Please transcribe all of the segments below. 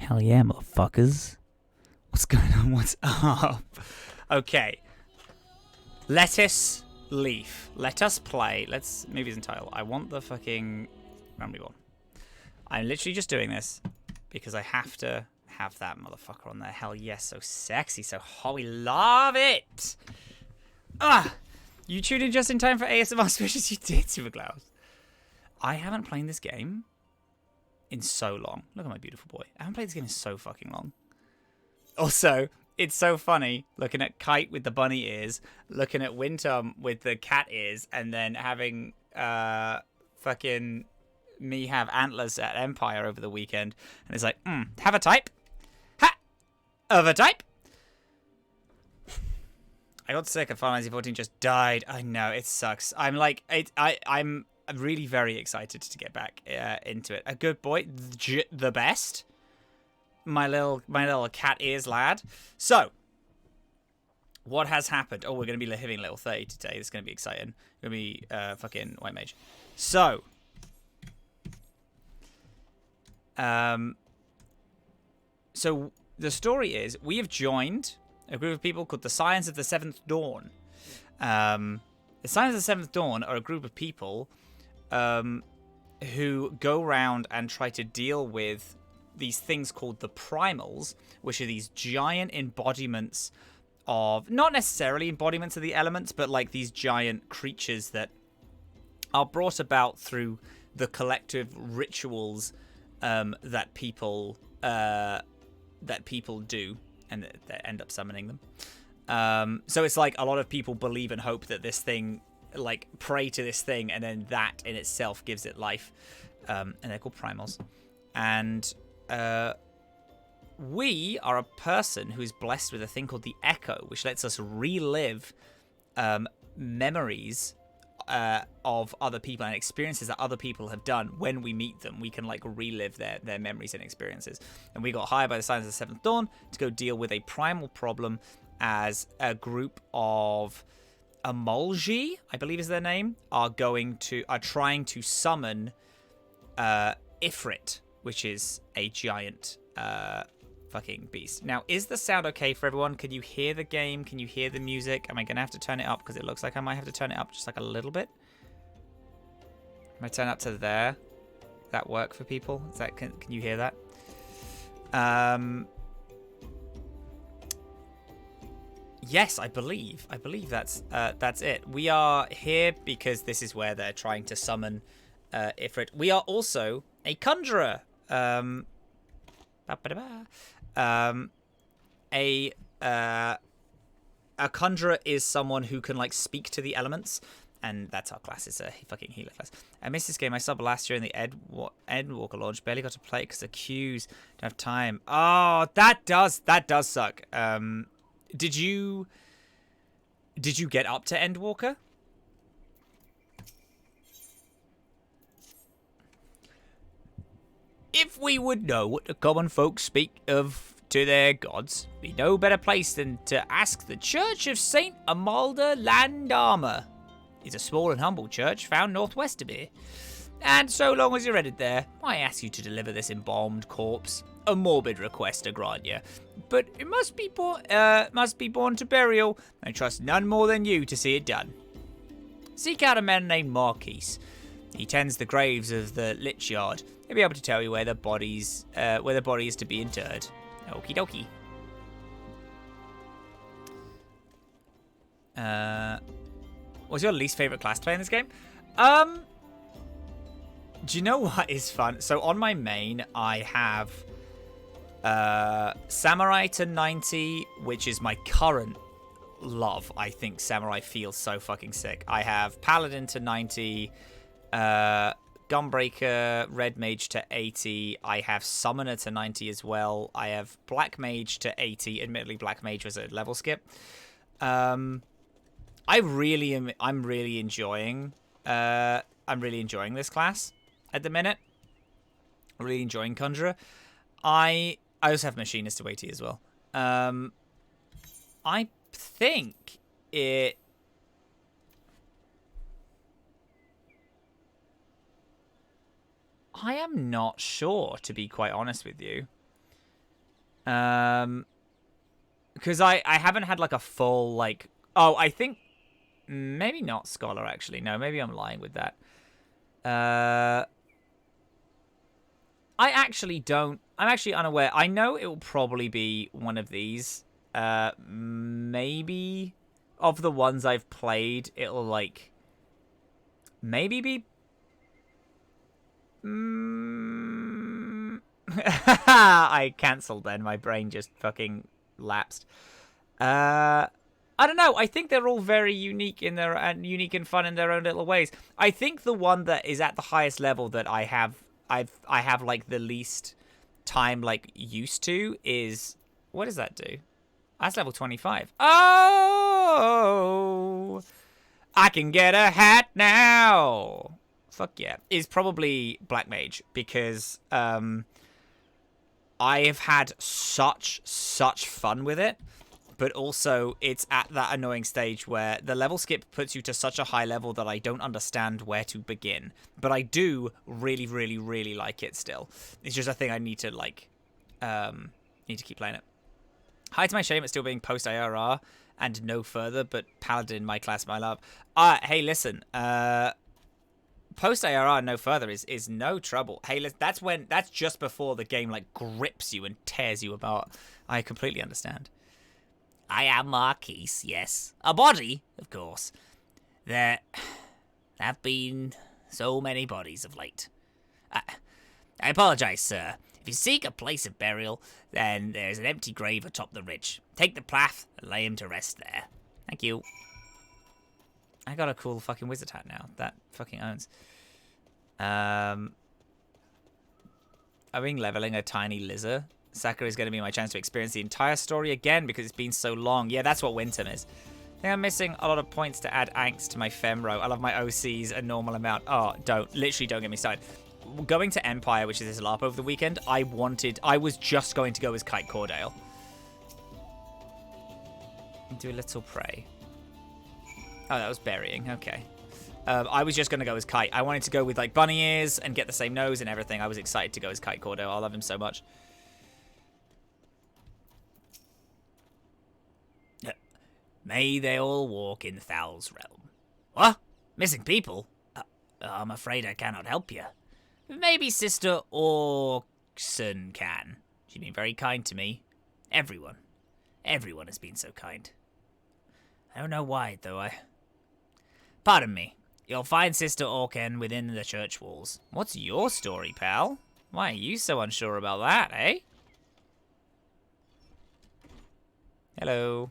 Hell yeah, motherfuckers. What's going on? What's up? Okay. Lettuce leaf. Let us play. Let's movie and title. I want the fucking memory one. I'm literally just doing this because I have to have that motherfucker on there. Hell yes, so sexy, so hot. We love it. Ah, you tuned in just in time for ASMR Suspicious. You did, Supercloud. I haven't played this game in so long. Look at my beautiful boy. I haven't played this game in so fucking long. Also, it's so funny looking at Kite with the bunny ears, looking at Wintom with the cat ears, and then having fucking me have antlers at Empire over the weekend. And it's like, have a type. Ha! Of a type. I got sick of Final Fantasy 14 just died. I know, it sucks. I'm like, I'm really very excited to get back into it. A good boy, the best. My little cat ears lad. So, what has happened? Oh, we're going to be hitting level 30 today. This is going to be exciting. We're going to be fucking White Mage. So, so the story is we have joined a group of people called the Scions of the Seventh Dawn. The Scions of the Seventh Dawn are a group of people who go around and try to deal with these things called the primals, which are these giant embodiments of, not necessarily embodiments of the elements, but like these giant creatures that are brought about through the collective rituals that people do, and that end up summoning them. So it's like a lot of people believe and hope that this thing, like, pray to this thing, and then that in itself gives it life. And they're called primals. And we are a person who is blessed with a thing called the Echo, which lets us relive memories of other people and experiences that other people have done. When we meet them, we can like relive their memories and experiences. And we got hired by the Scions of the Seventh Dawn to go deal with a primal problem as a group of Amolji, I believe is their name, are trying to summon Ifrit, which is a giant fucking beast. Now, is the sound okay for everyone? Can you hear the game? Can you hear the music? Am I going to have to turn it up? Because it looks like I might have to turn it up just like a little bit. Am I turn up to there? Does that work for people? Is that can you hear that? Yes, I believe that's it. We are here because this is where they're trying to summon Ifrit. We are also a conjurer. A conjurer is someone who can like speak to the elements, and that's our class. It's a fucking healer class. I missed this game. I subbed last year in the Endwalker launch. Barely got to play it because the queues don't have time. Oh, that does suck. Did you get up to Endwalker? If we would know what the common folk speak of to their gods, be no better place than to ask the Church of Saint Amalda Landarma. It's a small and humble church found northwest of here. And so long as you're headed there, I ask you to deliver this embalmed corpse. A morbid request, I grant you, but it must be born to burial. I trust none more than you to see it done. Seek out a man named Marquise. He tends the graves of the Lich Yard. He'll be able to tell you where the body is to be interred. Okie dokie. What's your least favorite class to play in this game? Do you know what is fun? So on my main, I have Samurai to 90, which is my current love. I think Samurai feels so fucking sick. I have Paladin to 90, Gunbreaker, Red Mage to 80. I have Summoner to 90 as well. I have Black Mage to 80. Admittedly, Black Mage was a level skip. I'm really enjoying this class at the minute. I'm really enjoying Conjurer. I also have Machinist to 80 as well. I think it... I am not sure, to be quite honest with you. Because I haven't had like a full like. Oh, I think maybe not scholar actually. No, maybe I'm lying with that. I actually don't. I'm actually unaware. I know it will probably be one of these. Maybe of the ones I've played, it'll like maybe be. I cancelled then. My brain just fucking lapsed. I don't know. I think they're all very unique in their and unique and fun in their own little ways. I think the one that is at the highest level that I have like the least time like used to is what does that do? That's level 25. Oh, I can get a hat now. Fuck yeah. Is probably Black Mage because I have had such fun with it. But also, it's at that annoying stage where the level skip puts you to such a high level that I don't understand where to begin. But I do really, really, really like it still. It's just a thing I need to, like, need to keep playing it. Hi to my shame at still being post-IRR and no further, but Paladin, my class, my love. Hey, listen, post-IRR no further is no trouble. Hey, that's just before the game, like, grips you and tears you apart. I completely understand. I am Marquise, yes. A body, of course. There have been so many bodies of late. I apologize, sir. If you seek a place of burial, then there's an empty grave atop the ridge. Take the plath and lay him to rest there. Thank you. I got a cool fucking wizard hat now. That fucking owns. I've been leveling a tiny lizard. Sakura is going to be my chance to experience the entire story again because it's been so long. Yeah, that's what Winterm is. I think I'm missing a lot of points to add angst to my Femro. I love my OCs a normal amount. Oh, literally don't get me started. Going to Empire, which is this LARP over the weekend, I was just going to go as Kite Cordale. Do a little pray. Oh, that was burying. Okay. I was just going to go as Kite. I wanted to go with like bunny ears and get the same nose and everything. I was excited to go as Kite Cordale. I love him so much. May they all walk in Thal's realm. What? Missing people? I'm afraid I cannot help you. Maybe Sister Orkson can. She's been very kind to me. Everyone has been so kind. I don't know why, though. Pardon me. You'll find Sister Orken within the church walls. What's your story, pal? Why are you so unsure about that, eh? Hello.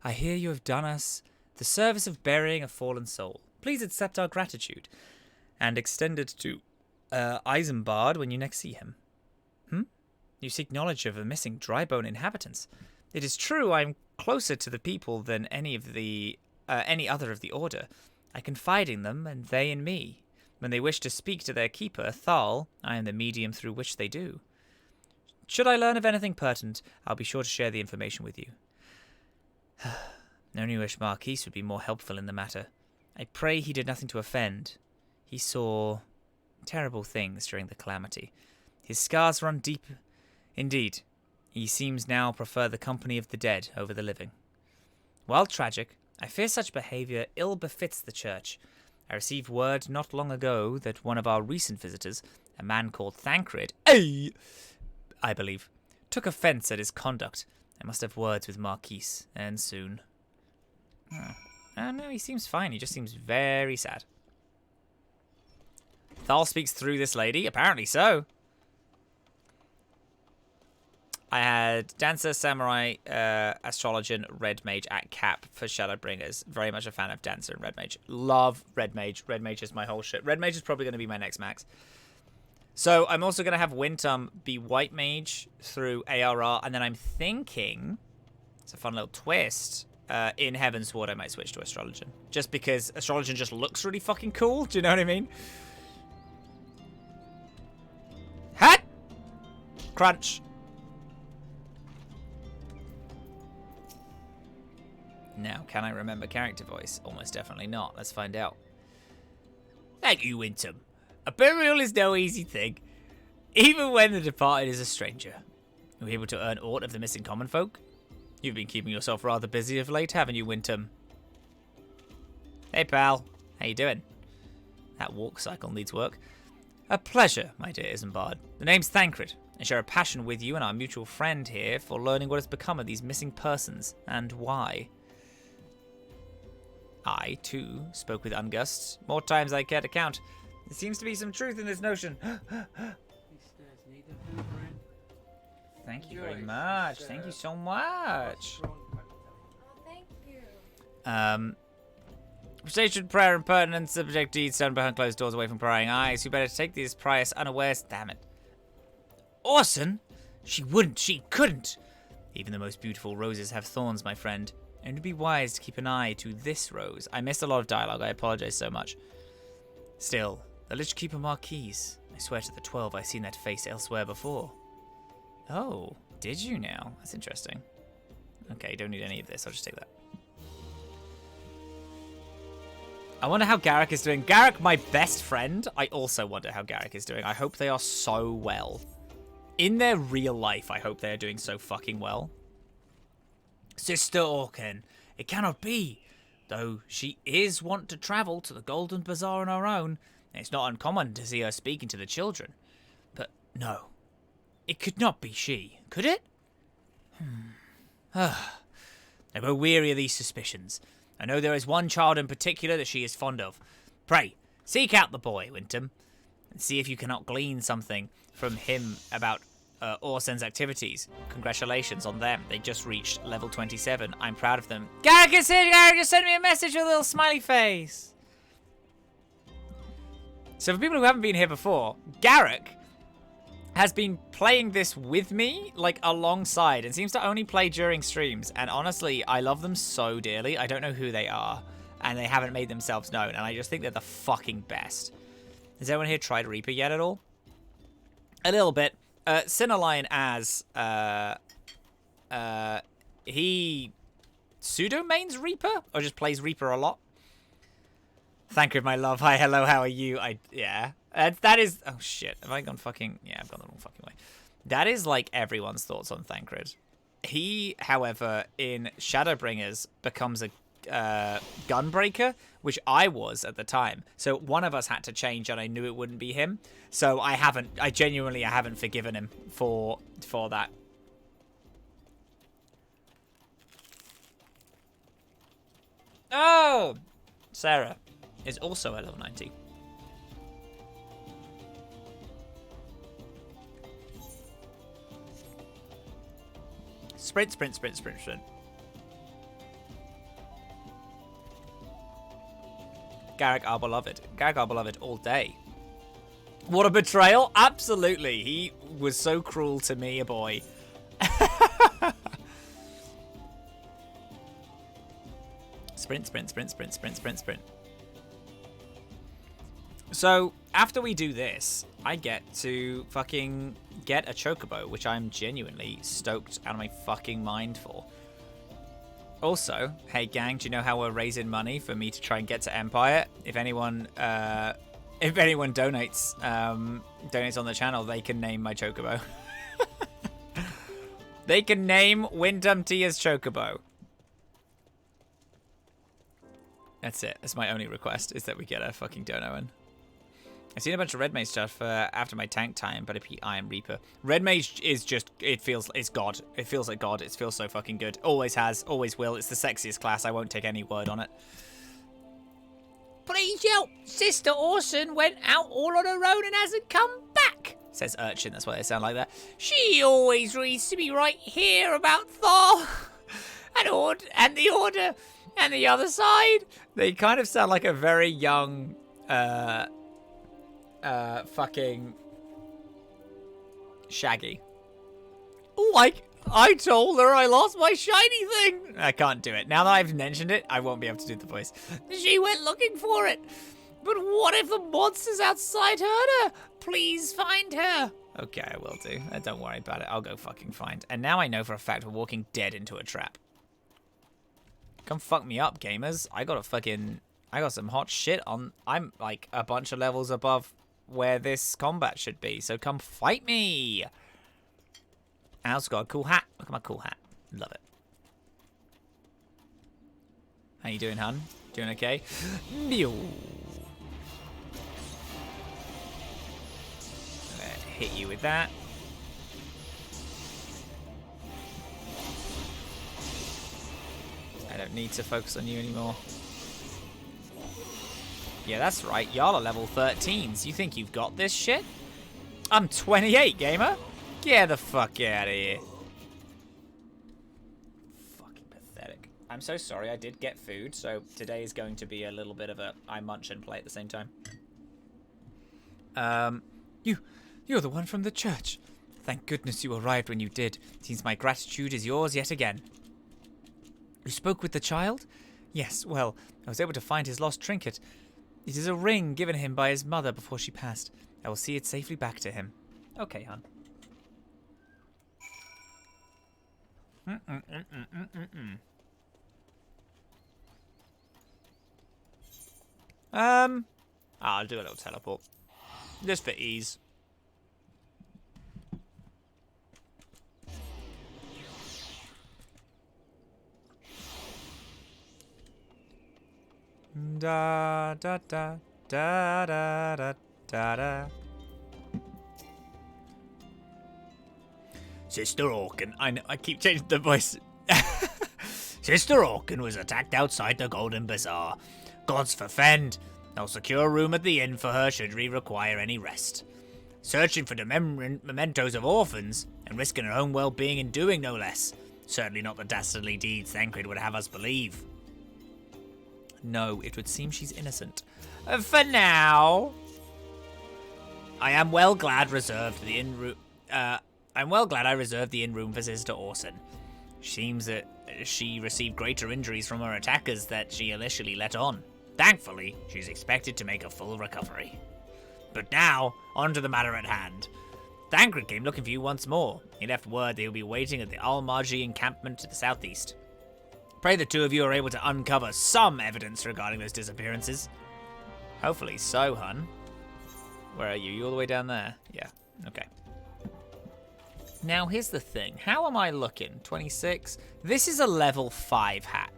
I hear you have done us the service of burying a fallen soul. Please accept our gratitude, and extend it to Isambard when you next see him. You seek knowledge of the missing drybone inhabitants. It is true I am closer to the people than any other of the Order. I confide in them, and they in me. When they wish to speak to their keeper, Thal, I am the medium through which they do. Should I learn of anything pertinent, I'll be sure to share the information with you. I only wish Marquise would be more helpful in the matter. I pray he did nothing to offend. He saw terrible things during the calamity. His scars run deep. Indeed, he seems now prefer the company of the dead over the living. While tragic, I fear such behavior ill befits the church. I received word not long ago that one of our recent visitors, a man called Thancred, I believe, took offense at his conduct. I must have words with Marquise, and soon. No, he seems fine. He just seems very sad. Thal speaks through this lady. Apparently so. I had Dancer, Samurai, Astrologian, Red Mage at Cap for Shadowbringers. Very much a fan of Dancer and Red Mage. Love Red Mage. Red Mage is my whole shit. Red Mage is probably going to be my next max. So I'm also going to have Winterm be White Mage through ARR, and then I'm thinking, it's a fun little twist, in Heavensward I might switch to Astrologian. Just because Astrologian just looks really fucking cool, do you know what I mean? Hat! Crunch. Now, can I remember character voice? Almost definitely not. Let's find out. Thank you, Winterm. A burial is no easy thing. Even when the departed is a stranger. Are we able to earn aught of the missing common folk? You've been keeping yourself rather busy of late, haven't you, Wintham? Hey, pal. How you doing? That walk cycle needs work. A pleasure, my dear Isambard. The name's Thancred. I share a passion with you and our mutual friend here for learning what has become of these missing persons, and why. I, too, spoke with Ungust, more times I care to count. There seems to be some truth in this notion. Thank you very much. Thank you so much. Oh, thank you. Station prayer and pertinent subject deeds done behind closed doors away from prying eyes. You better take these priors unawares. Damn it. Orson? She wouldn't. She couldn't. Even the most beautiful roses have thorns, my friend. And it would be wise to keep an eye to this rose. I missed a lot of dialogue. I apologize so much. Still, the Lich Keeper Marquise. I swear to the 12 I've seen that face elsewhere before. Oh, did you now? That's interesting. Okay, don't need any of this. I'll just take that. I wonder how Garrick is doing. Garrick, my best friend, I also wonder how Garrick is doing. I hope they are so well. In their real life, I hope they are doing so fucking well. Sister Orkin, it cannot be. Though she is wont to travel to the Golden Bazaar on her own, it's not uncommon to see her speaking to the children. But no, it could not be she, could it? I grow weary of these suspicions. I know there is one child in particular that she is fond of. Pray, seek out the boy, Wintham, and see if you cannot glean something from him about Orson's activities. Congratulations on them. They just reached level 27. I'm proud of them. Garrick is here! Garrick just sent me a message with a little smiley face. So for people who haven't been here before, Garrick has been playing this with me, like, alongside, and seems to only play during streams. And honestly, I love them so dearly. I don't know who they are, and they haven't made themselves known, and I just think they're the fucking best. Has anyone here tried Reaper yet at all? A little bit. Cinnaline as, he pseudo-mains Reaper, or just plays Reaper a lot. Thank you, my love. Hi, hello, how are you? Yeah. That is... Oh, shit. Have I gone fucking... Yeah, I've gone the wrong fucking way. That is, like, everyone's thoughts on Thancred. He, however, in Shadowbringers, becomes a gunbreaker, which I was at the time. So one of us had to change, and I knew it wouldn't be him. So I genuinely haven't forgiven him for that. Oh! Sarah is also at level 90. Sprint, sprint, sprint, sprint, sprint. Garrick, our beloved. Garrick, our beloved, all day. What a betrayal. Absolutely. He was so cruel to me, a boy. Sprint, sprint, sprint, sprint, sprint, sprint, sprint. So, after we do this, I get to fucking get a Chocobo, which I'm genuinely stoked out of my fucking mind for. Also, hey gang, do you know how we're raising money for me to try and get to Empire? If anyone donates on the channel, they can name my Chocobo. They can name Wyndham Tia's Chocobo. That's it. That's my only request, is that we get a fucking dono in. I've seen a bunch of Red Mage stuff after my tank time, but I am Reaper. Red Mage is just, it's God. It feels like God. It feels so fucking good. Always has, always will. It's the sexiest class. I won't take any word on it. Please help. Sister Orson went out all on her own and hasn't come back, says Urchin. That's why they sound like that. She always reads to me right here about Thor and the Order and the other side. They kind of sound like a very young... fucking Shaggy. Like, I told her I lost my shiny thing. I can't do it. Now that I've mentioned it, I won't be able to do the voice. She went looking for it. But what if the monsters outside heard her? Please find her. Okay, I will do. Don't worry about it. I'll go fucking find. And now I know for a fact we're walking dead into a trap. Come fuck me up, gamers. I got some hot shit on. I'm like a bunch of levels above where this combat should be. So come fight me. I also got a cool hat. Look at my cool hat. Love it. How you doing, hun? Doing okay? Meow. Hit you with that. I don't need to focus on you anymore. Yeah, that's right. Y'all are level 13s. You think you've got this shit? I'm 28, gamer. Get the fuck out of here. Fucking pathetic. I'm so sorry. I did get food, so today is going to be a little bit of a I munch and play at the same time. You're the one from the church. Thank goodness you arrived when you did. Seems my gratitude is yours yet again. You spoke with the child? Yes, well, I was able to find his lost trinket. It is a ring given him by his mother before she passed. I will see it safely back to him. Okay, hon. I'll do a little teleport. Just for ease. Da da da da da da da da. Sister Orkin, I keep changing the voice. Sister Orkin was attacked outside the Golden Bazaar. Gods forfend. I'll secure a room at the inn for her should we require any rest. Searching for the mementos of orphans and risking her own well-being in doing no less. Certainly not the dastardly deeds Thancred would have us believe. No, it would seem she's innocent. For now. I am well glad reserved the inn room. I'm well glad I reserved the inn room for Sister Orson. Seems that she received greater injuries from her attackers that she initially let on. Thankfully, she's expected to make a full recovery. But now, on to the matter at hand. Thancred came looking for you once more. He left word they will be waiting at the Almargi encampment to the southeast. Pray the two of you are able to uncover some evidence regarding those disappearances. Hopefully so, hun. Where are you? You all the way down there? Yeah, okay. Now, here's the thing. How am I looking? 26? This is a level 5 hat.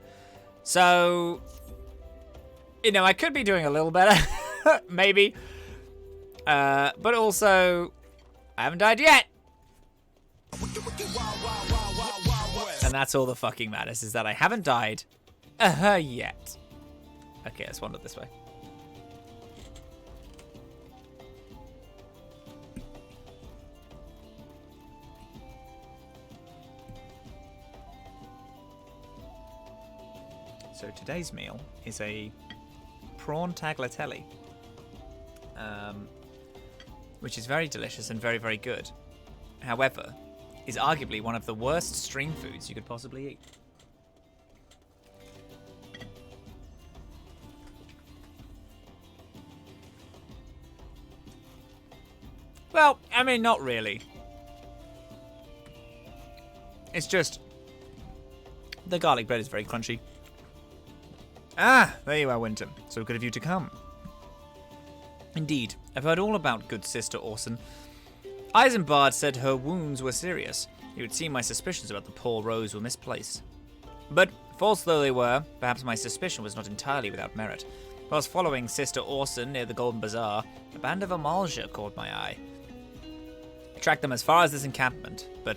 So, you know, I could be doing a little better. Maybe. But also, I haven't died yet. And that's all that fucking matters, is that I haven't died yet. Okay, let's wander this way. So today's meal is a prawn tagliatelle, which is very delicious and very, very good. However, is arguably one of the worst stream foods you could possibly eat. Well, I mean, not really. It's just the garlic bread is very crunchy. Ah, there you are, Winter. So good of you to come. Indeed, I've heard all about good Sister Orson. Isambard said her wounds were serious. It would seem my suspicions about the poor Rose were misplaced. But, false though they were, perhaps my suspicion was not entirely without merit. Whilst following Sister Orson near the Golden Bazaar, a band of Amalja caught my eye. I tracked them as far as this encampment, but,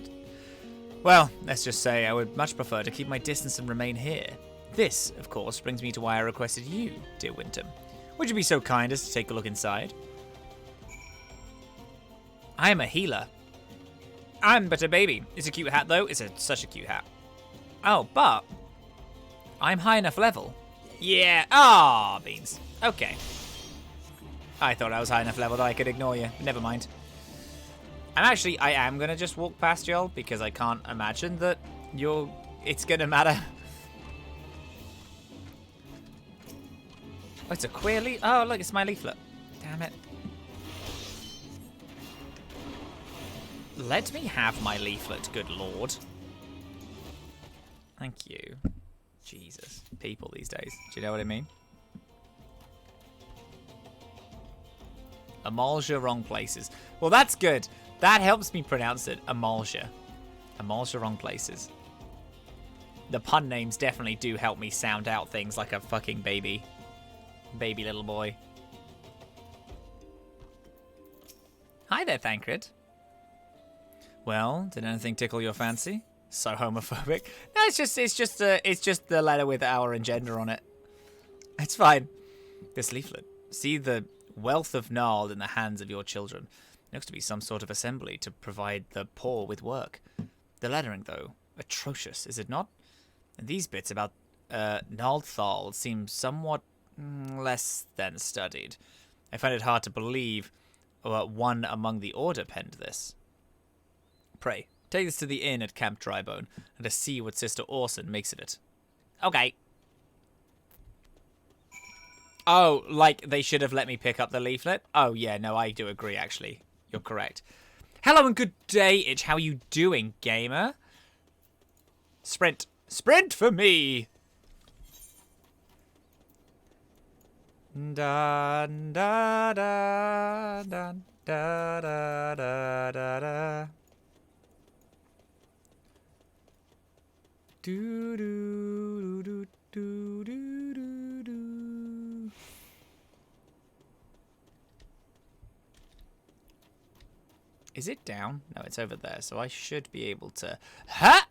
well, let's just say I would much prefer to keep my distance and remain here. This, of course, brings me to why I requested you, dear Winter. Would you be so kind as to take a look inside? I am a healer. I'm but a baby. It's a cute hat, though. It's such a cute hat. Oh, but I'm high enough level. Yeah. Ah, beans. Okay. I thought I was high enough level that I could ignore you. Never mind. And actually, I am going to just walk past y'all because I can't imagine that it's going to matter. Oh, it's a queer leaf. Oh, look, it's my leaflet. Damn it. Let me have my leaflet, good lord. Thank you. Jesus. People these days. Do you know what I mean? Amalja, wrong places. Well, that's good. That helps me pronounce it. Amalja. Amalja, wrong places. The pun names definitely do help me sound out things like a fucking baby. Baby little boy. Hi there, Thancred. Well, did anything tickle your fancy? So homophobic. No, it's just the letter with our and gender on it. It's fine. This leaflet. See the wealth of gnarled in the hands of your children. It looks to be some sort of assembly to provide the poor with work. The lettering, though, atrocious, is it not? And these bits about Naldthal seem somewhat less than studied. I find it hard to believe one among the Order penned this. Pray, take this to the inn at Camp Drybone, and to see what Sister Orson makes of it. Okay. Oh, like they should have let me pick up the leaflet? Oh, yeah, no, I do agree, actually. You're correct. Hello and good day, Itch. How are you doing, gamer? Sprint. Sprint for me! Da da da da da da da da. Do do do do do do do. Is it down? No, it's over there. So I should be able to. Ha!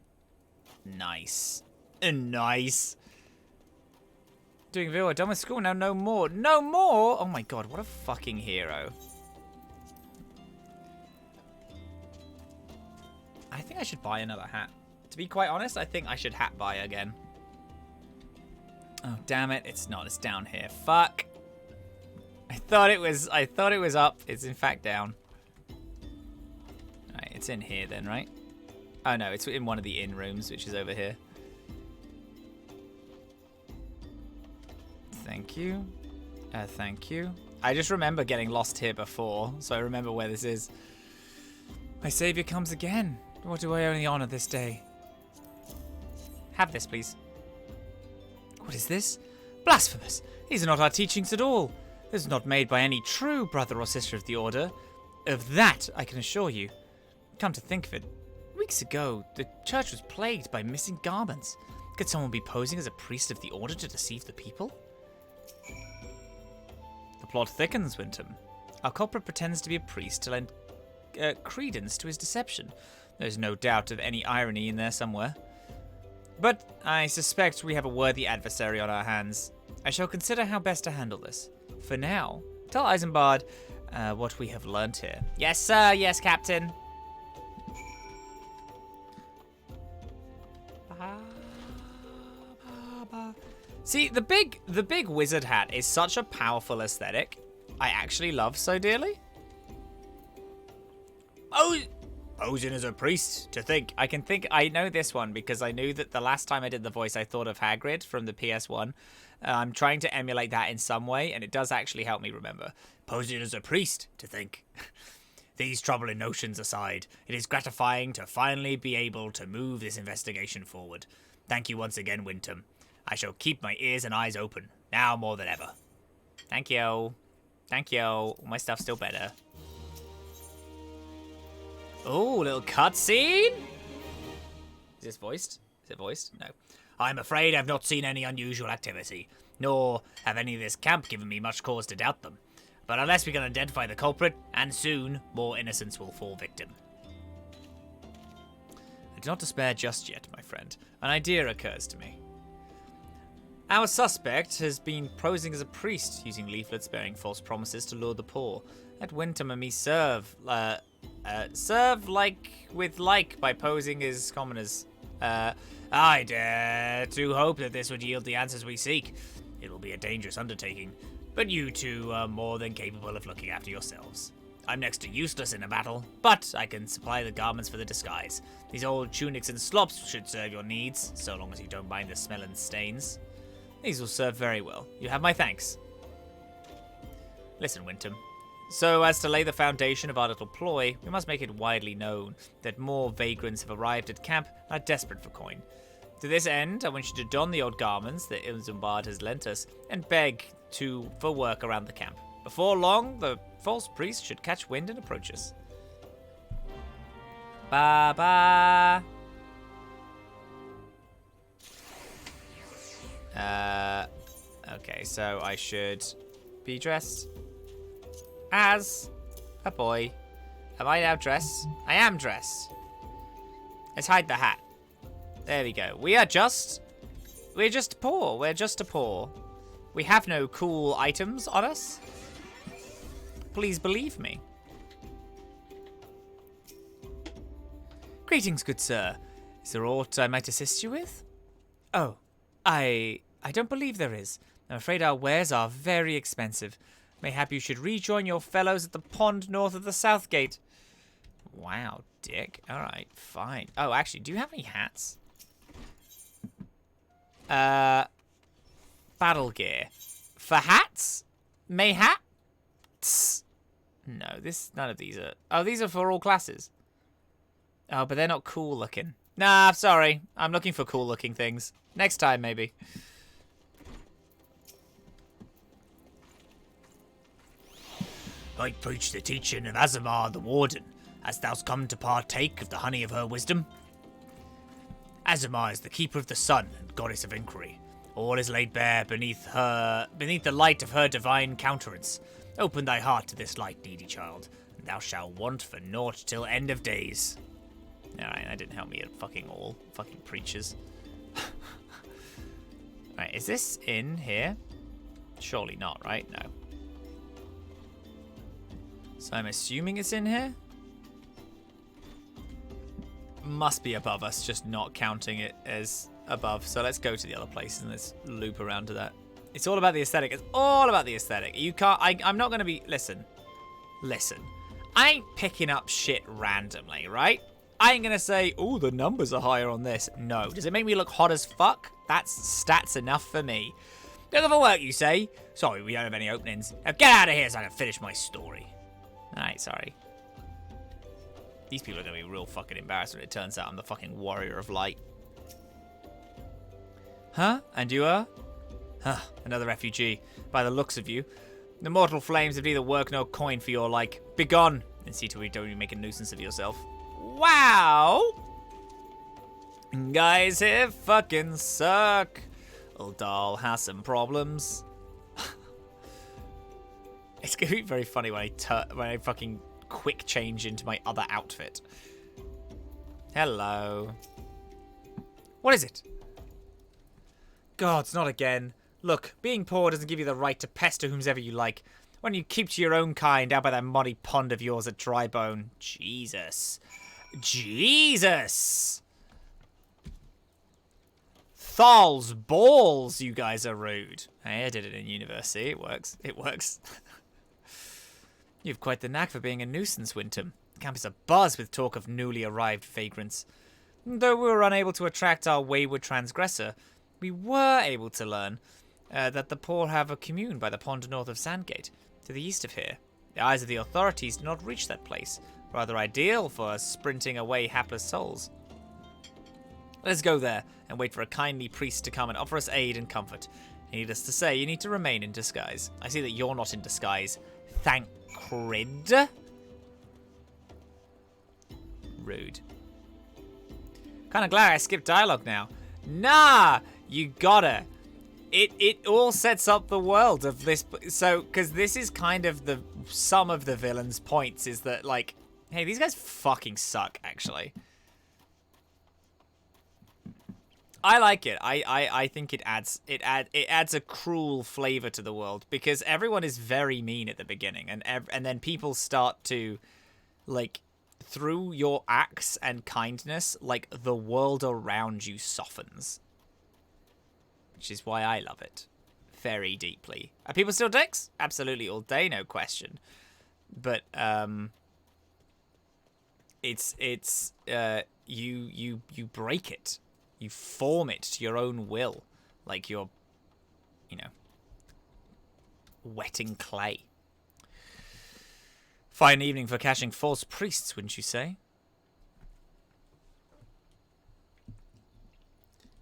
Nice. Nice. Doing video, done with school now. No more. No more. Oh my god, what a fucking hero. I think I should buy another hat. To be quite honest, I think I should hat buy again. Oh, damn it. It's not. It's down here. Fuck. I thought it was up. It's in fact down. Alright, it's in here then, right? Oh no, it's in one of the inn rooms, which is over here. Thank you. Thank you. I just remember getting lost here before, so I remember where this is. My savior comes again. What do I only honor this day? Have this, please. What is this? Blasphemous! These are not our teachings at all. This is not made by any true brother or sister of the Order. Of that, I can assure you. Come to think of it, weeks ago, the church was plagued by missing garments. Could someone be posing as a priest of the Order to deceive the people? The plot thickens, Winton. Our culprit pretends to be a priest to lend credence to his deception. There's no doubt of any irony in there somewhere. But I suspect we have a worthy adversary on our hands. I shall consider how best to handle this. For now, tell Isambard what we have learnt here. Yes, sir. Yes, Captain. See, the big wizard hat is such a powerful aesthetic. I actually love so dearly. Oh, posing as a priest, to think. I know this one because I knew that the last time I did the voice, I thought of Hagrid from the PS1. I'm trying to emulate that in some way, and it does actually help me remember. Posing as a priest, to think. These troubling notions aside, it is gratifying to finally be able to move this investigation forward. Thank you once again, Winton. I shall keep my ears and eyes open, now more than ever. Thank you. Thank you. My stuff's still better. Oh, little cutscene? Is this voiced? Is it voiced? No. I'm afraid I've not seen any unusual activity, nor have any of this camp given me much cause to doubt them. But unless we can identify the culprit, and soon, more innocents will fall victim. I do not despair just yet, my friend. An idea occurs to me. Our suspect has been posing as a priest, using leaflets bearing false promises to lure the poor. Let Winton and me serve like with like by posing as commoners. I dare to hope that this would yield the answers we seek. It will be a dangerous undertaking, but you two are more than capable of looking after yourselves. I'm next to useless in a battle, but I can supply the garments for the disguise. These old tunics and slops should serve your needs, so long as you don't mind the smell and stains. These will serve very well. You have my thanks. Listen, Winton. So as to lay the foundation of our little ploy, we must make it widely known that more vagrants have arrived at camp and are desperate for coin. To this end, I want you to don the old garments that Isambard has lent us and beg for work around the camp. Before long, the false priest should catch wind and approach us. Ba-ba. Okay, so I should be dressed as a boy. Am I now dressed? I am dressed. Let's hide the hat. There we go. We're just poor. We're just a poor. We have no cool items on us. Please believe me. Greetings, good sir. Is there aught I might assist you with? Oh, I don't believe there is. I'm afraid our wares are very expensive. Mayhap you should rejoin your fellows at the pond north of the south gate. Wow, dick. Alright, fine. Oh, actually, do you have any hats? Battle gear. For hats? Mayhaps? No, none of these are... Oh, these are for all classes. Oh, but they're not cool looking. Nah, sorry. I'm looking for cool looking things. Next time, maybe. I preach the teaching of Azamar the Warden. Hast thou come to partake of the honey of her wisdom? Azamar is the keeper of the sun and goddess of inquiry. All is laid bare beneath the light of her divine countenance. Open thy heart to this light, needy child, and thou shalt want for naught till end of days. Alright, that didn't help me at fucking all. Fucking preachers. Right, is this in here? Surely not, right? No. So I'm assuming it's in here? Must be above us, just not counting it as above. So let's go to the other place and let's loop around to that. It's all about the aesthetic. It's all about the aesthetic. You can't... I'm not going to be... Listen. I ain't picking up shit randomly, right? I ain't going to say, oh, the numbers are higher on this. No. Does it make me look hot as fuck? That's stats enough for me. Looking for work, you say? Sorry, we don't have any openings. Now get out of here so I can finish my story. Alright, sorry. These people are going to be real fucking embarrassed when it turns out I'm the fucking warrior of light. Huh? And you are? Huh, another refugee. By the looks of you. The mortal flames have neither work nor coin for your like. Begone! And see to it don't you make a nuisance of yourself. Wow! Guys here fucking suck. Old doll has some problems. It's gonna be very funny when I fucking quick change into my other outfit. Hello. What is it? God, it's not again. Look, being poor doesn't give you the right to pester whomsoever you like. When you keep to your own kind out by that muddy pond of yours at Drybone. Jesus. Jesus! Thal's balls, you guys are rude. Hey, I did it in university. It works. It works. You've quite the knack for being a nuisance, Winton. The camp is abuzz with talk of newly arrived vagrants. Though we were unable to attract our wayward transgressor, we were able to learn that the poor have a commune by the pond north of Sandgate, to the east of here. The eyes of the authorities do not reach that place, rather ideal for sprinting away hapless souls. Let us go there and wait for a kindly priest to come and offer us aid and comfort. Needless to say, you need to remain in disguise. I see that you're not in disguise. Thank Crid. Rude. Kinda glad I skipped dialogue now. Nah! You gotta. It all sets up the world of this. So, because this is kind of some of the villain's points is that, like, hey, these guys fucking suck, actually. I like it. I think it adds a cruel flavor to the world because everyone is very mean at the beginning and then people start to, like, through your acts and kindness, like, the world around you softens. Which is why I love it very deeply. Are people still dicks? Absolutely all day, no question. But you break it. You form it to your own will, like you're, wetting clay. Fine evening for catching false priests, wouldn't you say?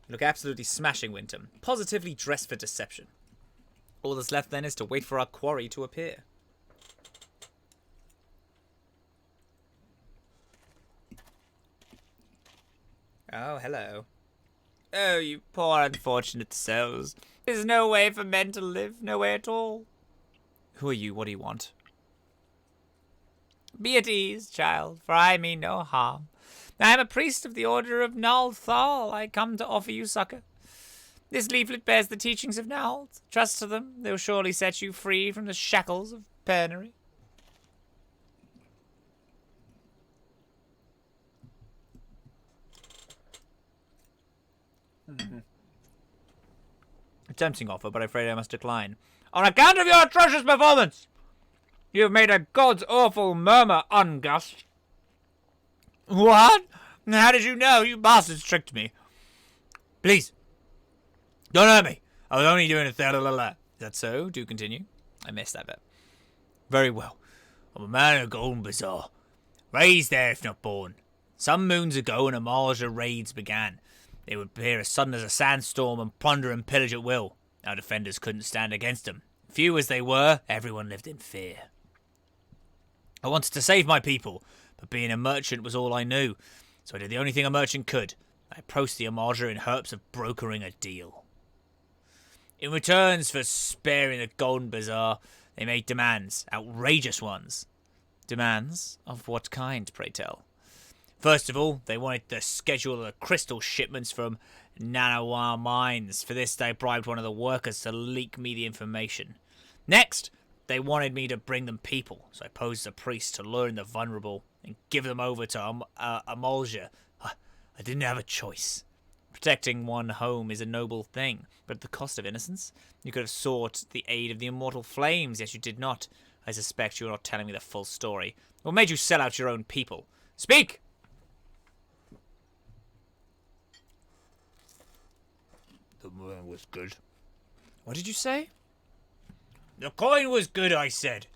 You look absolutely smashing, Winton. Positively dressed for deception. All that's left then is to wait for our quarry to appear. Oh, hello. Oh, you poor unfortunate souls. There's no way for men to live, no way at all. Who are you? What do you want? Be at ease, child, for I mean no harm. I am a priest of the Order of Null Thal. I come to offer you succor. This leaflet bears the teachings of Null. Trust to them. They will surely set you free from the shackles of penury. A tempting offer, but I'm afraid I must decline. On account of your atrocious performance! You have made a god's awful murmur, Ungus. What? How did you know? You bastards tricked me. Please, don't hurt me. I was only doing a third of Is that so? Do continue. I missed that bit. Very well. I'm a man of a golden bazaar. Raised there, if not born. Some moons ago, when Eorzea raids began, they would appear as sudden as a sandstorm and plunder and pillage at will. Our defenders couldn't stand against them. Few as they were, everyone lived in fear. I wanted to save my people, but being a merchant was all I knew, so I did the only thing a merchant could. I approached the Eorzea in hopes of brokering a deal. In returns for sparing the Golden Bazaar, they made demands, outrageous ones. Demands? Of what kind, pray tell? First of all, they wanted the schedule of the crystal shipments from Nanawa mines. For this, they bribed one of the workers to leak me the information. Next, they wanted me to bring them people, so I posed as a priest to lure in the vulnerable and give them over to Eorzea. I didn't have a choice. Protecting one home is a noble thing, but at the cost of innocence? You could have sought the aid of the immortal flames, yet you did not. I suspect you are not telling me the full story. What made you sell out your own people? Speak! The moon was good. What did you say? The coin was good, I said.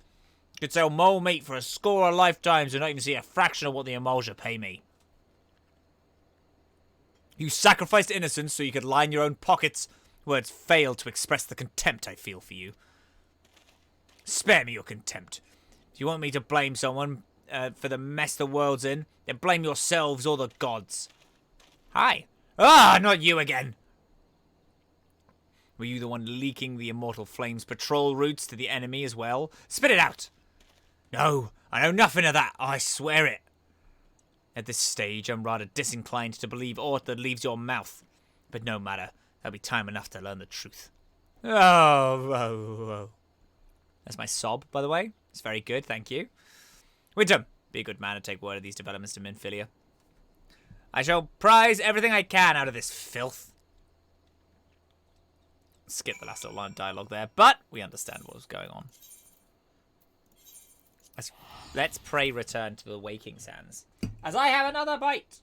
Could sell mole meat for a score of lifetimes and not even see a fraction of what the Eorzea pay me. You sacrificed innocence so you could line your own pockets. Words fail to express the contempt I feel for you. Spare me your contempt. Do you want me to blame someone for the mess the world's in? Then blame yourselves or the gods. Hi. Ah, not you again. Were you the one leaking the immortal flames patrol routes to the enemy as well? Spit it out! No, I know nothing of that, I swear it. At this stage, I'm rather disinclined to believe aught that leaves your mouth. But no matter, there'll be time enough to learn the truth. Oh. That's my sob, by the way. It's very good, thank you. Wisdom, be a good man and take word of these developments to Minfilia. I shall prize everything I can out of this filth. Skip the last little line of dialogue there, but we understand what was going on. Let's pray return to the waking sands. As I have another bite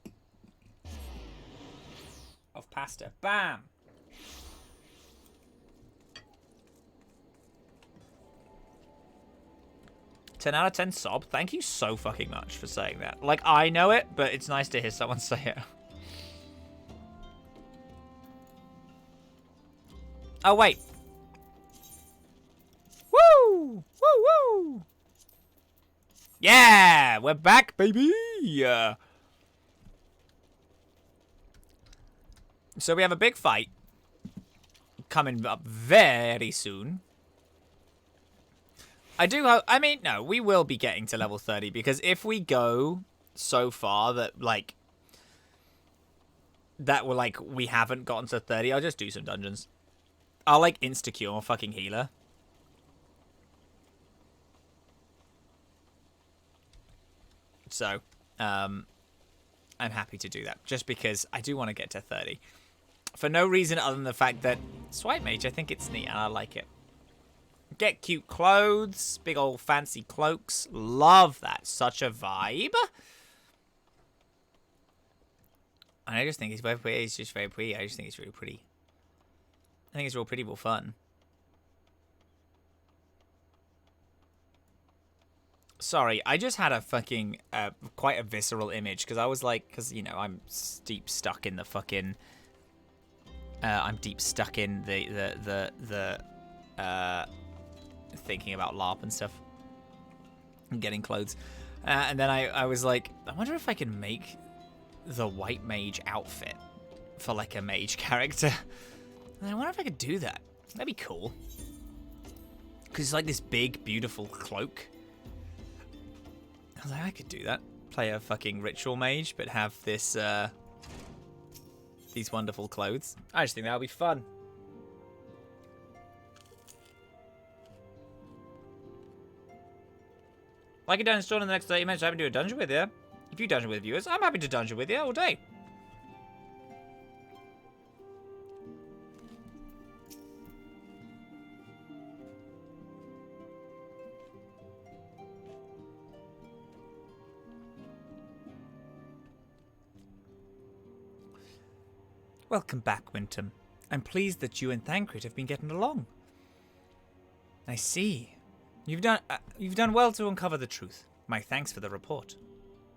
of pasta. Bam! 10 out of 10 sob. Thank you so fucking much for saying that. Like, I know it, but it's nice to hear someone say it. Oh, wait. Woo! Woo, woo! Yeah! We're back, baby! So we have a big fight coming up very soon. I mean, no, we will be getting to level 30 because if we go so far that, like, we haven't gotten to 30, I'll just do some dungeons. I'll, like, insta-cure fucking healer. So, I'm happy to do that just because I do want to get to 30. For no reason other than the fact that Swipe Mage, I think it's neat and I like it. Get cute clothes, big old fancy cloaks. Love that. Such a vibe. I just think it's very pretty. It's just very pretty. I just think it's really pretty. I think it's real pretty, but fun. Sorry, I just had a fucking, quite a visceral image, because I was like, because, you know, I'm deep stuck in the fucking, I'm deep stuck in the thinking about LARP and stuff, and getting clothes, and then I was like, I wonder if I can make the white mage outfit for like a mage character. And I wonder if I could do that. That'd be cool. Because it's like this big, beautiful cloak. I was like, I could do that. Play a fucking ritual mage, but have this, these wonderful clothes. I just think that would be fun. Like a dungeon store in the next 30 minutes, I haven't do a dungeon with you. If you dungeon with viewers, I'm happy to dungeon with you all day. Welcome back, Winton. I'm pleased that you and Thancred have been getting along. I see. You've done well to uncover the truth. My thanks for the report.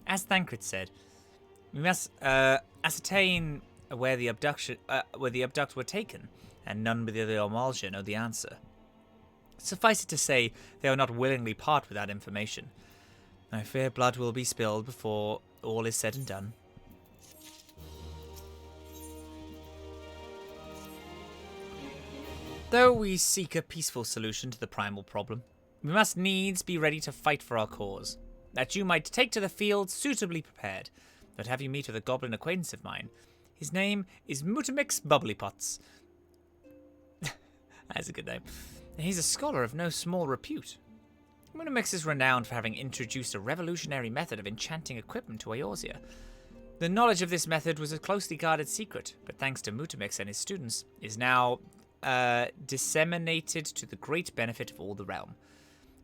As Thancred said, we must ascertain where the abducts were taken, and none but the Eorzea know the answer. Suffice it to say, they will not willingly part with that information. I fear blood will be spilled before all is said and done. Though we seek a peaceful solution to the primal problem, we must needs be ready to fight for our cause. That you might take to the field suitably prepared. But have you meet with a goblin acquaintance of mine. His name is Mutamix Bubblypots. That's a good name. And he's a scholar of no small repute. Mutamix is renowned for having introduced a revolutionary method of enchanting equipment to Eorzea. The knowledge of this method was a closely guarded secret, but thanks to Mutamix and his students, is now disseminated to the great benefit of all the realm.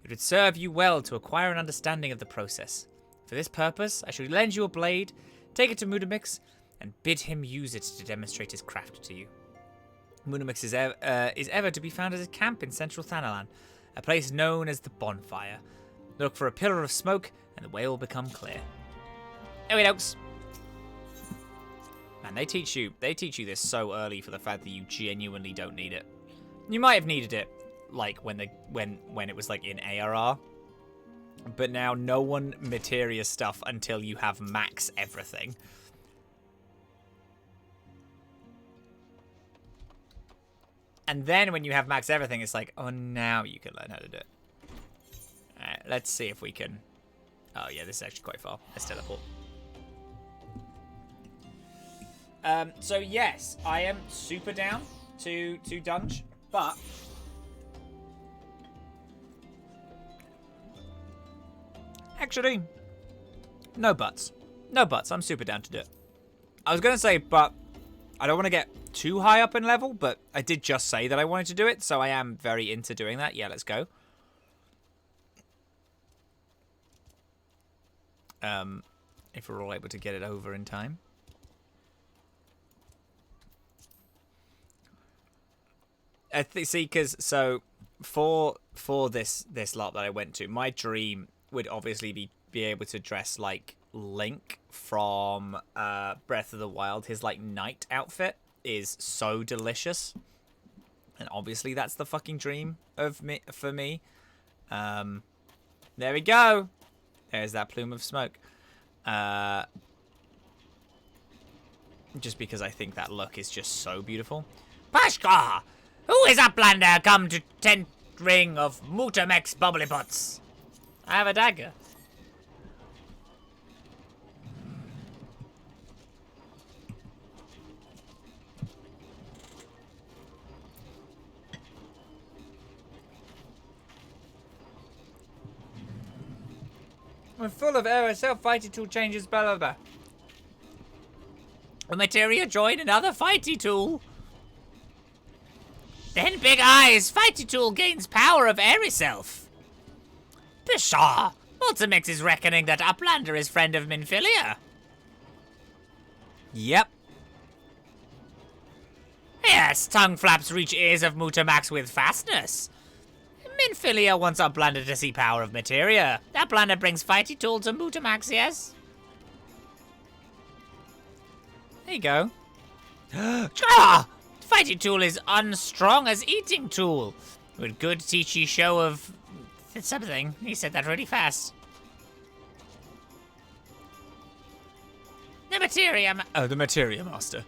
It would serve you well to acquire an understanding of the process. For this purpose, I shall lend you a blade, take it to Mutamix, and bid him use it to demonstrate his craft to you. Mutamix is ever to be found at a camp in central Thanalan, a place known as the Bonfire. Look for a pillar of smoke, and the way will become clear. There we go. Man, they teach you this so early for the fact that you genuinely don't need it. You might have needed it, like when it was like in ARR, but now no one materia stuff until you have max everything. And then when you have max everything, it's like, oh, now you can learn how to do it. Alright, let's see if we can. Oh yeah, this is actually quite far. Let's teleport. So yes, I am super down to dunge, but actually, no buts. No buts. I'm super down to do it. I was gonna say, but I don't want to get too high up in level, but I did just say that I wanted to do it, so I am very into doing that. Yeah, let's go. If we're all able to get it over in time. See, because so for this lot that I went to, my dream would obviously be able to dress like Link from Breath of the Wild. His like knight outfit is so delicious, and obviously that's the fucking dream of me for me. There we go. There's that plume of smoke. Just because I think that look is just so beautiful. Pashka! Who is Uplander come to tent ring of Mutamix Bubblypots? I have a dagger. We're full of error, self-fighty tool changes, blah blah blah. A materia join another fighty tool. Then Big Eyes, fighty tool gains power of airy self. Pshaw! Mutamix is reckoning that Uplander is friend of Minfilia. Yep. Yes, tongue flaps reach ears of Mutamax with fastness. Minfilia wants Uplander to see power of materia. Uplander brings fighty tool to Mutamax, yes? There you go. Ah! Fighty tool is unstrong as eating tool. With good teachy show of something. He said that really fast. The the Materia Master.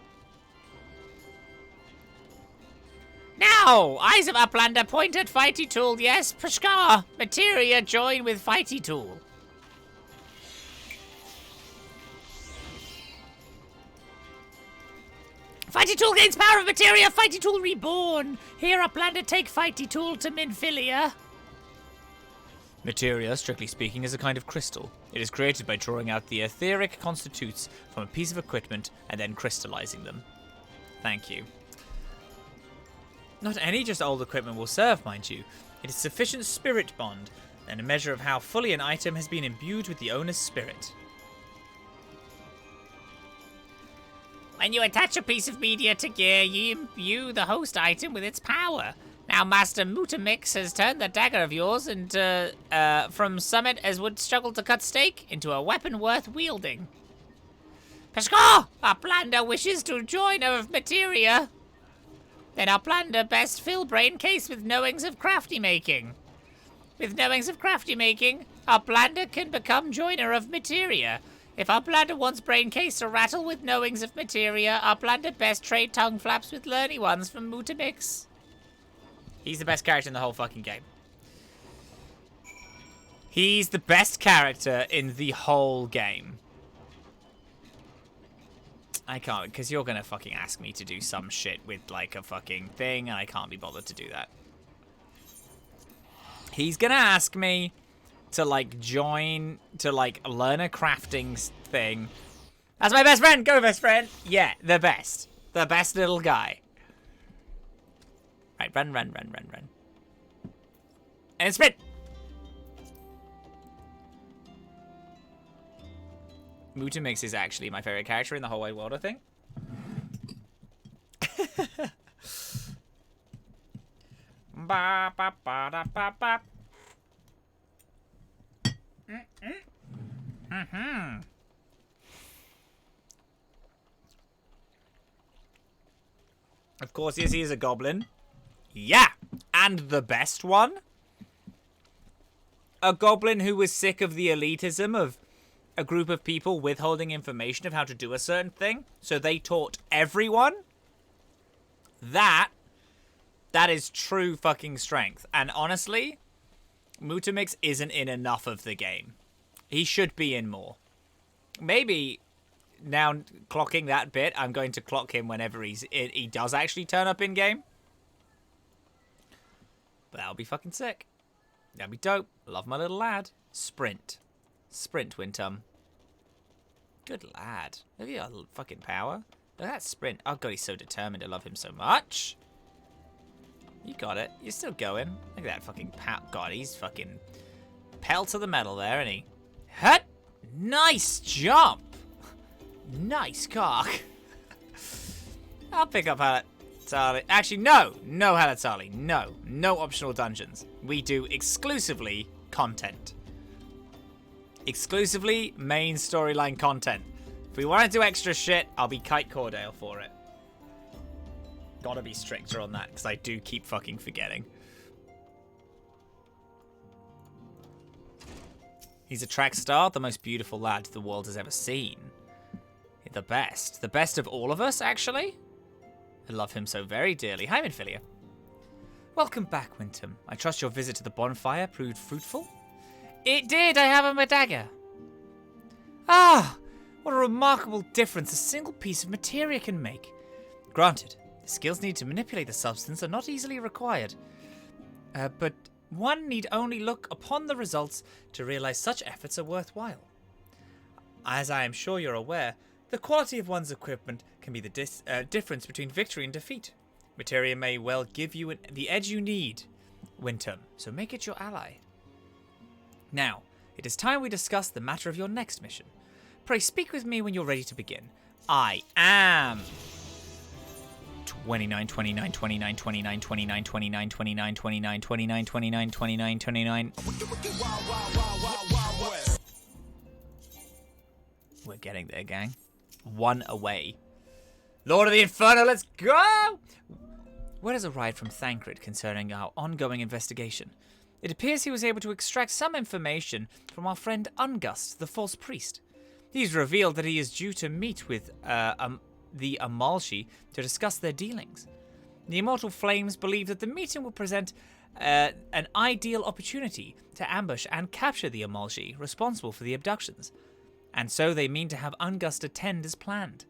Now, eyes of Uplander point at Fighty Tool. Yes, Prashkar. Materia join with Fighty Tool. Fighty Tool gains power of Materia. Fighty Tool reborn. Here, Uplander take Fighty Tool to Minfilia. Materia, strictly speaking, is a kind of crystal. It is created by drawing out the etheric constitutes from a piece of equipment and then crystallizing them. Thank you. Not any just old equipment will serve, mind you. It is sufficient spirit bond, and a measure of how fully an item has been imbued with the owner's spirit. When you attach a piece of media to gear, you imbue the host item with its power. Now Master Mutamix has turned the dagger of yours into, from summit as would struggle to cut steak, into a weapon worth wielding. Peshkar! Uplander wishes to join of Materia. Then Uplander best fill brain case with knowings of crafty making. With knowings of crafty making, Uplander can become joiner of Materia. If Uplander wants brain case to rattle with knowings of Materia, Uplander best trade tongue flaps with learny ones from Mutamix. He's the best character in the whole fucking game. He's the best character in the whole game. I can't, because you're gonna fucking ask me to do some shit with, like, a fucking thing, and I can't be bothered to do that. He's gonna ask me to, like, join, to, like, learn a crafting thing. That's my best friend! Go, best friend! Yeah, the best. The best little guy. Right, run. And sprint! Mutamix is actually my favorite character in the whole wide world, I think. Ba ba ba da ba ba. Of course, yes, he is a goblin. Yeah, and the best one. A goblin who was sick of the elitism of a group of people withholding information of how to do a certain thing, so they taught everyone. That is true fucking strength. And honestly, Mutamix isn't in enough of the game. He should be in more. Maybe now clocking that bit, I'm going to clock him whenever he does actually turn up in game. But that'll be fucking sick. That'll be dope. Love my little lad. Sprint, Wintum. Good lad. Look at your fucking power. Look at that sprint. Oh god, he's so determined. I love him so much. You got it. You're still going. Look at that fucking God, he's fucking pedal to the metal there, isn't he? Hut! Nice jump! Nice cock. I'll pick up Halatali. Actually, no Halatali. No optional dungeons. We do exclusively content. Exclusively main storyline content. If we want to do extra shit, I'll be Kite Cordale for it. Gotta be stricter on that, because I do keep fucking forgetting. He's a track star, the most beautiful lad the world has ever seen. The best. The best of all of us, actually. I love him so very dearly. Hi, Minfilia. Welcome back, Wintum. I trust your visit to the bonfire proved fruitful? It did. I have a dagger. Ah, what a remarkable difference a single piece of materia can make. Granted, the skills needed to manipulate the substance are not easily required. But one need only look upon the results to realize such efforts are worthwhile. As I am sure you're aware, the quality of one's equipment can be the difference between victory and defeat. Materia may well give you the edge you need, Wintum, so make it your ally. Now, it is time we discuss the matter of your next mission. Pray speak with me when you're ready to begin. I am 29, 29, 29, 29, 29, 29, 29, 29, 29, 29, 29, 29. We're getting there, gang. One away. Lord of the Inferno, let's go! Word has arrived from Thancred concerning our ongoing investigation. It appears he was able to extract some information from our friend Ungust, the false priest. He's revealed that he is due to meet with the Amalji to discuss their dealings. The Immortal Flames believe that the meeting will present an ideal opportunity to ambush and capture the Amalji responsible for the abductions, and so they mean to have Ungust attend as planned.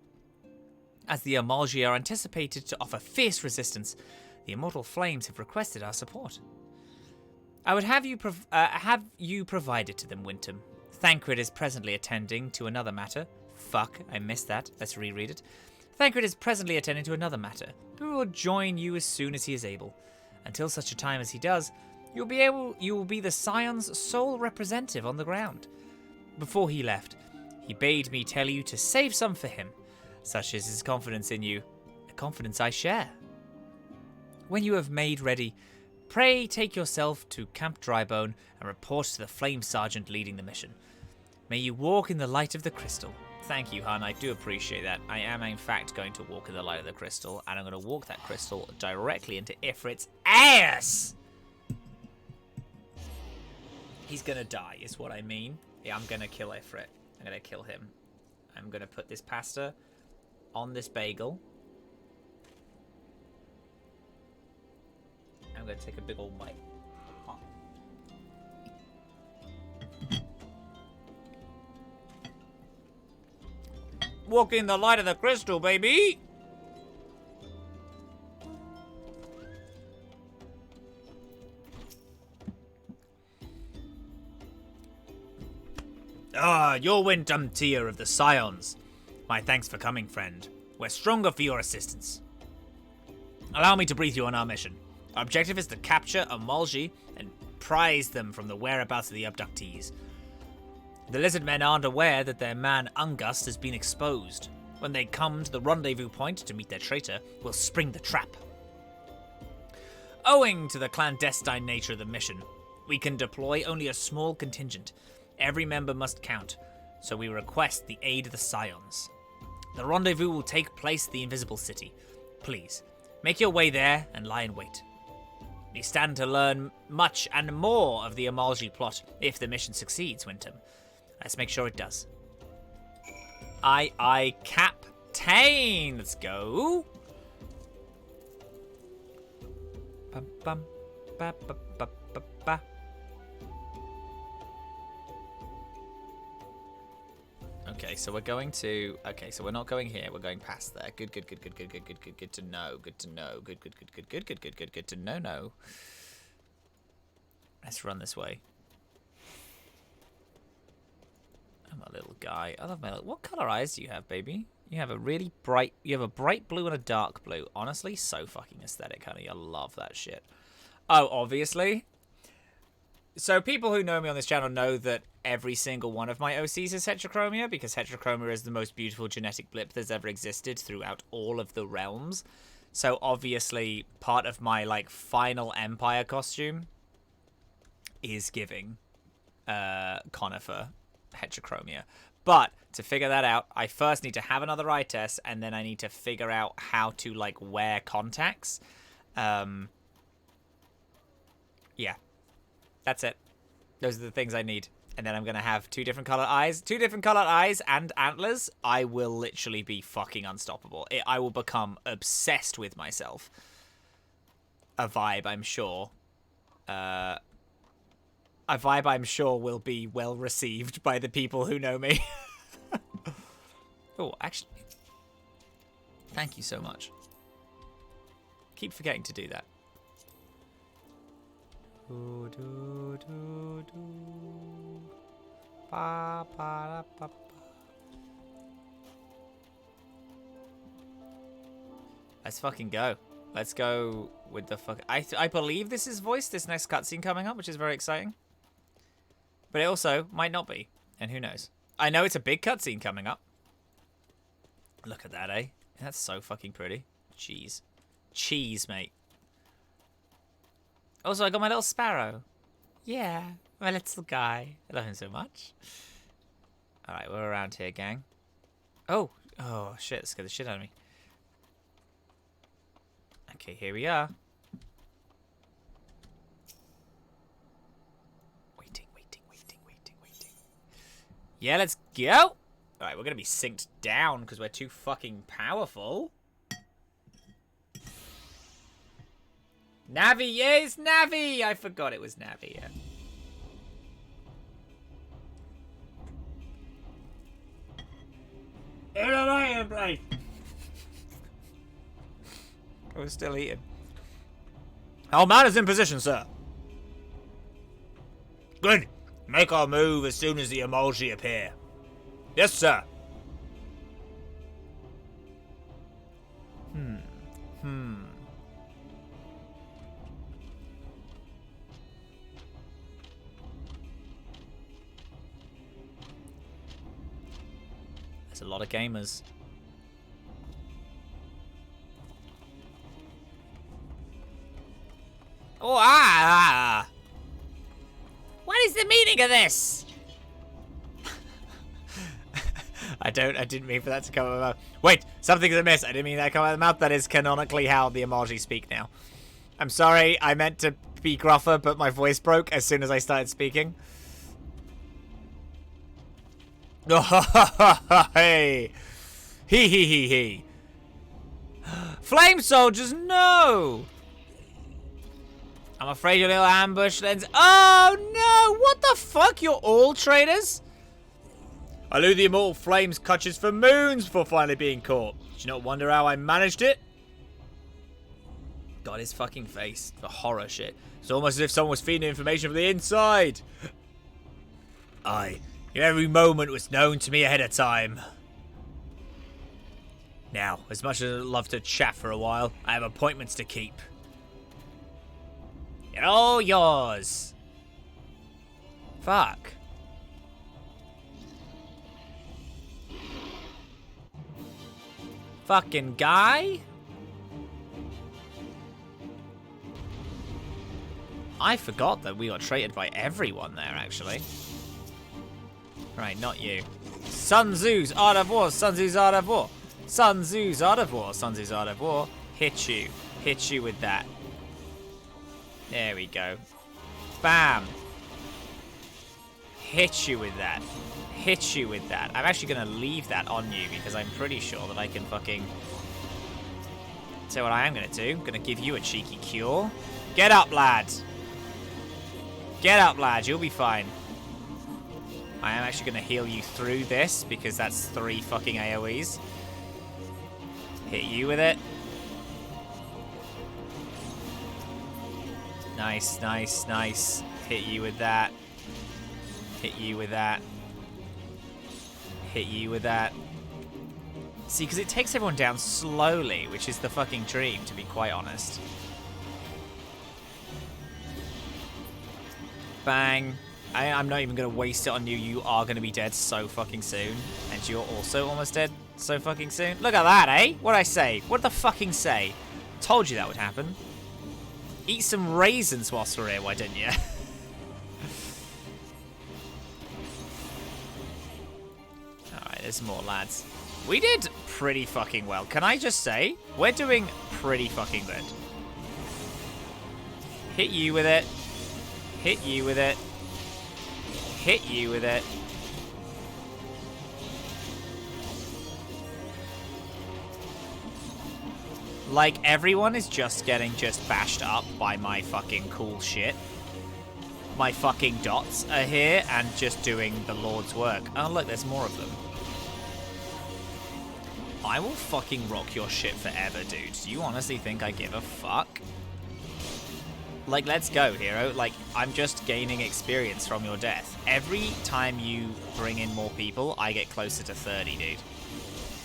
As the Amalji are anticipated to offer fierce resistance, the Immortal Flames have requested our support. I would have you provide it to them, Wintom. Thancred is presently attending to another matter. Fuck, I missed that. Let's reread it. Thancred is presently attending to another matter. We will join you as soon as he is able. Until such a time as he does, you will be the Scion's sole representative on the ground. Before he left, he bade me tell you to save some for him. Such is his confidence in you, a confidence I share. When you have made ready, pray take yourself to Camp Drybone and report to the Flame Sergeant leading the mission. May you walk in the light of the crystal. Thank you, hun. I do appreciate that. I am, in fact, going to walk in the light of the crystal, and I'm going to walk that crystal directly into Ifrit's ass! He's going to die, is what I mean. Yeah, I'm going to kill Ifrit. I'm going to kill him. I'm going to put this pasta on this bagel. I'm going to take a big old bite. Walk in the light of the crystal, baby! Ah, you're Wintom Tier of the Scions. My thanks for coming, friend. We're stronger for your assistance. Allow me to brief you on our mission. Our objective is to capture Amalji and prize them from the whereabouts of the abductees. The lizard men aren't aware that their man Ungust has been exposed. When they come to the rendezvous point to meet their traitor, we'll spring the trap. Owing to the clandestine nature of the mission, we can deploy only a small contingent. Every member must count, so we request the aid of the Scions. The rendezvous will take place at the Invisible City. Please, make your way there and lie in wait. We stand to learn much and more of the Amalji plot if the mission succeeds, Wintom. Let's make sure it does. Aye, Captain! Let's go. Bum, bum, ba, ba, ba, ba, ba. Okay, so we're going to... Okay, so we're not going here. We're going past there. Good to know. Good to know. Good to know. Let's run this way. Oh, my little guy. I love my little... What color eyes do you have, baby? You have a really bright... You have a bright blue and a dark blue. Honestly, so fucking aesthetic, honey. I love that shit. Oh, obviously. So people who know me on this channel know that every single one of my OCs is heterochromia, because heterochromia is the most beautiful genetic blip that's ever existed throughout all of the realms. So obviously, part of my, like, final Empire costume is giving Conifer heterochromia. But to figure that out, I first need to have another eye test, and then I need to figure out how to, like, wear contacts. Yeah. That's it. Those are the things I need. And then I'm going to have two different colored eyes. Two different colored eyes and antlers. I will literally be fucking unstoppable. I will become obsessed with myself. A vibe, I'm sure. A vibe I'm sure will be well received by the people who know me. Oh, actually. Thank you so much. Keep forgetting to do that. Ba, ba, ba, ba. Let's fucking go. Let's go with the fuck. I believe this is voiced, this next cutscene coming up, which is very exciting. But it also might not be, and who knows. I know it's a big cutscene coming up. Look at that, eh? That's so fucking pretty. Cheese. Cheese, mate. Also, I got my little sparrow. Yeah, my little guy. I love him so much. Alright, we're around here, gang. Oh shit, scared the shit out of me. Okay, here we are. Waiting. Yeah, let's go. Alright, we're gonna be synced down because we're too fucking powerful. Navi, yes, Navi! I forgot it was Navi, yeah. We're still eating. Our man is in position, sir. Good. Make our move as soon as the emoji appear. Yes, sir. There's a lot of gamers. Oh, What is the meaning of this? I didn't mean for that to come out of my mouth. Wait, something's amiss. I didn't mean that to come out of the mouth. That is canonically how the emoji speak now. I'm sorry, I meant to be gruffer, but my voice broke as soon as I started speaking. Hey! He. Flame soldiers, no! I'm afraid your little ambush lens. Oh no! What the fuck? You're all traitors? I knew the immortal flames clutches for moons before finally being caught. Did you not wonder how I managed it? God, his fucking face. The horror shit. It's almost as if someone was feeding information from the inside. Every moment was known to me ahead of time. Now, as much as I'd love to chat for a while, I have appointments to keep. You're all yours. Fuck. Fucking guy? I forgot that we got traded by everyone there, actually. Right, not you. Sun Tzu's Art of War, Sun Tzu's Art of War. Sun Tzu's Art of War, Sun Tzu's Art of War. Hit you. Hit you with that. There we go. Bam. Hit you with that. Hit you with that. I'm actually going to leave that on you because I'm pretty sure that I can fucking... So what I am going to do, I'm going to give you a cheeky cure. Get up, lad. Get up, lad. You'll be fine. I am actually going to heal you through this because that's 3 fucking AoEs. Hit you with it. Nice, nice, nice. Hit you with that. Hit you with that. Hit you with that. See, because it takes everyone down slowly, which is the fucking dream, to be quite honest. Bang. I'm not even going to waste it on you. You are going to be dead so fucking soon. And you're also almost dead so fucking soon. Look at that, eh? What'd I say? What'd the fucking say? Told you that would happen. Eat some raisins whilst we're here, why didn't you? Alright, there's more lads. We did pretty fucking well. Can I just say, we're doing pretty fucking good. Hit you with it. Hit you with it. Hit you with it. Like, everyone is just getting bashed up by my fucking cool shit. My fucking dots are here and just doing the Lord's work. Oh, look, there's more of them. I will fucking rock your shit forever, dude. Do you honestly think I give a fuck? Like, let's go, hero. Like, I'm just gaining experience from your death. Every time you bring in more people, I get closer to 30, dude.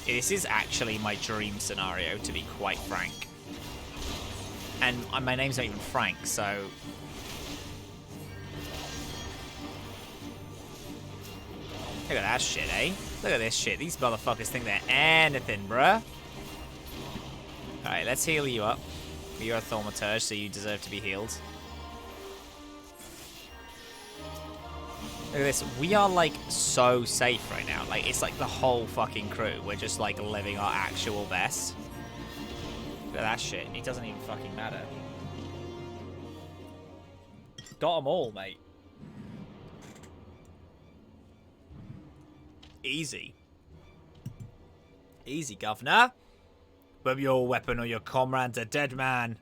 This is actually my dream scenario, to be quite frank. And my name's not even Frank, so... Look at that shit, eh? Look at this shit. These motherfuckers think they're anything, bruh. Alright, let's heal you up. You're a thaumaturge, so you deserve to be healed. Look at this. We are, like, so safe right now. Like, it's like the whole fucking crew. We're just, like, living our actual best. Look at that shit. It doesn't even fucking matter. Got them all, mate. Easy. Easy, governor. But your weapon or your comrade's a dead man.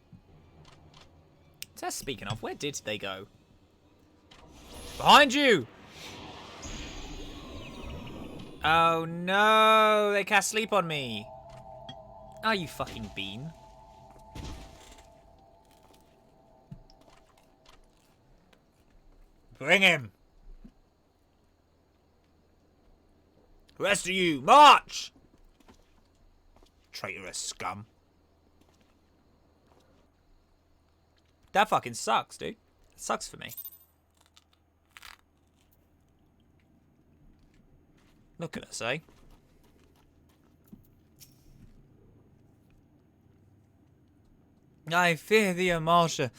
So speaking of, where did they go? Behind you! Oh no, they cast sleep on me. Oh, you fucking bean. Bring him. The rest of you, march! Traitorous scum. That fucking sucks, dude. It sucks for me. Look at us, eh? I fear the Eorzea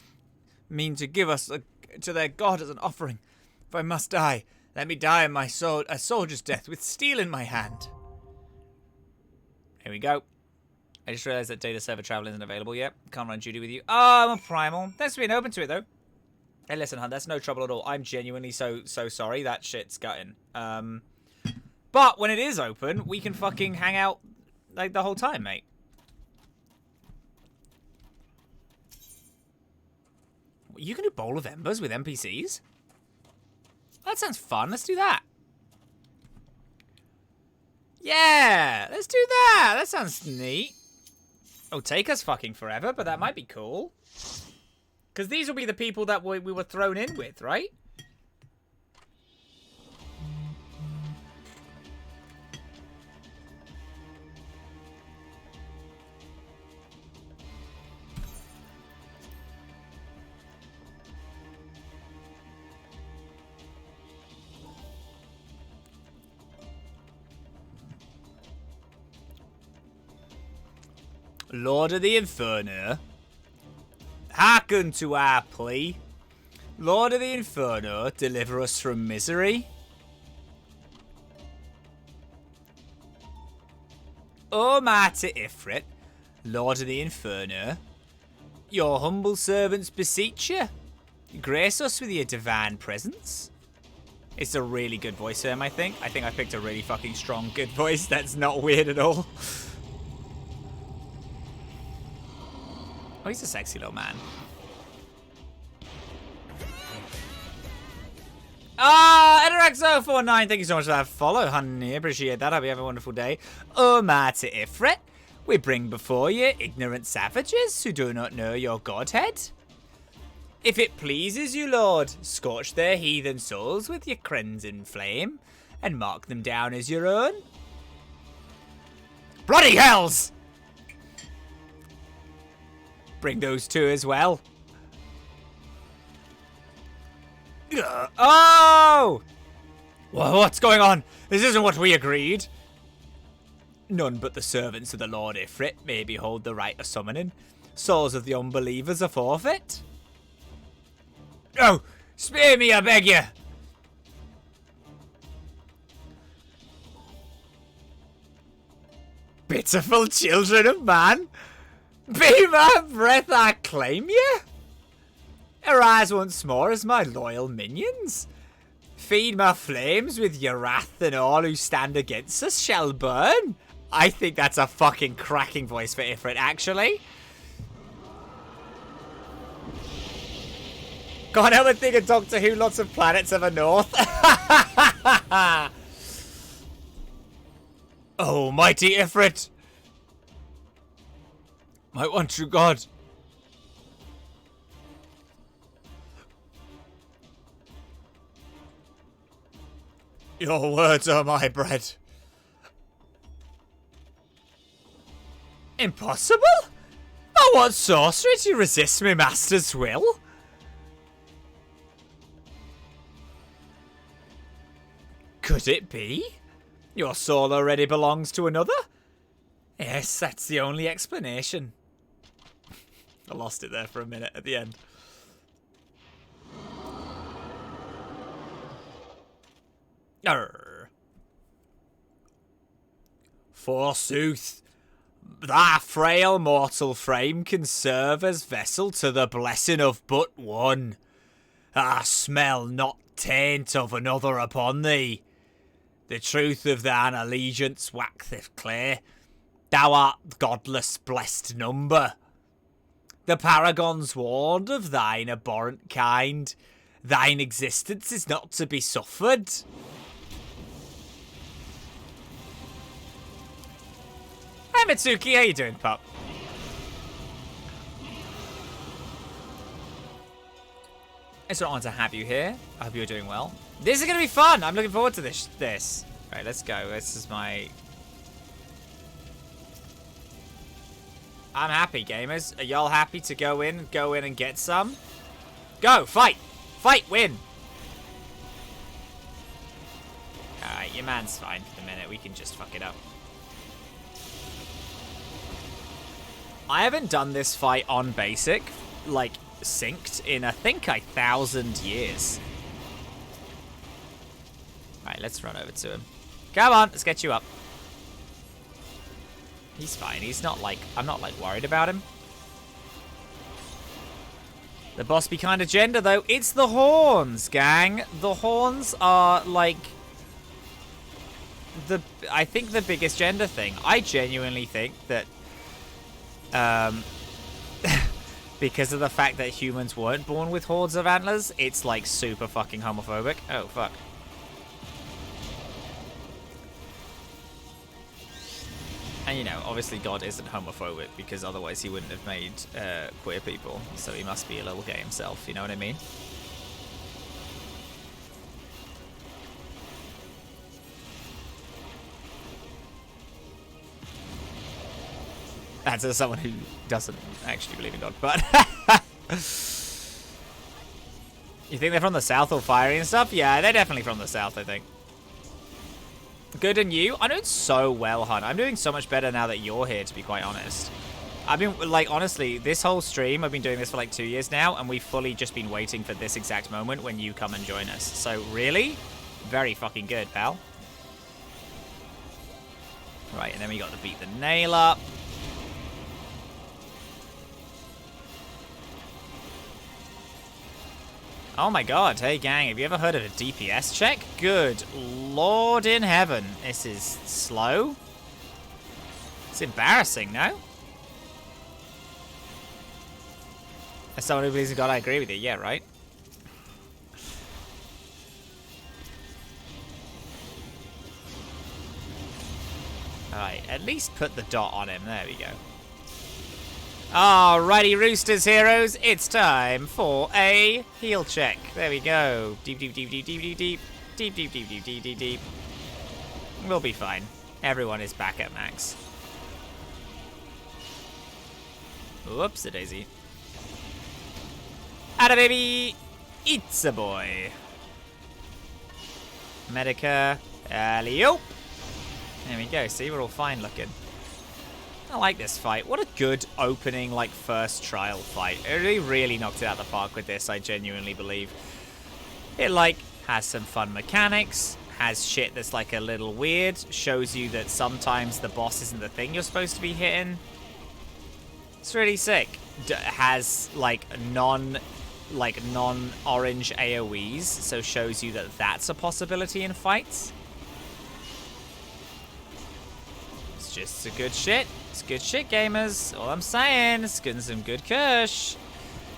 mean to give us to their god as an offering. If I must die, let me die in my sword, a soldier's death with steel in my hand. Here we go. I just realised that data server travel isn't available yet. Can't run duty with you. Oh, I'm a primal. Thanks for being open to it, though. Hey, listen, hun, that's no trouble at all. I'm genuinely so sorry. That shit's gutting. But when it is open, we can fucking hang out, like, the whole time, mate. You can do Bowl of Embers with NPCs? That sounds fun. Let's do that. Yeah, let's do that. That sounds neat. It'll take us fucking forever, but that might be cool. Because these will be the people that we were thrown in with, right? Lord of the Inferno, hearken to our plea. Lord of the Inferno, deliver us from misery. O mighty Ifrit, Lord of the Inferno, your humble servants beseech you. Grace us with your divine presence. It's a really good voice for him, I think. I think I picked a really fucking strong, good voice. That's not weird at all. Oh, he's a sexy little man. Ederax049, thank you so much for that follow, honey. Appreciate that. I hope you have a wonderful day. Oh, mighty Ifrit, we bring before you ignorant savages who do not know your godhead. If it pleases you, Lord, scorch their heathen souls with your crimson flame and mark them down as your own. Bloody hells! Bring those two as well. Oh! What's going on? This isn't what we agreed. None but the servants of the Lord Ifrit may behold the right of summoning. Souls of the unbelievers are forfeit. Oh! Spare me, I beg you! Pitiful children of man! Be my breath, I claim you! Arise once more as my loyal minions. Feed my flames with your wrath, and all who stand against us shall burn. I think that's a fucking cracking voice for Ifrit, actually. Can't help but think of Doctor Who, lots of planets of a north. Oh, mighty Ifrit! My one true God. Your words are my bread. Impossible? By what sorcery to resist my master's will? Could it be? Your soul already belongs to another? Yes, that's the only explanation. I lost it there for a minute at the end. Arr. Forsooth, thy frail mortal frame can serve as vessel to the blessing of but one. I smell not taint of another upon thee. The truth of thine allegiance waxeth clear, Thou art godless blessed number. The paragons warned of thine abhorrent kind. Thine existence is not to be suffered. Hi Mitsuki, how you doing, pup? It's an honor to have you here. I hope you're doing well. This is gonna be fun. I'm looking forward to this. Right, let's go. This is my... I'm happy, gamers. Are y'all happy to go in and get some? Go, fight! Fight, win! Alright, your man's fine for the minute. We can just fuck it up. I haven't done this fight on basic, like, synced in, I think, 1,000 years. Alright, let's run over to him. Come on, let's get you up. He's fine. He's not like... I'm not, like, worried about him. The boss be kind of gender, though. It's the horns, gang. The horns are, like... I think the biggest gender thing. I genuinely think that... because of the fact that humans weren't born with hordes of antlers, it's, like, super fucking homophobic. Oh, fuck. And, you know, obviously God isn't homophobic because otherwise he wouldn't have made queer people. So he must be a little gay himself, you know what I mean? That's as someone who doesn't actually believe in God, but... You think they're from the south or fiery and stuff? Yeah, they're definitely from the south, I think. Good, and you? I'm doing so well, hun. I'm doing so much better now that you're here, to be quite honest. I've been, like, honestly, this whole stream, I've been doing this for, like, 2 years now, and we've fully just been waiting for this exact moment when you come and join us. So, really? Very fucking good, pal. Right, and then we got to beat the nail up. Oh my god, hey gang, have you ever heard of a DPS check? Good lord in heaven. This is slow. It's embarrassing, no? As someone who believes in God, I agree with you. Yeah, right? Alright, at least put the dot on him. There we go. Alrighty, Roosters heroes, it's time for a heal check. There we go. Deep, deep, deep, deep, deep, deep, deep. Deep, deep, deep, deep, deep, deep, deep. We'll be fine. Everyone is back at max. Whoops-a-daisy. Atta baby! It's a boy. Medica. Alley-oop. There we go. See, we're all fine looking. I like this fight. What a good opening, like, first trial fight. They really knocked it out of the park with this, I genuinely believe. It, like, has some fun mechanics, has shit that's, like, a little weird, shows you that sometimes the boss isn't the thing you're supposed to be hitting. It's really sick. Has, like, non-orange AoEs, so shows you that that's a possibility in fights. It's just a good shit. It's good shit, gamers. All I'm saying. It's getting some good kush.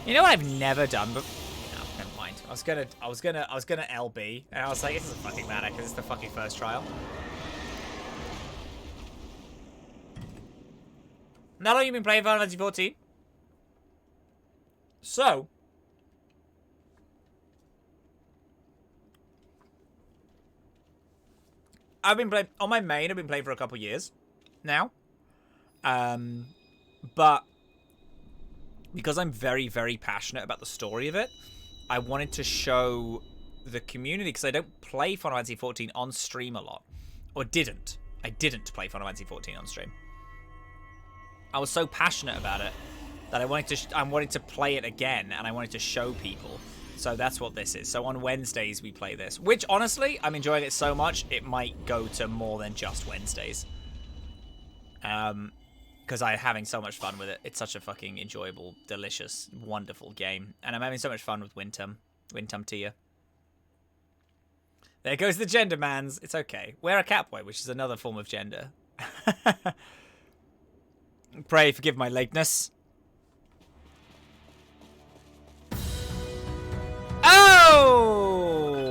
You know what I've never done before? No, never mind. I was gonna LB, and I was like, it doesn't fucking matter because it's the fucking first trial. Not long you've been playing Final Fantasy 14. So, I've been playing on my main. I've been playing for a couple years now. But because I'm very, very passionate about the story of it, I wanted to show the community, because I don't play Final Fantasy 14 on stream a lot. Or didn't. I didn't play Final Fantasy 14 on stream. I was so passionate about it that I wanted to play it again, and I wanted to show people. So that's what this is. So on Wednesdays we play this, which honestly, I'm enjoying it so much, it might go to more than just Wednesdays. Because I'm having so much fun with it. It's such a fucking enjoyable, delicious, wonderful game. And I'm having so much fun with Wintum. Wintum Tia. There goes the gender mans. It's okay. Wear a catboy, which is another form of gender. Pray forgive my lateness. Oh!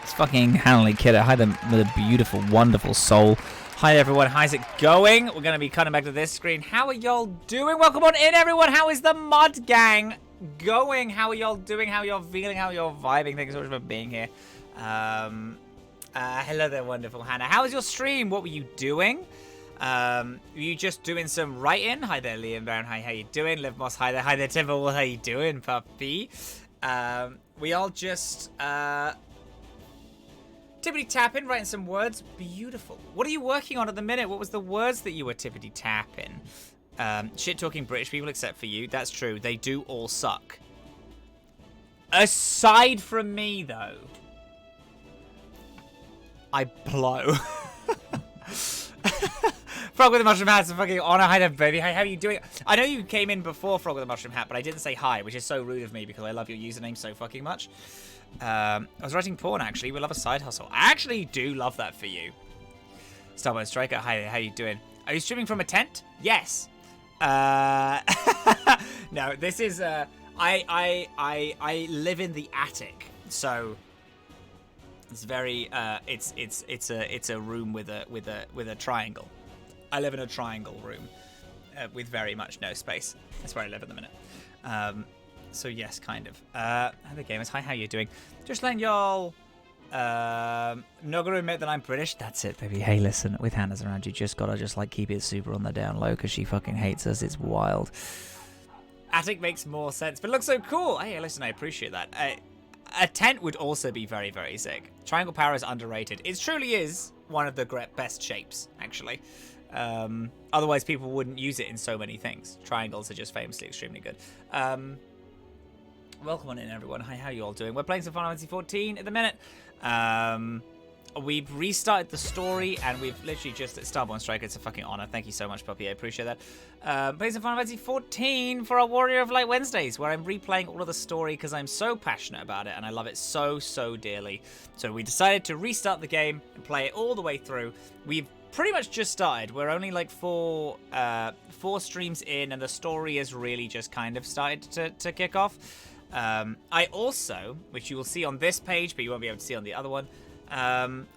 It's fucking Hanley Kidder. Hi, with a beautiful, wonderful soul. Hi, everyone. How's it going? We're going to be cutting back to this screen. How are y'all doing? Welcome on in, everyone. How is the Mud Gang going? How are y'all doing? How are y'all feeling? How are y'all vibing? Thanks so much for being here. Hello there, wonderful Hannah. How was your stream? What were you doing? Were you just doing some writing? Hi there, Liam Brown. Hi, how you doing? Liv Moss, hi there. Hi there, Timberwolf. How you doing, puppy? We all just, tippity tapping, writing some words. Beautiful. What are you working on at the minute? What was the words that you were tippity tapping? Shit talking British people, except for you. That's true. They do all suck. Aside from me, though, I blow. Frog with the mushroom hat's a fucking honor. Hi there, baby. Hi, how are you doing? I know you came in before Frog with the mushroom hat, but I didn't say hi, which is so rude of me because I love your username so fucking much. I was writing porn, actually. We love a side hustle. I actually do love that for you. Starboy Striker, hi there. How you doing? Are you streaming from a tent? Yes. No, this is I live in the attic, so it's very it's a room with a triangle. I live in a triangle room with very much no space. That's where I live at the minute. So yes, kind of. Other gamers, hi, how you doing? Just letting y'all not gonna admit that I'm British. That's it, baby. Hey, listen, with Hannah's around, you just gotta like keep it super on the down low because she fucking hates us. It's wild. Attic makes more sense, but it looks so cool. Hey, listen, I appreciate that. A tent would also be very, very sick. Triangle power is underrated. It truly is one of the best shapes, actually. Otherwise, people wouldn't use it in so many things. Triangles are just famously extremely good. Welcome on in, everyone. Hi, how you all doing? We're playing some Final Fantasy 14 at the minute. We've restarted the story, and we've literally just at Starborn Striker. It's a fucking honor. Thank you so much, puppy. I appreciate that. Playing some Final Fantasy 14 for our Warrior of Light Wednesdays, where I'm replaying all of the story because I'm so passionate about it, and I love it so, so dearly. So we decided to restart the game and play it all the way through. We've pretty much just started. We're only like four streams in, and the story has really just kind of started to kick off. I also, which you will see on this page, but you won't be able to see on the other one, I'm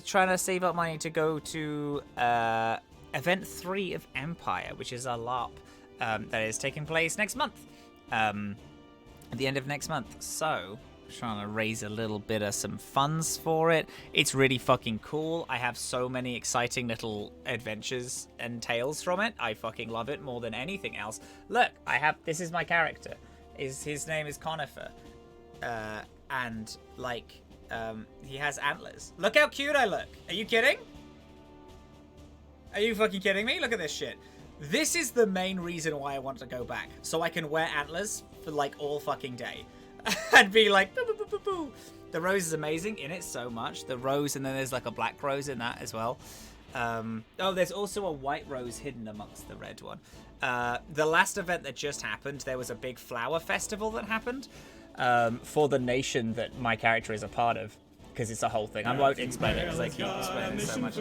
trying to save up money to go to Event 3 of Empire, which is a LARP that is taking place next month, at the end of next month. So, trying to raise a little bit of some funds for it. It's really fucking cool. I have so many exciting little adventures and tales from it. I fucking love it more than anything else. Look, this is my character. His name is Conifer, and like he has antlers. Look how cute I look. Are you kidding? Are you fucking kidding me? Look at this shit. This is the main reason why I want to go back, so I can wear antlers for like all fucking day and be like boo, boo, boo, boo, boo. The rose is amazing in it so much. The rose, and then there's like a black rose in that as well. Oh, there's also a white rose hidden amongst the red one. The last event that just happened, there was a big flower festival that happened for the nation that my character is a part of, because it's a whole thing. I won't explain it because I keep explaining it so much.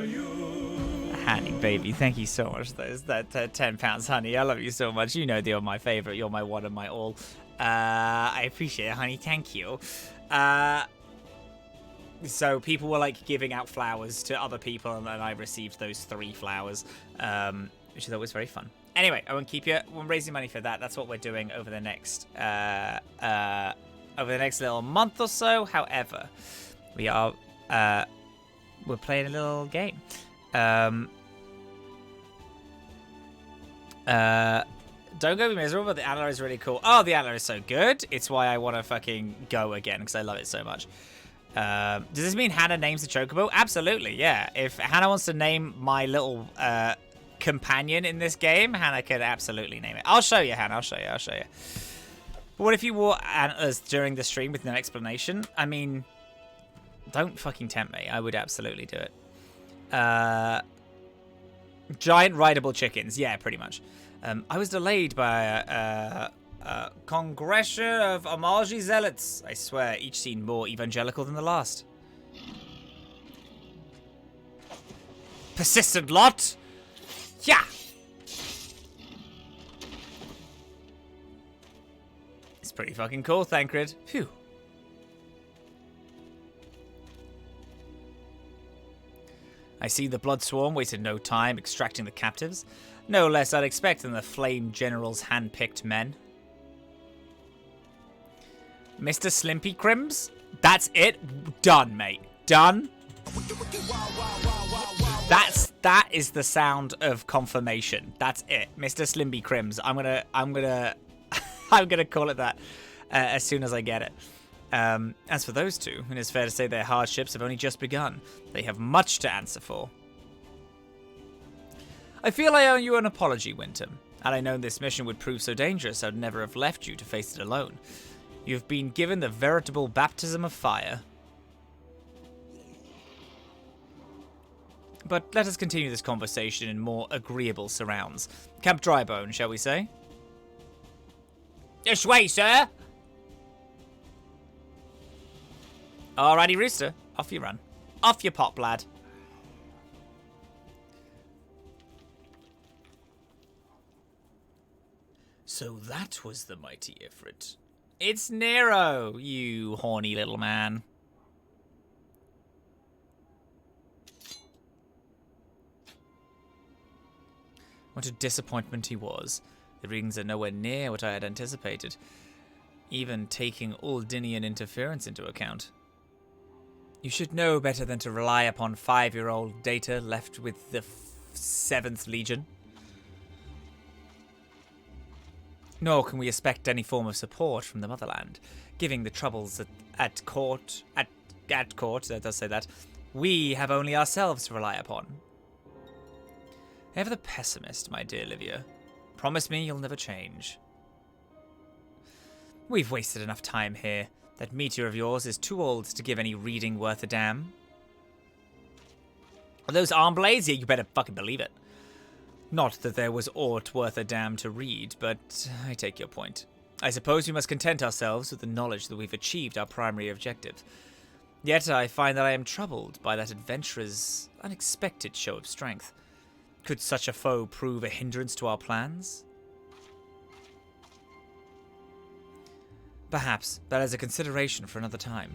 Honey, baby, thank you so much. That £10, honey. I love you so much. You know that you're my favorite. You're my one and my all. I appreciate it, honey. Thank you. So people were like giving out flowers to other people, and then I received those 3 flowers, which I thought was very fun. Anyway, I won't keep you. We're raising money for that. That's what we're doing over the next little month or so. However, we're playing a little game. Don't go be miserable, but the antler is really cool. Oh, the antler is so good. It's why I want to fucking go again, because I love it so much. Does this mean Hannah names the Chocobo? Absolutely, yeah. If Hannah wants to name my little companion in this game, Hannah can absolutely name it. I'll show you, Hannah. I'll show you. But what if you wore antlers during the stream with no explanation? I mean, don't fucking tempt me. I would absolutely do it. Giant rideable chickens. Yeah, pretty much. I was delayed by a congression of Amalji zealots. I swear, each seemed more evangelical than the last. Persistent lot! Yeah! It's pretty fucking cool, Thancred. Phew. I see the blood swarm wasted no time extracting the captives. No less I'd expect than the Flame General's hand-picked men. Mr. Slimpy Crims? That's it? Done, mate. Done? That is the sound of confirmation. That's it. Mr. Slimpy Crims. I'm gonna I'm gonna call it that as soon as I get it. As for those two, it is fair to say their hardships have only just begun. They have much to answer for. I feel I owe you an apology, Winton. Had I known this mission would prove so dangerous, I would never have left you to face it alone. You have been given the veritable baptism of fire. But let us continue this conversation in more agreeable surrounds. Camp Drybone, shall we say? This way, sir! Alrighty, Rooster. Off you run. Off you pop, lad. So that was the mighty Ifrit. It's Nero, you horny little man. What a disappointment he was. The readings are nowhere near what I had anticipated, even taking Aldinian interference into account. You should know better than to rely upon 5-year-old data left with the 7th Legion. Nor can we expect any form of support from the motherland, given the troubles at court, that does say that, we have only ourselves to rely upon. Ever the pessimist, my dear Livia. Promise me you'll never change. We've wasted enough time here. That meteor of yours is too old to give any reading worth a damn. Are those arm blades? Yeah, you better fucking believe it. Not that there was aught worth a damn to read, but I take your point. I suppose we must content ourselves with the knowledge that we've achieved our primary objective. Yet I find that I am troubled by that adventurer's unexpected show of strength. Could such a foe prove a hindrance to our plans? Perhaps that is a consideration for another time.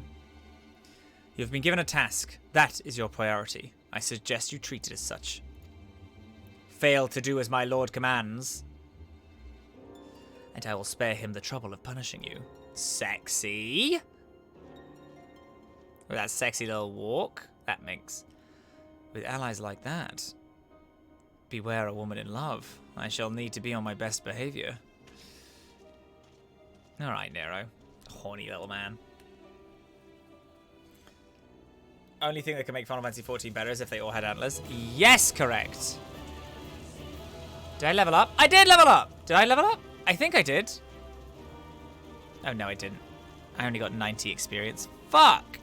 You have been given a task. That is your priority. I suggest you treat it as such. Fail to do as my lord commands, and I will spare him the trouble of punishing you. Sexy. With that sexy little walk, that makes... With allies like that, beware a woman in love. I shall need to be on my best behavior. Alright, Nero. Horny little man. Only thing that can make Final Fantasy XIV better is if they all had antlers. Yes, correct. Did I level up? I did level up! Did I level up? I think I did. Oh, no, I didn't. I only got 90 experience. Fuck!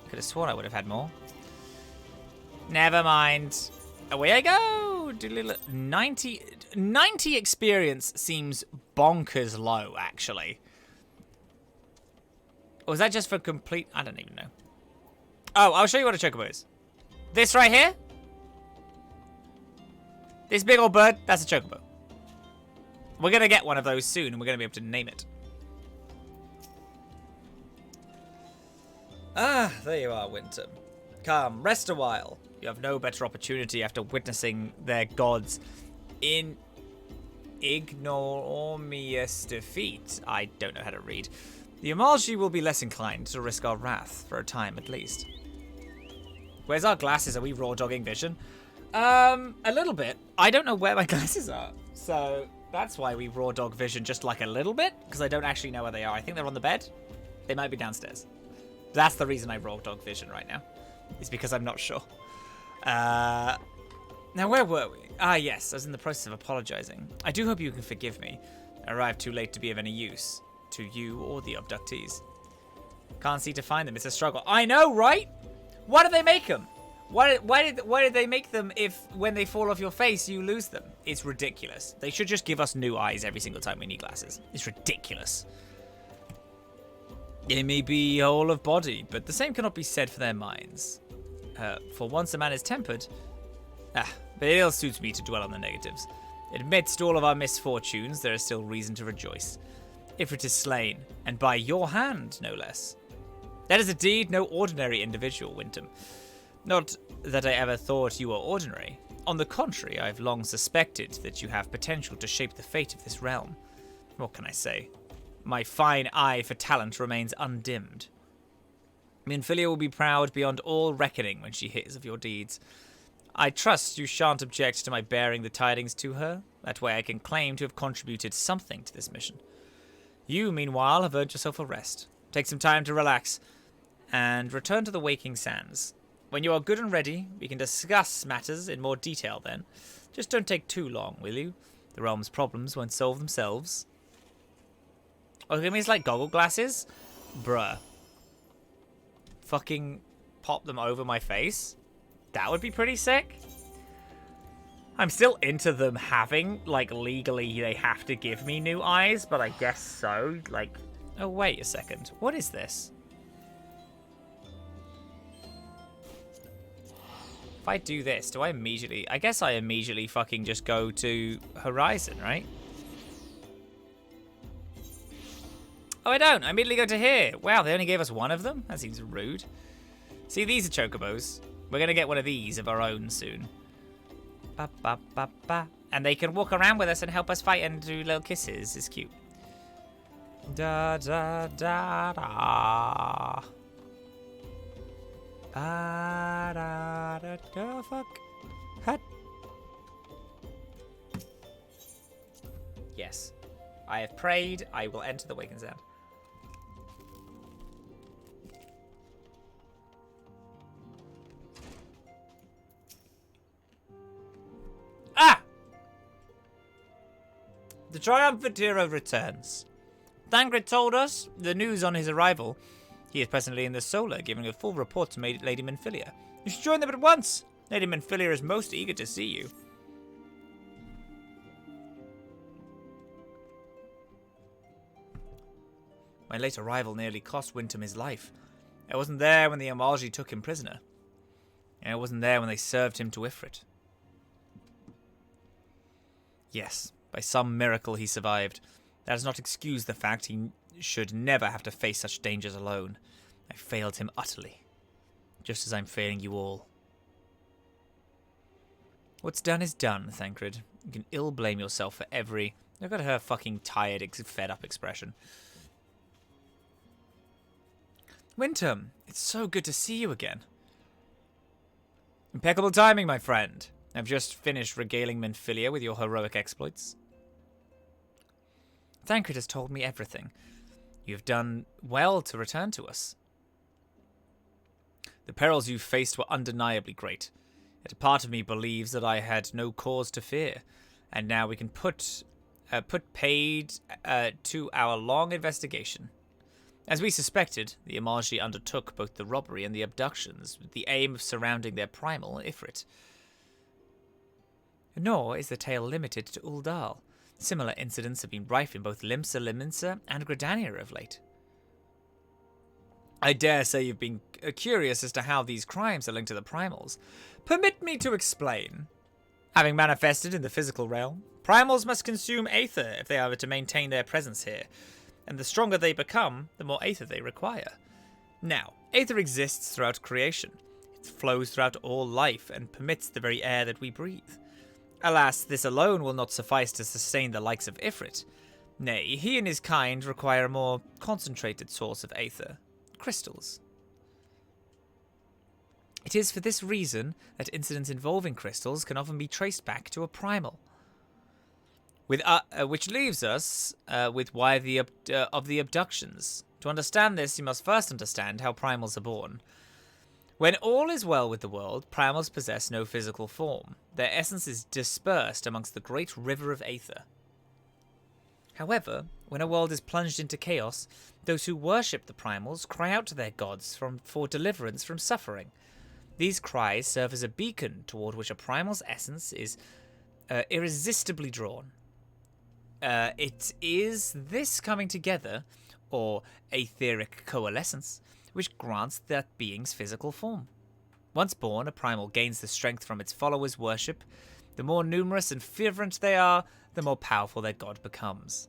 I could have sworn I would have had more. Never mind. Away I go! 90 experience seems bonkers low, actually. Or was that just for complete... I don't even know. Oh, I'll show you what a chocobo is. This right here? This big old bird, that's a chocobo. We're going to get one of those soon, and we're going to be able to name it. Ah, there you are, Winter. Come, rest a while. You have no better opportunity after witnessing their gods in ignominious defeat. I don't know how to read. The Amalji will be less inclined to risk our wrath, for a time at least. Where's our glasses? Are we raw dogging vision? A little bit. I don't know where my glasses are, so that's why we raw dog vision just like a little bit, because I don't actually know where they are. I think they're on the bed. They might be downstairs. That's the reason I raw dog vision right now. It's because I'm not sure. Now, where were we? Ah, yes, I was in the process of apologizing. I do hope you can forgive me. I arrived too late to be of any use to you or the abductees. Can't seem to find them. It's a struggle. I know, right? Why do they make them? Why did they make them if when they fall off your face, you lose them? It's ridiculous. They should just give us new eyes every single time we need glasses. It's ridiculous. They may be whole of body, but the same cannot be said for their minds. For once a man is tempered, But it ill suits me to dwell on the negatives. Amidst all of our misfortunes, there is still reason to rejoice. Ifrit is slain, and by your hand, no less. That is indeed no ordinary individual, Wintom. Not that I ever thought you were ordinary. On the contrary, I've long suspected that you have potential to shape the fate of this realm. What can I say? My fine eye for talent remains undimmed. Minfilia will be proud beyond all reckoning when she hears of your deeds. I trust you shan't object to my bearing the tidings to her. That way I can claim to have contributed something to this mission. You, meanwhile, have earned yourself a rest. Take some time to relax, and return to the Waking Sands. When you are good and ready, we can discuss matters in more detail then. Just don't take too long, will you? The realm's problems won't solve themselves. Oh, give me his, like, goggle glasses? Bruh. Fucking pop them over my face? That would be pretty sick. I'm still into them having, like, legally they have to give me new eyes, but I guess so. Like, oh, wait a second. What is this? If I do this, do I immediately... I guess I immediately fucking just go to Horizon, right? Oh, I don't. I immediately go to here. Wow, they only gave us one of them? That seems rude. See, these are Chocobos. We're going to get one of these of our own soon. Ba, ba, ba, ba. And they can walk around with us and help us fight and do little kisses. It's cute. Da, da, da, da. Da, da, da, da, fuck. Hut. Yes. I have prayed. I will enter the Waking Sand. Ah! The triumphant hero returns. Thancred told us the news on his arrival. He is presently in the Solar, giving a full report to Lady Minfilia. You should join them at once. Lady Minfilia is most eager to see you. My late arrival nearly cost Wintom his life. I wasn't there when the Amalji took him prisoner. And I wasn't there when they served him to Ifrit. Yes, by some miracle he survived. That does not excuse the fact he should never have to face such dangers alone. I failed him utterly. Just as I'm failing you all. What's done is done, Thancred. You can ill blame yourself for every... Look at her fucking tired, fed up expression. Wintom, it's so good to see you again. Impeccable timing, my friend. I've just finished regaling Minfilia with your heroic exploits. Thancred has told me everything. You have done well to return to us. The perils you faced were undeniably great. Yet a part of me believes that I had no cause to fear, and now we can put paid to our long investigation. As we suspected, the Amalji undertook both the robbery and the abductions with the aim of surrounding their primal Ifrit. Nor is the tale limited to Uldal. Similar incidents have been rife in both Limsa Liminsa and Gridania of late. I dare say you've been curious as to how these crimes are linked to the primals. Permit me to explain. Having manifested in the physical realm, primals must consume aether if they are to maintain their presence here, and the stronger they become, the more aether they require. Now, aether exists throughout creation. It flows throughout all life and permits the very air that we breathe. Alas, this alone will not suffice to sustain the likes of Ifrit. Nay, he and his kind require a more concentrated source of aether. Crystals. It is for this reason that incidents involving crystals can often be traced back to a primal. Which leaves us with why of the abductions. To understand this, you must first understand how primals are born. When all is well with the world, primals possess no physical form. Their essence is dispersed amongst the great river of aether. However, when a world is plunged into chaos, those who worship the primals cry out to their gods for deliverance from suffering. These cries serve as a beacon toward which a primal's essence is irresistibly drawn. It is this coming together, or etheric coalescence, which grants that being's physical form. Once born, a primal gains the strength from its followers' worship. The more numerous and fervent they are, the more powerful their god becomes.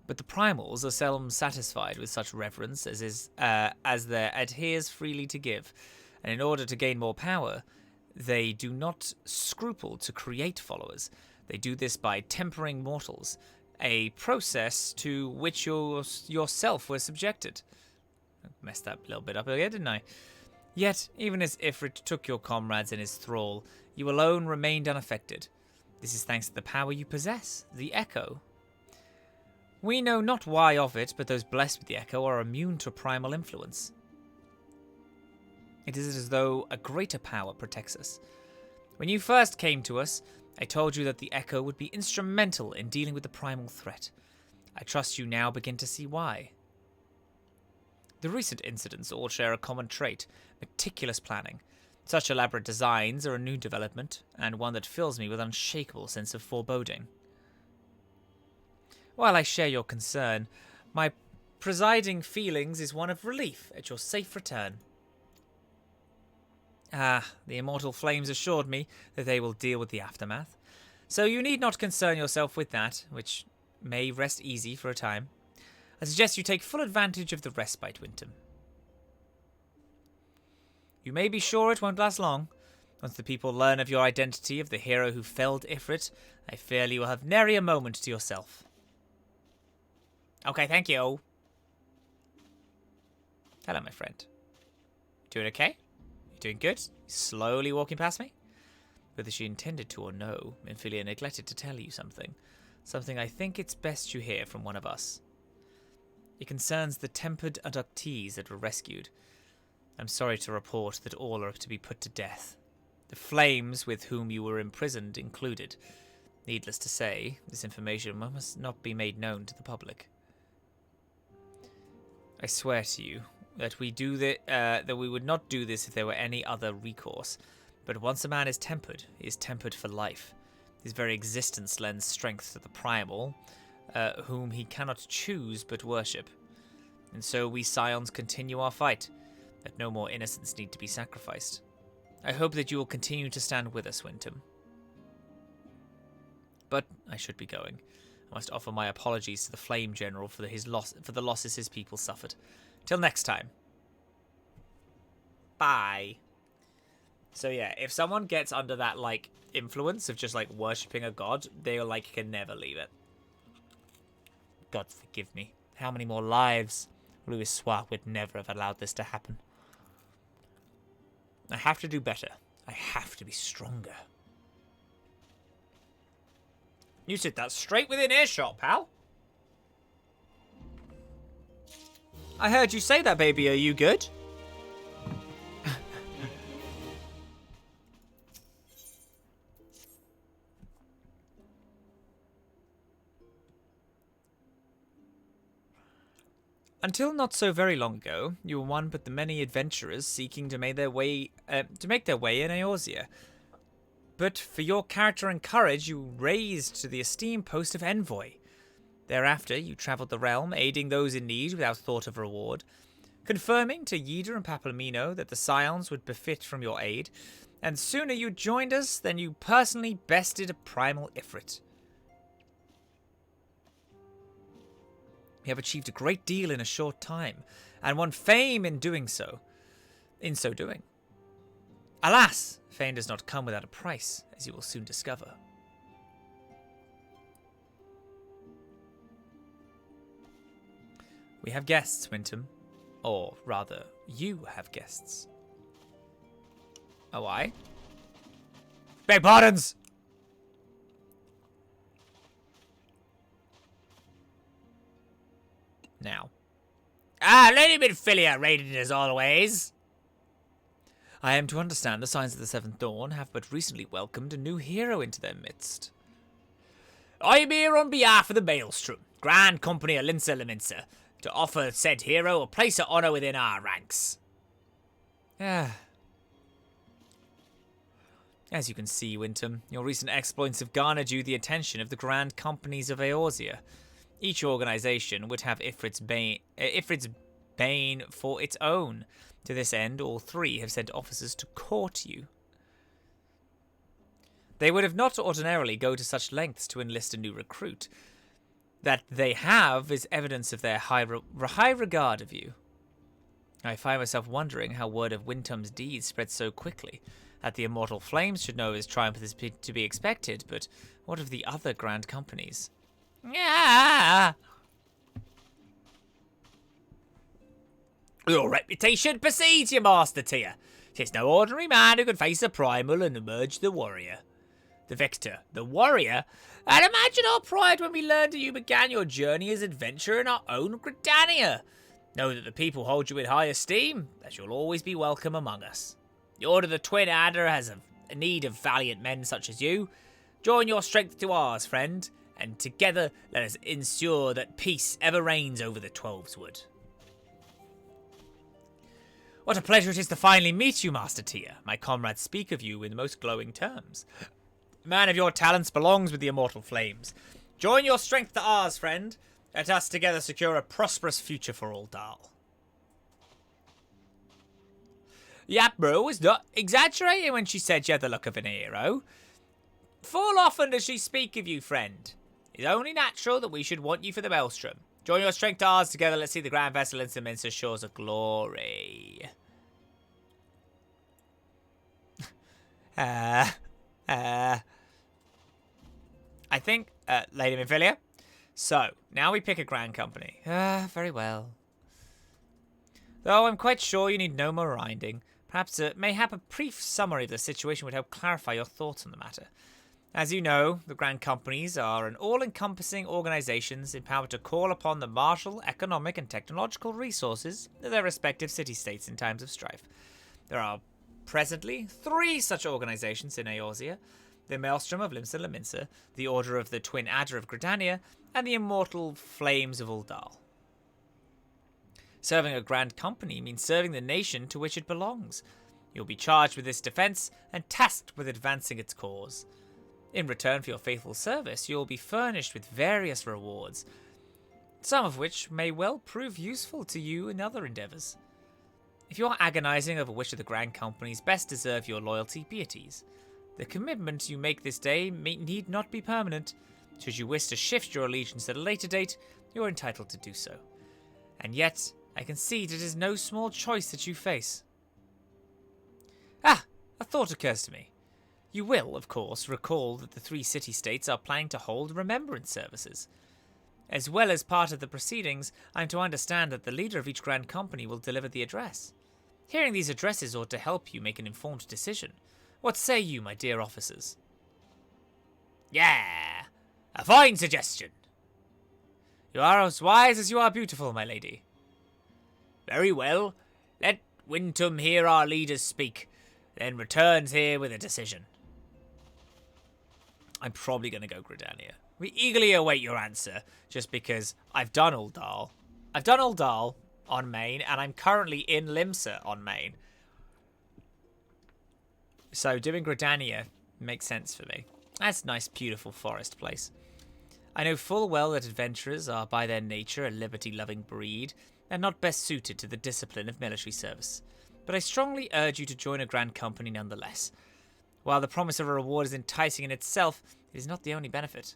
But the primals are seldom satisfied with such reverence as their adheres freely to give, and in order to gain more power, they do not scruple to create followers. They do this by tempering mortals, a process to which yourself were subjected. I messed that little bit up again, didn't I? Yet, even as Ifrit took your comrades in his thrall, you alone remained unaffected. This is thanks to the power you possess, the Echo. We know not why of it, but those blessed with the Echo are immune to primal influence. It is as though a greater power protects us. When you first came to us, I told you that the Echo would be instrumental in dealing with the primal threat. I trust you now begin to see why. The recent incidents all share a common trait, meticulous planning. Such elaborate designs are a new development, and one that fills me with an unshakable sense of foreboding. While I share your concern, my presiding feelings is one of relief at your safe return. The immortal flames assured me that they will deal with the aftermath, so you need not concern yourself with that, which may rest easy for a time. I suggest you take full advantage of the respite, Winton. You may be sure it won't last long. Once the people learn of your identity of the hero who felled Ifrit, I fear you will have nary a moment to yourself. Okay, thank you. Hello, my friend. Doing okay? You doing good? Slowly walking past me? Whether she intended to or no, Minfilia neglected to tell you something. Something I think it's best you hear from one of us. It concerns the tempered abductees that were rescued. I'm sorry to report that all are to be put to death. The flames with whom you were imprisoned included. Needless to say, this information must not be made known to the public. I swear to you that that we would not do this if there were any other recourse. But once a man is tempered, he is tempered for life. His very existence lends strength to the primal, whom he cannot choose but worship. And so we scions continue our fight, that no more innocents need to be sacrificed. I hope that you will continue to stand with us, Winton. But I should be going. I must offer my apologies to the Flame General for the losses his people suffered. Till next time. Bye. So yeah, if someone gets under that influence of just worshipping a god, they can never leave it. God forgive me. How many more lives? Louis Soir would never have allowed this to happen. I have to do better. I have to be stronger. You said that straight within earshot, pal. I heard you say that, baby. Are you good? Until not so very long ago, you were one but the many adventurers seeking to make their way in Eorzea. But for your character and courage, you raised to the esteemed post of envoy. Thereafter, you travelled the realm, aiding those in need without thought of reward, confirming to Yida and Papalmino that the scions would benefit from your aid, and sooner you joined us than you personally bested a primal Ifrit. You have achieved a great deal in a short time, and won fame in doing so. In so doing. Alas, fame does not come without a price, as you will soon discover. We have guests, Winton. Or, rather, you have guests. Oh, I? Beg pardons! Now. Lady Minfilia, radiant as always. I am to understand the Signs of the Seventh Dawn have but recently welcomed a new hero into their midst. I am here on behalf of the Maelstrom, Grand Company of Linsa Leminsa, to offer said hero a place of honour within our ranks. As you can see, Winton, your recent exploits have garnered you the attention of the Grand Companies of Eorzea. Each organisation would have Ifrit's bane for its own. To this end, all three have sent officers to court you. They would have not ordinarily go to such lengths to enlist a new recruit. That they have is evidence of their high regard of you. I find myself wondering how word of Wintum's deeds spread so quickly. That the immortal flames should know his triumph is to be expected, but what of the other grand companies? Ah! Your reputation precedes you, Master Tier. 'Tis no ordinary man who can face the primal and emerge the warrior. The victor, the warrior? And imagine our pride when we learned that you began your journey as adventurer in our own Gridania. Know that the people hold you in high esteem, as you'll always be welcome among us. The Order of the Twin Adder has a need of valiant men such as you. Join your strength to ours, friend, and together let us ensure that peace ever reigns over the Twelveswood. What a pleasure it is to finally meet you, Master Tier. My comrades speak of you in the most glowing terms. A man of your talents belongs with the immortal flames. Join your strength to ours, friend. Let us together secure a prosperous future for Uldal. Yapbro was not exaggerating when she said you had the look of an hero. Full often does she speak of you, friend. It's only natural that we should want you for the Maelstrom. Join your strength to ours together. Let's see the grand vessel into the Minster shores of glory. I think, Lady Minfilia. So, now we pick a grand company. Very well. Though I'm quite sure you need no more reminding. Perhaps mayhap a brief summary of the situation would help clarify your thoughts on the matter. As you know, the grand companies are an all-encompassing organizations empowered to call upon the martial, economic, and technological resources of their respective city-states in times of strife. There are presently 3 such organizations in Eorzea: the Maelstrom of Limsa Laminsa, the Order of the Twin Adder of Gridania, and the Immortal Flames of Uldal. Serving a grand company means serving the nation to which it belongs. You'll be charged with its defense and tasked with advancing its cause. In return for your faithful service, you'll be furnished with various rewards, some of which may well prove useful to you in other endeavours. If you're agonizing over which of the grand companies best deserve your loyalty, be at ease. The commitment you make this day need not be permanent. Should you wish to shift your allegiance at a later date, you're entitled to do so. And yet, I concede it is no small choice that you face. A thought occurs to me. You will, of course, recall that the 3 city-states are planning to hold remembrance services. As well as part of the proceedings, I'm to understand that the leader of each grand company will deliver the address. Hearing these addresses ought to help you make an informed decision. What say you, my dear officers? Yeah, a fine suggestion. You are as wise as you are beautiful, my lady. Very well. Let Wintum hear our leaders speak, then returns here with a decision. I'm probably going to go Gridania. We eagerly await your answer, just because I've done Uldal. I've done Uldal on main, and I'm currently in Limsa on main. So doing Gridania makes sense for me. That's a nice, beautiful forest place. I know full well that adventurers are by their nature a liberty-loving breed, and not best suited to the discipline of military service. But I strongly urge you to join a grand company nonetheless. While the promise of a reward is enticing in itself, it is not the only benefit.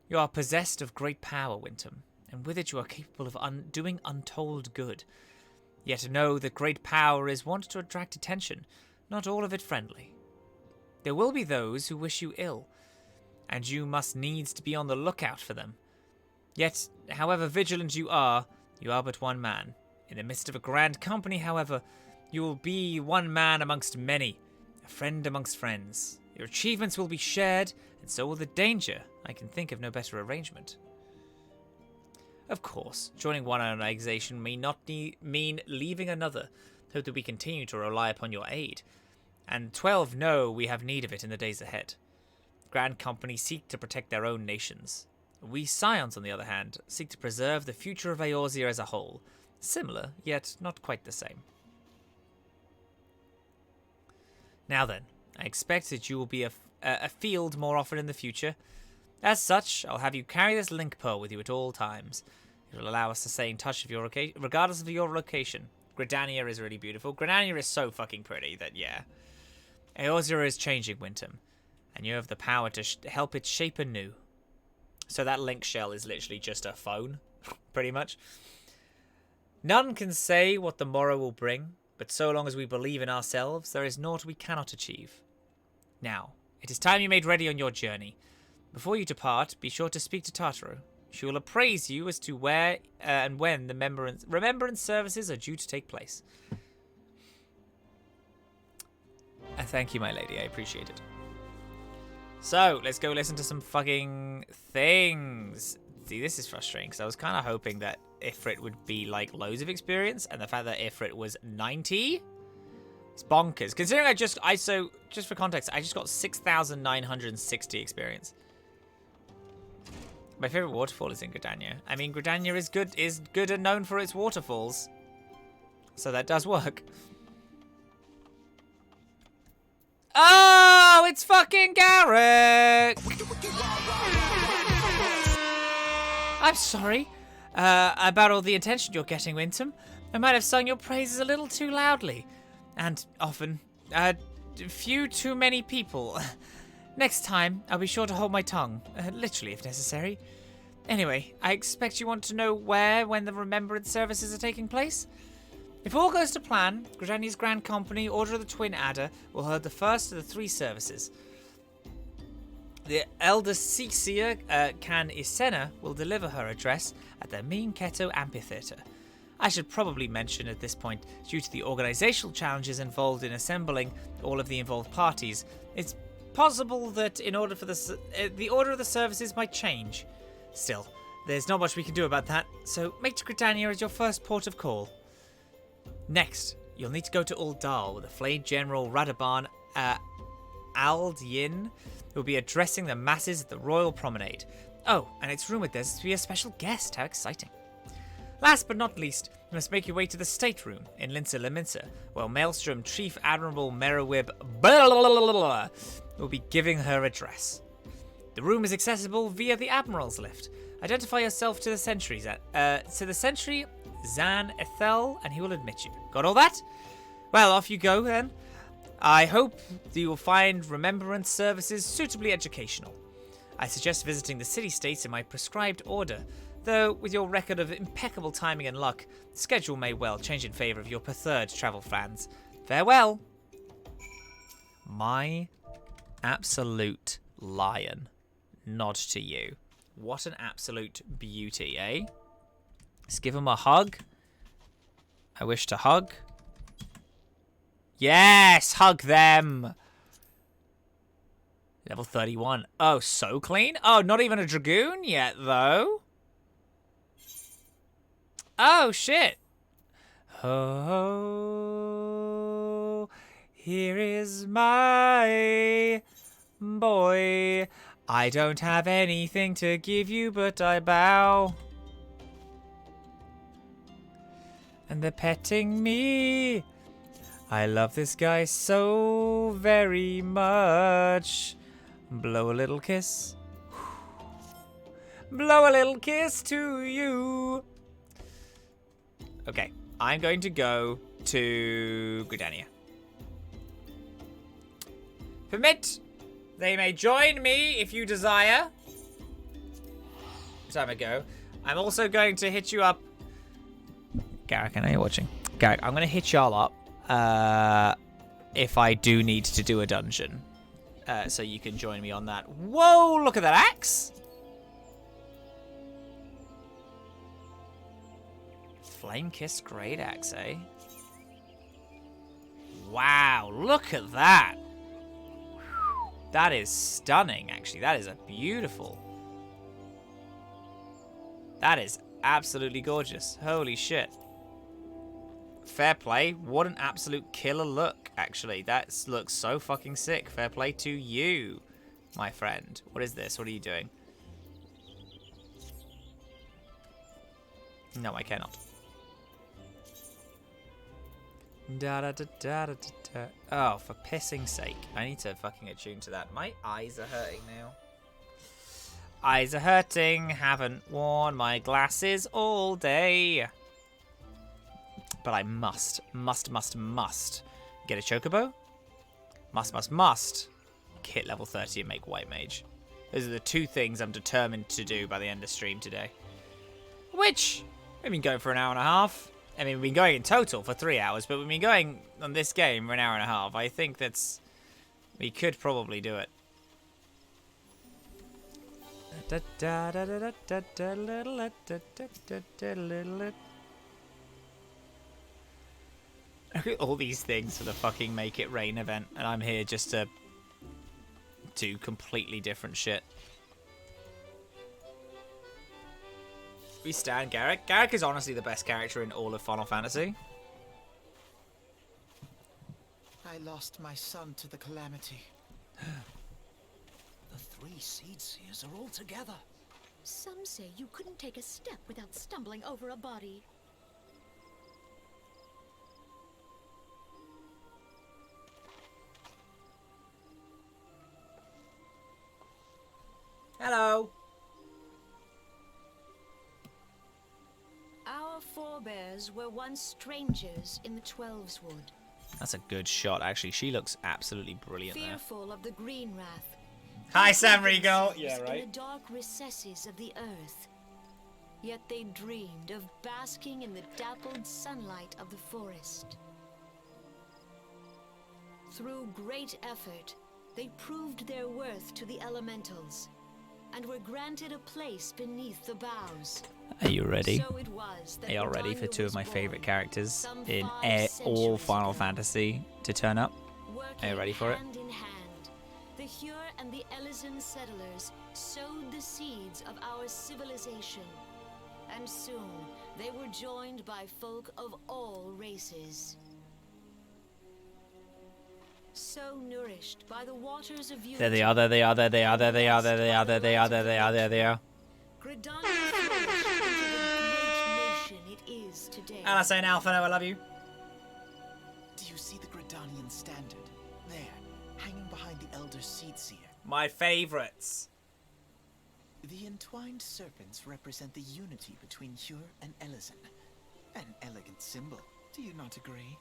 You are possessed of great power, Wintum, and with it you are capable of doing untold good. Yet know that great power is wont to attract attention, not all of it friendly. There will be those who wish you ill, and you must needs to be on the lookout for them. Yet, however vigilant you are but one man. In the midst of a grand company, however, you will be one man amongst many, a friend amongst friends. Your achievements will be shared, and so will the danger. I can think of no better arrangement. Of course, joining one organization may not mean leaving another, so that we continue to rely upon your aid. And 12 know we have need of it in the days ahead. Grand companies seek to protect their own nations. We Scions, on the other hand, seek to preserve the future of Eorzea as a whole. Similar, yet not quite the same. Now then, I expect that you will be afield more often in the future. As such, I'll have you carry this link pearl with you at all times. It will allow us to stay in touch with your location, regardless of your location. Gridania is really beautiful. Gridania is so fucking pretty that, yeah. Eorzea is changing, Wintom, and you have the power to help it shape anew. So that link shell is literally just a phone, pretty much. None can say what the morrow will bring, but so long as we believe in ourselves, there is naught we cannot achieve. Now, it is time you made ready on your journey. Before you depart, be sure to speak to Tartaru. She will appraise you as to where and when the remembrance services are due to take place. Thank you, my lady. I appreciate it. So, let's go listen to some fucking things. See, this is frustrating, because I was kind of hoping that Ifrit would be, like, loads of experience, and the fact that Ifrit was 90? It's bonkers. Considering just for context, I just got 6,960 experience. My favorite waterfall is in Gridania. I mean, Gridania is good and known for its waterfalls. So that does work. Oh, it's fucking Garrick! I'm sorry about all the attention you're getting, Wintom. I might have sung your praises a little too loudly. And often, few too many people. Next time, I'll be sure to hold my tongue, literally if necessary. Anyway, I expect you want to know when the remembrance services are taking place? If all goes to plan, Gridania's Grand Company, Order of the Twin Adder, will hold the first of the 3 services. The elder Seer, Can Isena, will deliver her address at the Mean Keto Amphitheatre. I should probably mention at this point, due to the organizational challenges involved in assembling all of the involved parties, it's possible that in order for the order of the services might change. Still, there's not much we can do about that, so make Gridania as your first port of call. Next, you'll need to go to Uldal, where the flayed General Radaban Aldyin will be addressing the masses at the Royal Promenade. Oh, and it's rumoured there's to be a special guest. How exciting. Last but not least, you must make your way to the stateroom in Linsa Leminsa, where Maelstrom Chief Admiral Merowib will be giving her address. The room is accessible via the Admiral's lift. Identify yourself to the sentry Zan Ethel, and he will admit you. Got all that? Well, off you go then. I hope that you will find remembrance services suitably educational. I suggest visiting the city-states in my prescribed order, though with your record of impeccable timing and luck, the schedule may well change in favour of your preferred travel plans. Farewell. My absolute lion. Nod to you. What an absolute beauty, eh? Let's give him a hug. I wish to hug. Yes, hug them. Level 31. Oh, so clean? Oh, not even a Dragoon yet, though. Oh, shit. Oh, here is my boy. I don't have anything to give you, but I bow. And they're petting me. I love this guy so very much. Blow a little kiss. Blow a little kiss to you. Okay, I'm going to go to Gridania. Permit, they may join me if you desire. Time ago. I'm also going to hit you up. Garrick, I know you're watching. Garrick, I'm going to hit y'all up if I do need to do a dungeon. So you can join me on that. Whoa, look at that axe. Flame-kissed great axe, eh? Wow, look at that. That is stunning, actually. That is a beautiful. That is absolutely gorgeous. Holy shit. Fair play. What an absolute killer look, actually. That looks so fucking sick. Fair play to you, my friend. What is this? What are you doing? No, I cannot. Da da da da da da. Oh, for pissing sake. I need to fucking attune to that. My eyes are hurting now. Eyes are hurting. Haven't worn my glasses all day. But I must get a Chocobo. Must hit level 30 and make White Mage. Those are the two things I'm determined to do by the end of stream today. Which, we've been going for an hour and a half. I mean, we've been going in total for 3 hours, but we've been going on this game for an hour and a half. I think we could probably do it. Look at all these things for the fucking Make It Rain event, and I'm here just to do completely different shit. We stand Garrick. Garrick is honestly the best character in all of Final Fantasy. I lost my son to the calamity. The 3 Seed Seers are all together. Some say you couldn't take a step without stumbling over a body. Hello. Our forebears were once strangers in the Twelves Wood. That's a good shot, actually. She looks absolutely brilliant there. Fearful of the Green Wrath. Hi, Sam Regal. Yeah, In right. the dark recesses of the earth. Yet they dreamed of basking in the dappled sunlight of the forest. Through great effort, they proved their worth to the elementals, and were granted a place beneath the boughs. Are you ready? So it was that Are y'all ready for Gridania two of was my born, favorite characters some in 5 all centuries Final ago. Fantasy to turn up? Are you ready for it? Hand in hand, the Hyur and the Elysian settlers sowed the seeds of our civilization, and soon they were joined by folk of all races. So nourished by the waters of youth. There they are, there they are, there they are, there they are, there they are, there they are, there they are, there they are. Gridania flourished into the great nation it is today. Alice and Alpha, I love you. Do you see the Gridanian standard? There, hanging behind the Elder Seed Seer. My favorites. The entwined serpents represent the unity between Hyur and Elysian. An elegant symbol, do you not agree?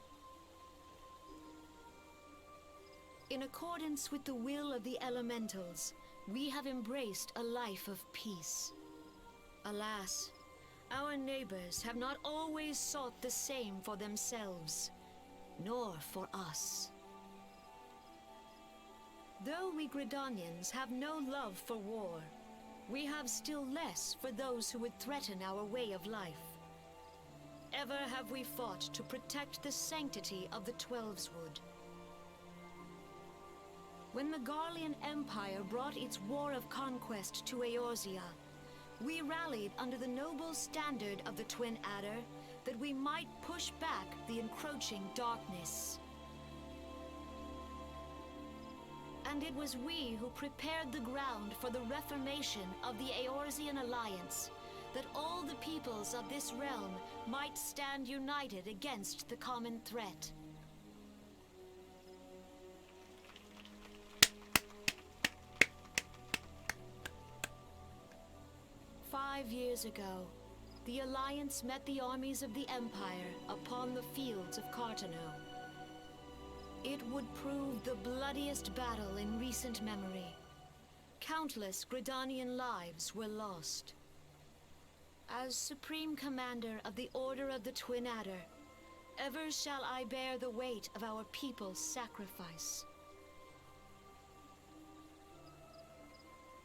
In accordance with the will of the elementals, we have embraced a life of peace. Alas, our neighbors have not always sought the same for themselves, nor for us. Though we Gridanians have no love for war, we have still less for those who would threaten our way of life. Ever have we fought to protect the sanctity of the Twelves Wood. When the Garlean Empire brought its war of conquest to Eorzea, we rallied under the noble standard of the Twin Adder that we might push back the encroaching darkness. And it was we who prepared the ground for the reformation of the Eorzean Alliance, that all the peoples of this realm might stand united against the common threat. "5 years ago, the Alliance met the armies of the Empire upon the fields of Cartano. It would prove the bloodiest battle in recent memory. Countless Gridanian lives were lost. As Supreme Commander of the Order of the Twin Adder, ever shall I bear the weight of our people's sacrifice.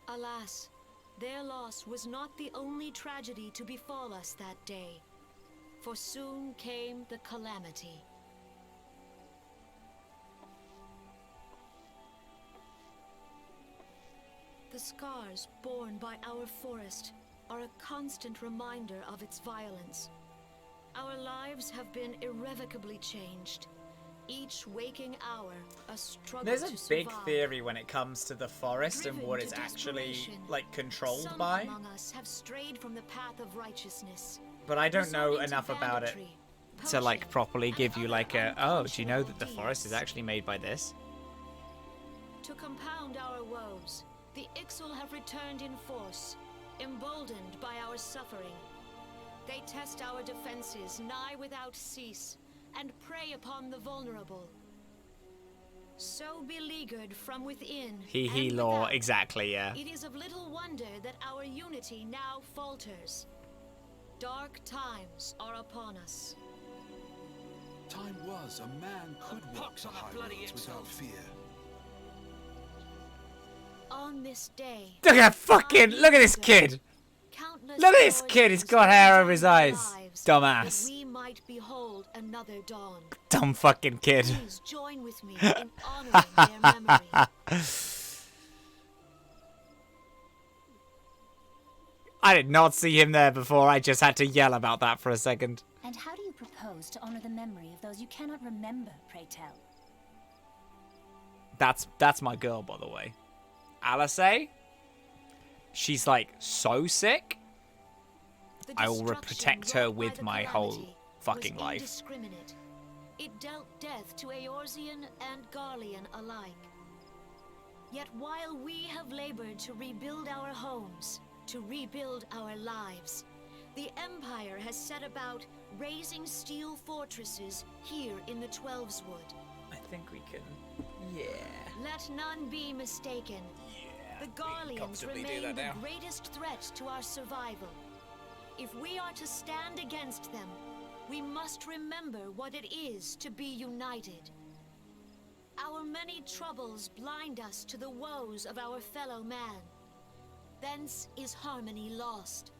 Alas, their loss was not the only tragedy to befall us that day, for soon came the calamity. The scars borne by our forest are a constant reminder of its violence. Our lives have been irrevocably changed. Each waking hour, a struggle There's to a survive. big theory when it comes to the forest and Driven what to it's actually, desperation, like, controlled Some by. among us have strayed from the path of righteousness. But I don't know resorting to enough about it banditry, to, like, poaching, properly and give you, other like, a, oh, do you know that the unconscionable forest is deeds. actually made by this? To compound our woes, The Ixal have returned in force, emboldened by our suffering. They test our defenses nigh without cease, and prey upon the vulnerable. So beleaguered from within and law, without, exactly, yeah. it is of little wonder that our unity now falters. Dark times are upon us. Time was a man could walk the high roads without fear. On this day, Look at this kid! Look at this kid, he's got hair over his eyes. Dumbass. We might behold another dawn. Dumb fucking kid. Please join with me in honoring their memory. I did not see him there before, I just had to yell about that for a second. And how do you propose to honor the memory of those you cannot remember, pray tell? That's my girl, by the way. Alysae? She's like so sick. I will protect her with my whole fucking life. Indiscriminate. It dealt death to Eorzean and Garlean alike. Yet while we have labored to rebuild our homes, to rebuild our lives, the Empire has set about raising steel fortresses here in the Twelveswood. I think we can. Yeah. Let none be mistaken. The Garleans remain the greatest threat to our survival. If we are to stand against them, we must remember what it is to be united. Our many troubles blind us to the woes of our fellow man. Thence is harmony lost.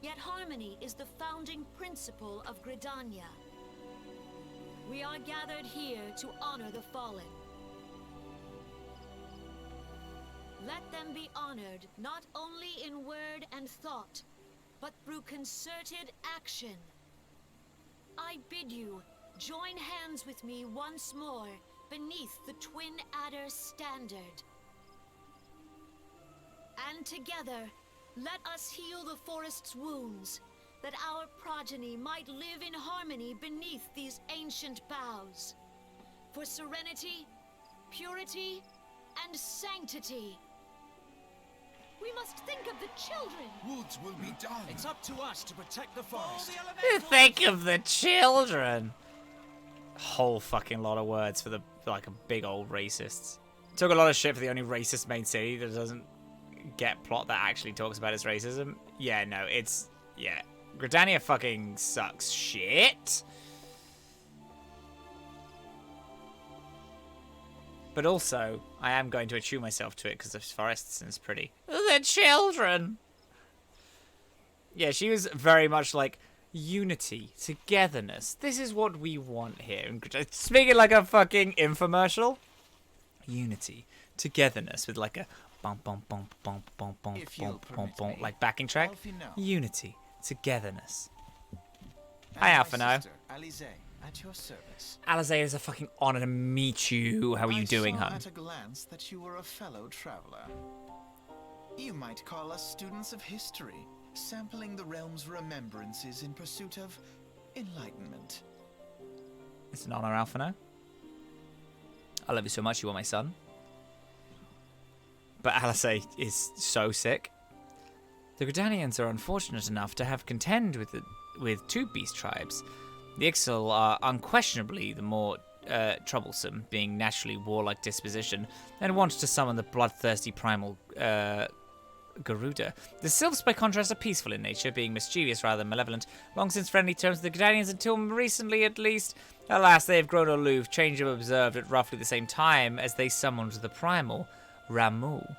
Yet harmony is the founding principle of Gridania. We are gathered here to honor the fallen. Let them be honored not only in word and thought, but through concerted action. I bid you join hands with me once more beneath the Twin Adder standard. And together, let us heal the forest's wounds, that our progeny might live in harmony beneath these ancient boughs. For serenity, purity, and sanctity. We must think of the children. Woods will be done. It's up to us to protect the forest. Think of the children. Whole fucking lot of words for the like a big old racists. Took a lot of shit for the only racist main city that doesn't get plot that actually talks about its racism. Yeah, no, it's Gridania fucking sucks shit. But also, I am going to attune myself to it because the forest is pretty. The children! Yeah, she was very much like, unity, togetherness. This is what we want here. Speaking like a fucking infomercial. Unity, togetherness with like a bump, bump, bump, bump, bump, bump, bump, bump, bump, like backing track. Unity, togetherness. Hi, Alphino. At your service. Eorzea, is a fucking honor to meet you. How are you doing, I saw hun? at a glance that you were a fellow traveler. You might call us students of history, sampling the realm's remembrances in pursuit of enlightenment. It's an honor, Alphino. I love you so much. You are my son. But Alysae is so sick. The Gridanians are unfortunate enough to have contend with two beast tribes. The Ixal are unquestionably the more troublesome, being naturally warlike disposition, and want to summon the bloodthirsty primal Garuda. The Sylphs, by contrast, are peaceful in nature, being mischievous rather than malevolent, long since friendly terms with the Gridanians until recently at least. Alas, they have grown aloof, change of observed at roughly the same time as they summoned the primal Ramu.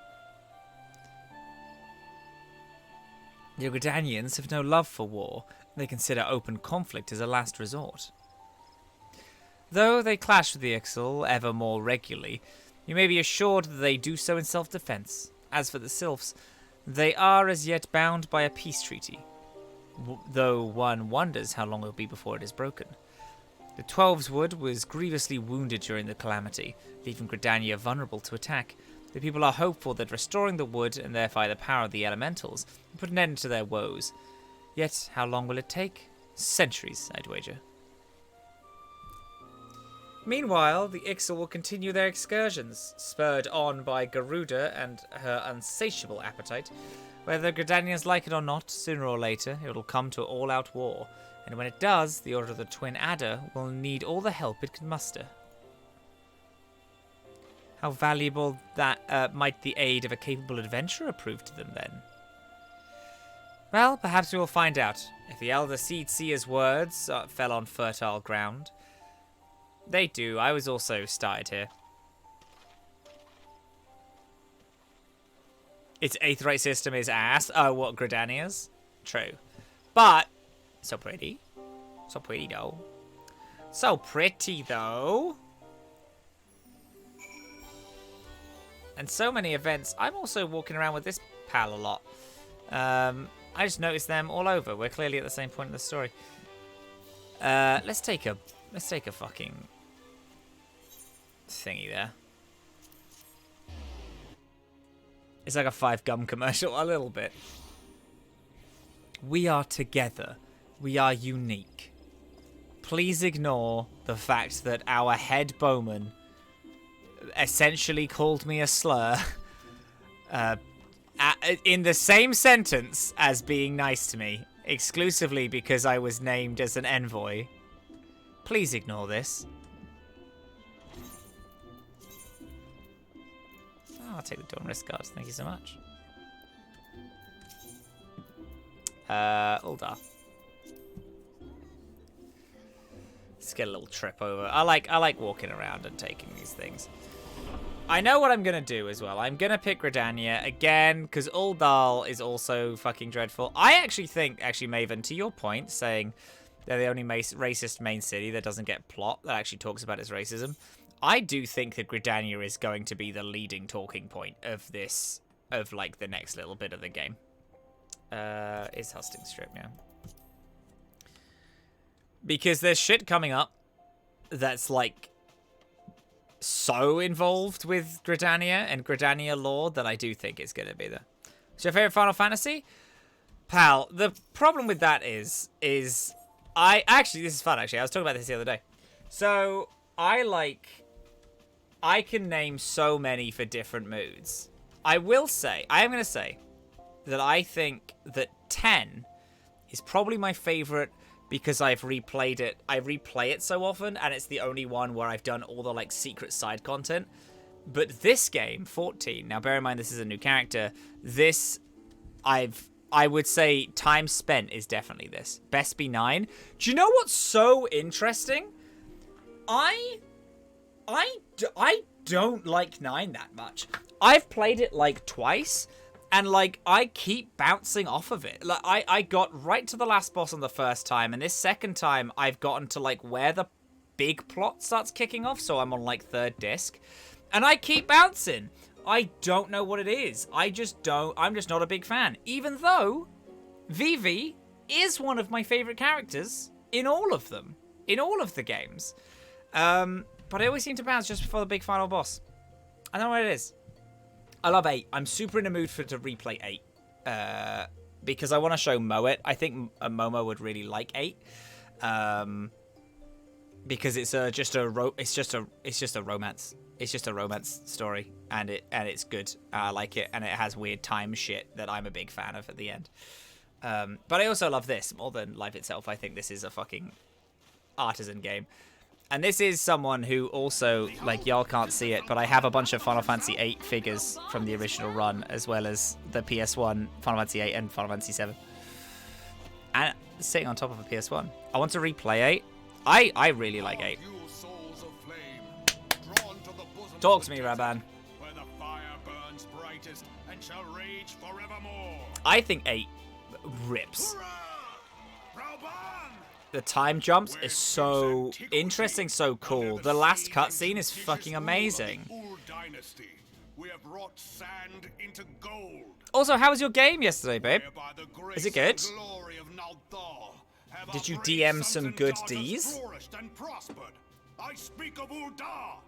The Gridanians have no love for war. They consider open conflict as a last resort. Though they clash with the Ixal ever more regularly, you may be assured that they do so in self-defense. As for the Sylphs, they are as yet bound by a peace treaty, though one wonders how long it will be before it is broken. The Twelveswood was grievously wounded during the calamity, leaving Gridania vulnerable to attack. The people are hopeful that restoring the wood, and thereby the power of the elementals, will put an end to their woes. Yet, how long will it take? Centuries, I'd wager. Meanwhile, the Ixal will continue their excursions, spurred on by Garuda and her insatiable appetite. Whether Gridanians like it or not, sooner or later, it will come to all-out war. And when it does, the Order of the Twin Adder will need all the help it can muster. How valuable that might the aid of a capable adventurer prove to them, then? Well, perhaps we will find out, if the Elder Seed Seer's words fell on fertile ground. They do. I was also started here. Its Aetheryte system is ass. Oh, what, Gridania's? True. But, so pretty. So pretty, though. So pretty, though. And so many events. I'm also walking around with this pal a lot. I just noticed them all over. We're clearly at the same point in the story. Let's take a fucking thingy there. It's like a 5-gum commercial, a little bit. We are together. We are unique. Please ignore the fact that our head bowman essentially called me a slur in the same sentence as being nice to me, exclusively because I was named as an envoy. Please ignore this. Oh, I'll take the Dawn Risk cards. Thank you so much. Uldar. Let's get a little trip over. I like walking around and taking these things. I know what I'm going to do as well. I'm going to pick Gridania again, because Uldar is also fucking dreadful. I actually think, Maven, to your point, saying they're the only racist main city that doesn't get plot, that actually talks about its racism, I do think that Gridania is going to be the leading talking point of this, of, like, the next little bit of the game. Is Husting Strip, yeah. Because there's shit coming up that's, like, so involved with Gridania and Gridania lore that I do think it's going to be there. What's your favorite Final Fantasy? Pal, the problem with that is actually, this is fun, actually. I was talking about this the other day. So, I can name so many for different moods. I am going to say that I think that 10 is probably my favorite because I've replayed it. I replay it so often, and it's the only one where I've done all the, like, secret side content. But this game, 14, now bear in mind this is a new character, I would say time spent is definitely this. Best be 9. Do you know what's so interesting? I don't like 9 that much. I've played it, like, twice, and, like, I keep bouncing off of it. Like, I got right to the last boss on the first time, and this second time I've gotten to, like, where the big plot starts kicking off, so I'm on, like, 3rd disc. And I keep bouncing. I don't know what it is. I'm just not a big fan. Even though Vivi is one of my favorite characters in all of them. In all of the games. But I always seem to bounce just before the big final boss. I don't know what it is. I love 8. I'm super in the mood to replay 8. Because I want to show Mo it. I think Momo would really like 8. Because it's just a romance. It's just a romance story, and it's good. I like it, and it has weird time shit that I'm a big fan of at the end. But I also love this more than life itself. I think this is a fucking artisan game. And this is someone who also, like, y'all can't see it, but I have a bunch of Final Fantasy VIII figures from the original run, as well as the PS1, Final Fantasy VIII, and Final Fantasy VII. And sitting on top of a PS1. I want to replay 8. I really like 8. Talk to me, Raban. Where the fire burns brightest and shall rage forevermore. I think 8 rips. The time jumps is so interesting, so cool. The last cutscene is fucking amazing. We have wrought sand into gold. Also, how was your game yesterday, babe? Is it good? Did you DM some good Ds? I speak of Uldar.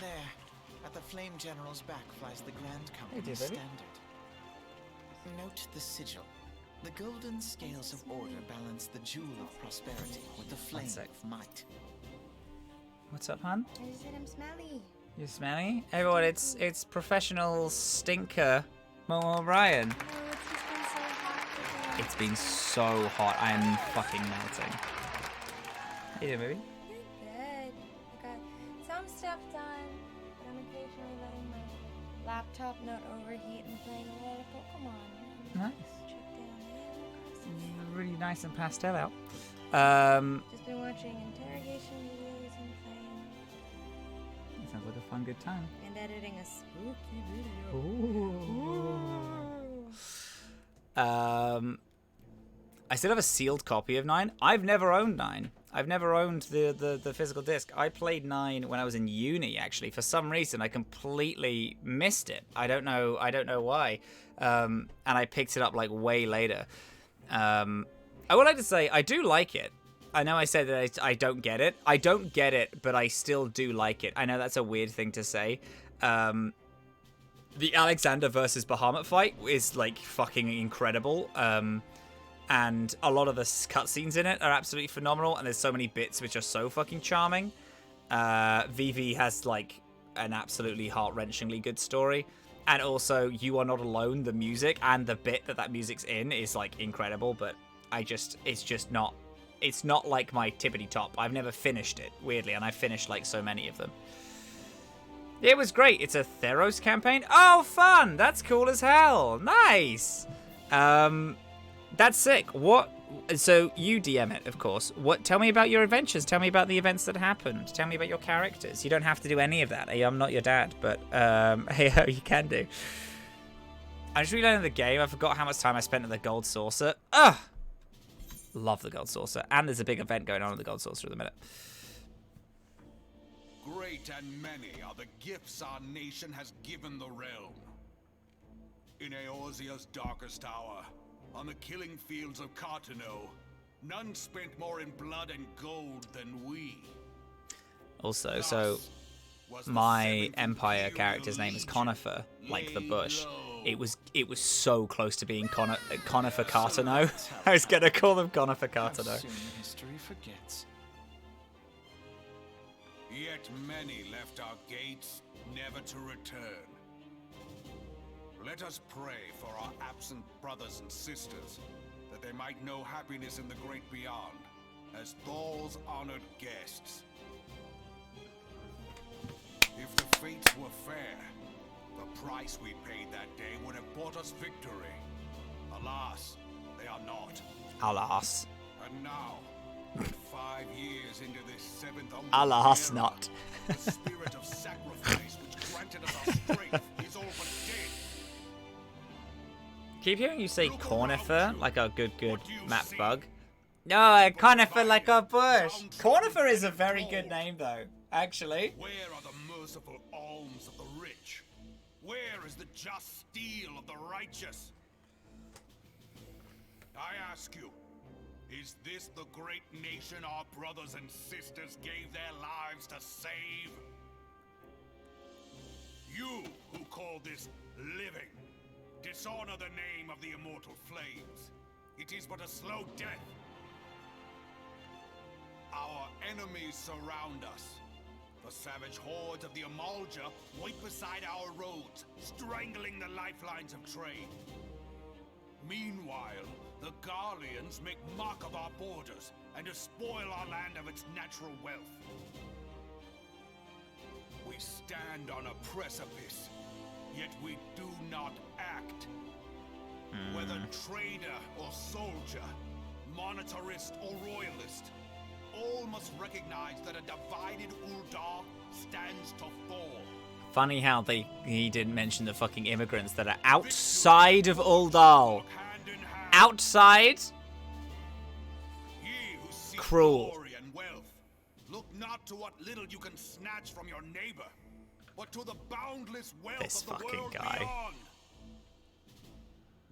There, at the Flame General's back flies the Grand Company dear baby. standard. Note the sigil. The golden scales of order balance the jewel of prosperity with the flame sec. of might. What's up, hon? I just said I'm smelly. You smelly? Everyone, it's professional stinker Momo O'Brien. No, it's just been so hot today. It's been so hot. I am fucking melting. How you doing, baby? You're good. I got some stuff done, but I'm occasionally letting my laptop not overheat and playing a lot of Pokemon. Nice. Trip down there. Really nice and pastel out. Just been watching interrogation videos and playing Sounds like a fun, good time. and editing a spooky video. I still have a sealed copy of 9. I've never owned 9. I've never owned the physical disc. I played 9 when I was in uni, actually. For some reason, I completely missed it. I don't know why. And I picked it up like way later. I would like to say I do like it. I know I said that I don't get it. I don't get it, but I still do like it. I know that's a weird thing to say. The Alexander versus Bahamut fight is like fucking incredible. And a lot of the cutscenes in it are absolutely phenomenal. And there's so many bits which are so fucking charming. Vivi has like an absolutely heart-wrenchingly good story. And also, You Are Not Alone, the music and the bit that music's in is like incredible. But it's not like my tippity top. I've never finished it, weirdly, and I've finished like so many of them. It was great. It's a Theros campaign. Oh, fun! That's cool as hell. Nice. That's sick. What? So you DM it, of course. What? Tell me about your adventures. Tell me about the events that happened. Tell me about your characters. You don't have to do any of that. Hey, I'm not your dad, but hey, you can do. I just relearned the game. I forgot how much time I spent at the Gold Saucer. Ugh. Love the Gold Saucer, and there's a big event going on at the Gold Saucer at the minute. Great and many are the gifts our nation has given the realm. In Eorzea's darkest hour, on the killing fields of Cartano, none spent more in blood and gold than we. Also, so my Empire character's name is Conifer, like the bush. It was so close to being Conifer Cartano. I was gonna call them Conifer Cartano. How soon history forgets. Yet many left our gates, never to return. Let us pray for our absent brothers and sisters, that they might know happiness in the great beyond, as Thal's honored guests. If the fates were fair, the price we paid that day would have bought us victory. Alas, they are not. Alas. And now, 5 years into this 7th Alas, era, not. the spirit of sacrifice which granted us our strength is all but dead. Keep hearing you say Conifer, like a good map bug. No, Conifer like a bush. Conifer is a very good name, though, actually. Where are the merciful alms of the rich? Where is the just steel of the righteous? I ask you, is this the great nation our brothers and sisters gave their lives to save? You who call this living, dishonor the name of the immortal flames. It is but a slow death. Our enemies surround us. The savage hordes of the Amalja wait beside our roads, strangling the lifelines of trade. Meanwhile, the Garleans make mock of our borders and despoil our land of its natural wealth. We stand on a precipice, yet we do not act. Whether trader or soldier, monetarist or royalist, all must recognize that a divided Uldar stands to fall. Funny how he didn't mention the fucking immigrants that are outside of Uldal. Outside? Ye who seek Cruel. glory and wealth, look not to what little you can snatch from your neighbor, but to the boundless wealth This of the fucking world guy. beyond.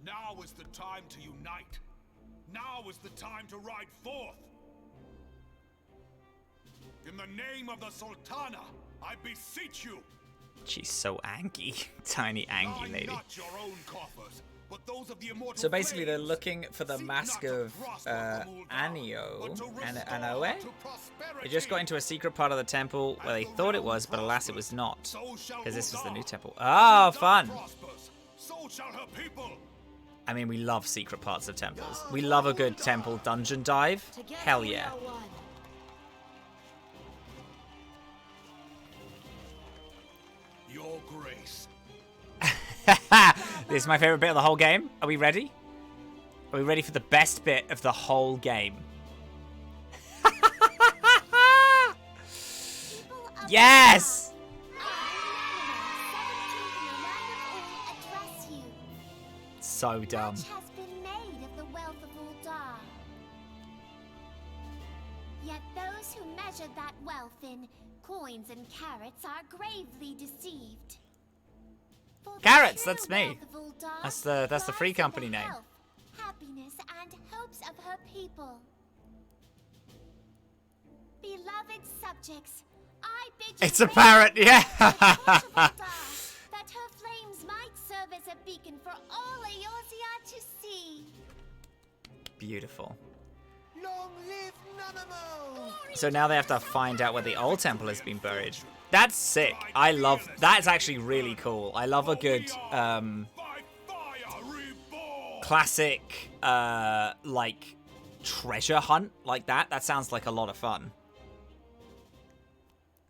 Now is the time to unite. Now is the time to ride forth. In the name of the Sultana, I beseech you. She's so angry. Tiny angry Line lady. not your own coffers, but those of the immortal So basically, they're flames. looking for the Seek mask not to of prosper from Ul'dah, Anio but to and restore Anoe. to They just got prosperity. into a secret part of the temple where they As the thought it realm was, but alas, it was prospers, not. so shall Because this was the Ul'dah. new temple. As Oh, Ul'dah fun! prospers, so shall her people. I mean, we love secret parts of temples. We love a good temple dungeon dive. Together Hell we yeah. are one. Your grace. This is my favorite bit of the whole game. Are we ready? Are we ready for the best bit of the whole game? Yes! So dumb. Much has been made of the wealth of Ul'dah. Yet those who measure that wealth in coins and carrots are gravely deceived. For the Carrots, true that's me. wealth of Ul'dah That's the free lies in company name. health, happiness, and hopes of her people. Beloved subjects, I bid you It's a raise parrot, yeah! the torch of Ul'dah, that her flames might serve as a beacon for all Eorzea to see. Beautiful. Long live Nanamo! So now they have to find out where the old temple has been buried. That's sick. I love... That's actually really cool. I love a good, By fire reborn. classic, like, treasure hunt like that. That sounds like a lot of fun.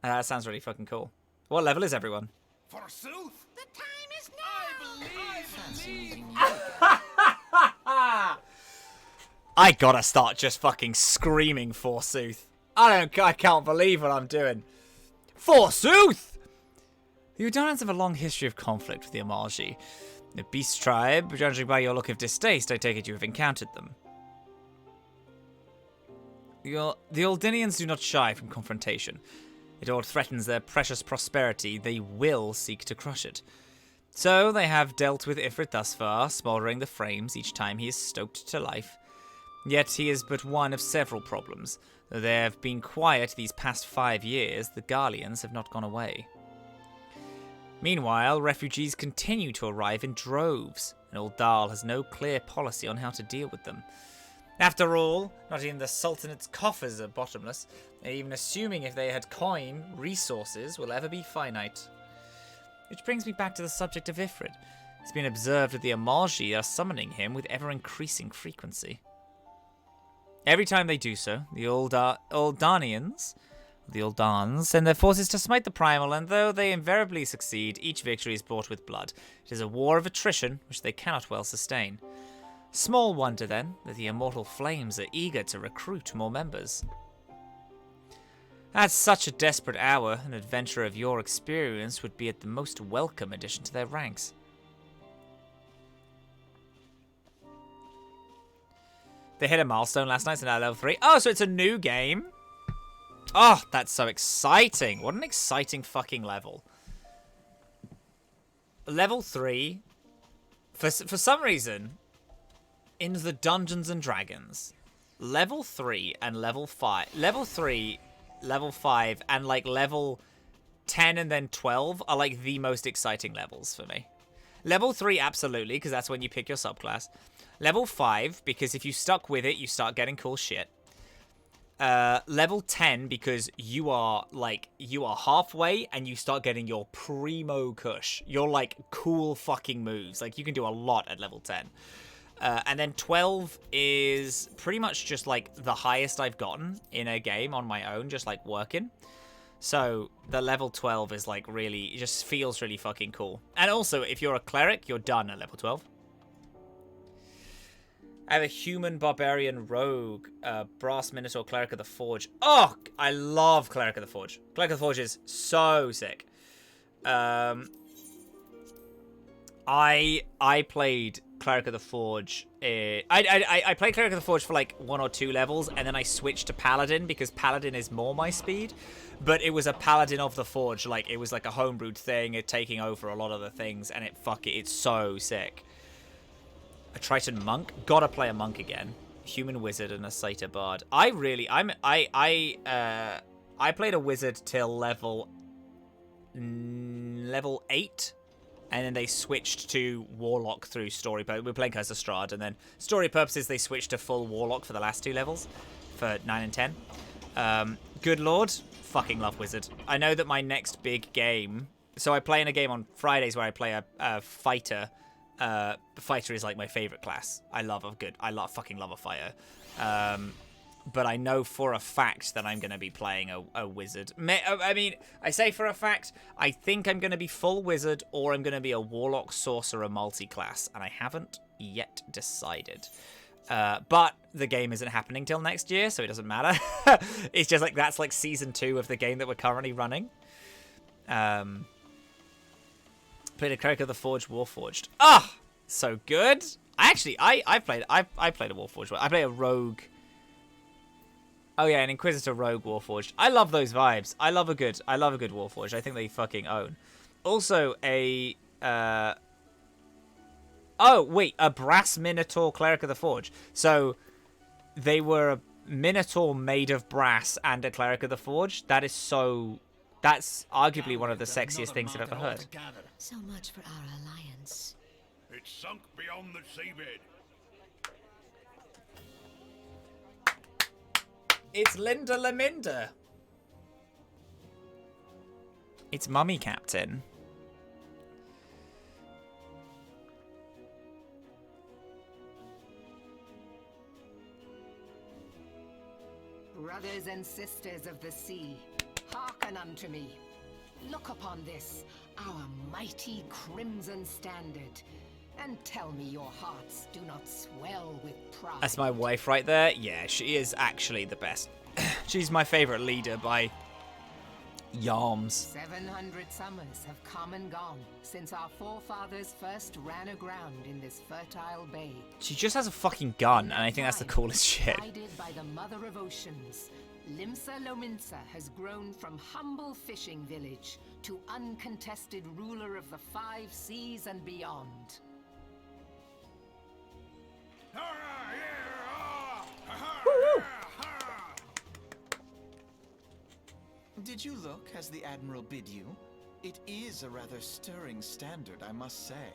That sounds really fucking cool. What level is everyone? Forsooth. The time is now! I gotta start just fucking screaming forsooth. I can't believe what I'm doing. Forsooth! The Udanians have a long history of conflict with the Amalji. The Beast Tribe, judging by your look of distaste, I take it you have encountered them. The Aldinians do not shy from confrontation. It all threatens their precious prosperity, they will seek to crush it. So they have dealt with Ifrit thus far, smouldering the frames each time he is stoked to life. Yet he is but one of several problems. Though they have been quiet these past 5 years, the Garleans have not gone away. Meanwhile, refugees continue to arrive in droves, and Ul'dah has no clear policy on how to deal with them. After all, not even the Sultanate's coffers are bottomless, and even assuming if they had coin, resources will ever be finite. Which brings me back to the subject of Ifrit. It's been observed that the Amalji are summoning him with ever-increasing frequency. Every time they do so, the Uldanians, send their forces to smite the Primal, and though they invariably succeed, each victory is bought with blood. It is a war of attrition, which they cannot well sustain. Small wonder, then, that the Immortal Flames are eager to recruit more members. At such a desperate hour, an adventurer of your experience would be at the most welcome addition to their ranks. They hit a milestone last night, so now level 3. Oh, so it's a new game? Oh, that's so exciting. What an exciting fucking level. Level 3, for some reason, in the Dungeons and Dragons, level 3 and level 5, level 3, level 5, and like level 10 and then 12 are like the most exciting levels for me. Level 3, absolutely, because that's when you pick your subclass. Level 5, because if you stuck with it, you start getting cool shit. Level 10, because you are halfway and you start getting your primo kush. Your like cool fucking moves. Like you can do a lot at level 10. And then 12 is pretty much just like the highest I've gotten in a game on my own, just like working. So the level 12 is like really, it just feels really fucking cool. And also, if you're a cleric, you're done at level 12. I have a human barbarian rogue, brass minotaur, cleric of the forge. Oh, I love cleric of the forge. Cleric of the forge is so sick. I played Cleric of the Forge. I played Cleric of the Forge for like 1 or 2 levels, and then I switched to Paladin because Paladin is more my speed. But it was a Paladin of the Forge, like it was like a homebrewed thing, it taking over a lot of the things, and it's so sick. A Triton monk, gotta play a monk again. Human wizard and a satyr bard. I played a wizard till level 8. and then they switched to Warlock through story. But we're playing Curse of Strahd, and then story purposes they switched to full Warlock for the last 2 levels, for 9 and 10. Good lord, fucking love Wizard. I know that my next big game. So I play in a game on Fridays where I play a fighter. Fighter is like my favorite class. I fucking love a fighter. But I know for a fact that I'm going to be playing a wizard. I mean, I say for a fact, I think I'm going to be full wizard or I'm going to be a warlock sorcerer multi-class, and I haven't yet decided. But the game isn't happening till next year, so it doesn't matter. It's just like that's like season 2 of the game that we're currently running. Played a Cleric of the Forge, Warforged. Ah, so good. I played a Warforged. I play a rogue. Oh yeah, an Inquisitor Rogue Warforged. I love those vibes. I love a good Warforged. I think they fucking own. Also a a Brass Minotaur Cleric of the Forge. So they were a Minotaur made of brass and a Cleric of the Forge. That's arguably one of the sexiest things I've ever heard. So much for our alliance. It's sunk beyond the seabed. It's Linda Laminda. It's Mummy Captain. Brothers and sisters of the sea, hearken unto me. Look upon this, our mighty crimson standard, and tell me your hearts do not swell with pride. That's my wife right there. Yeah, she is actually the best. She's my favorite leader by yarms. 700 summers have come and gone since our forefathers first ran aground in this fertile bay. She just has a fucking gun, and I think that's the coolest shit. Guided by the mother of oceans, Limsa Lominsa has grown from humble fishing village to uncontested ruler of the 5 seas and beyond. Did you look as the Admiral bid you? It is a rather stirring standard, I must say.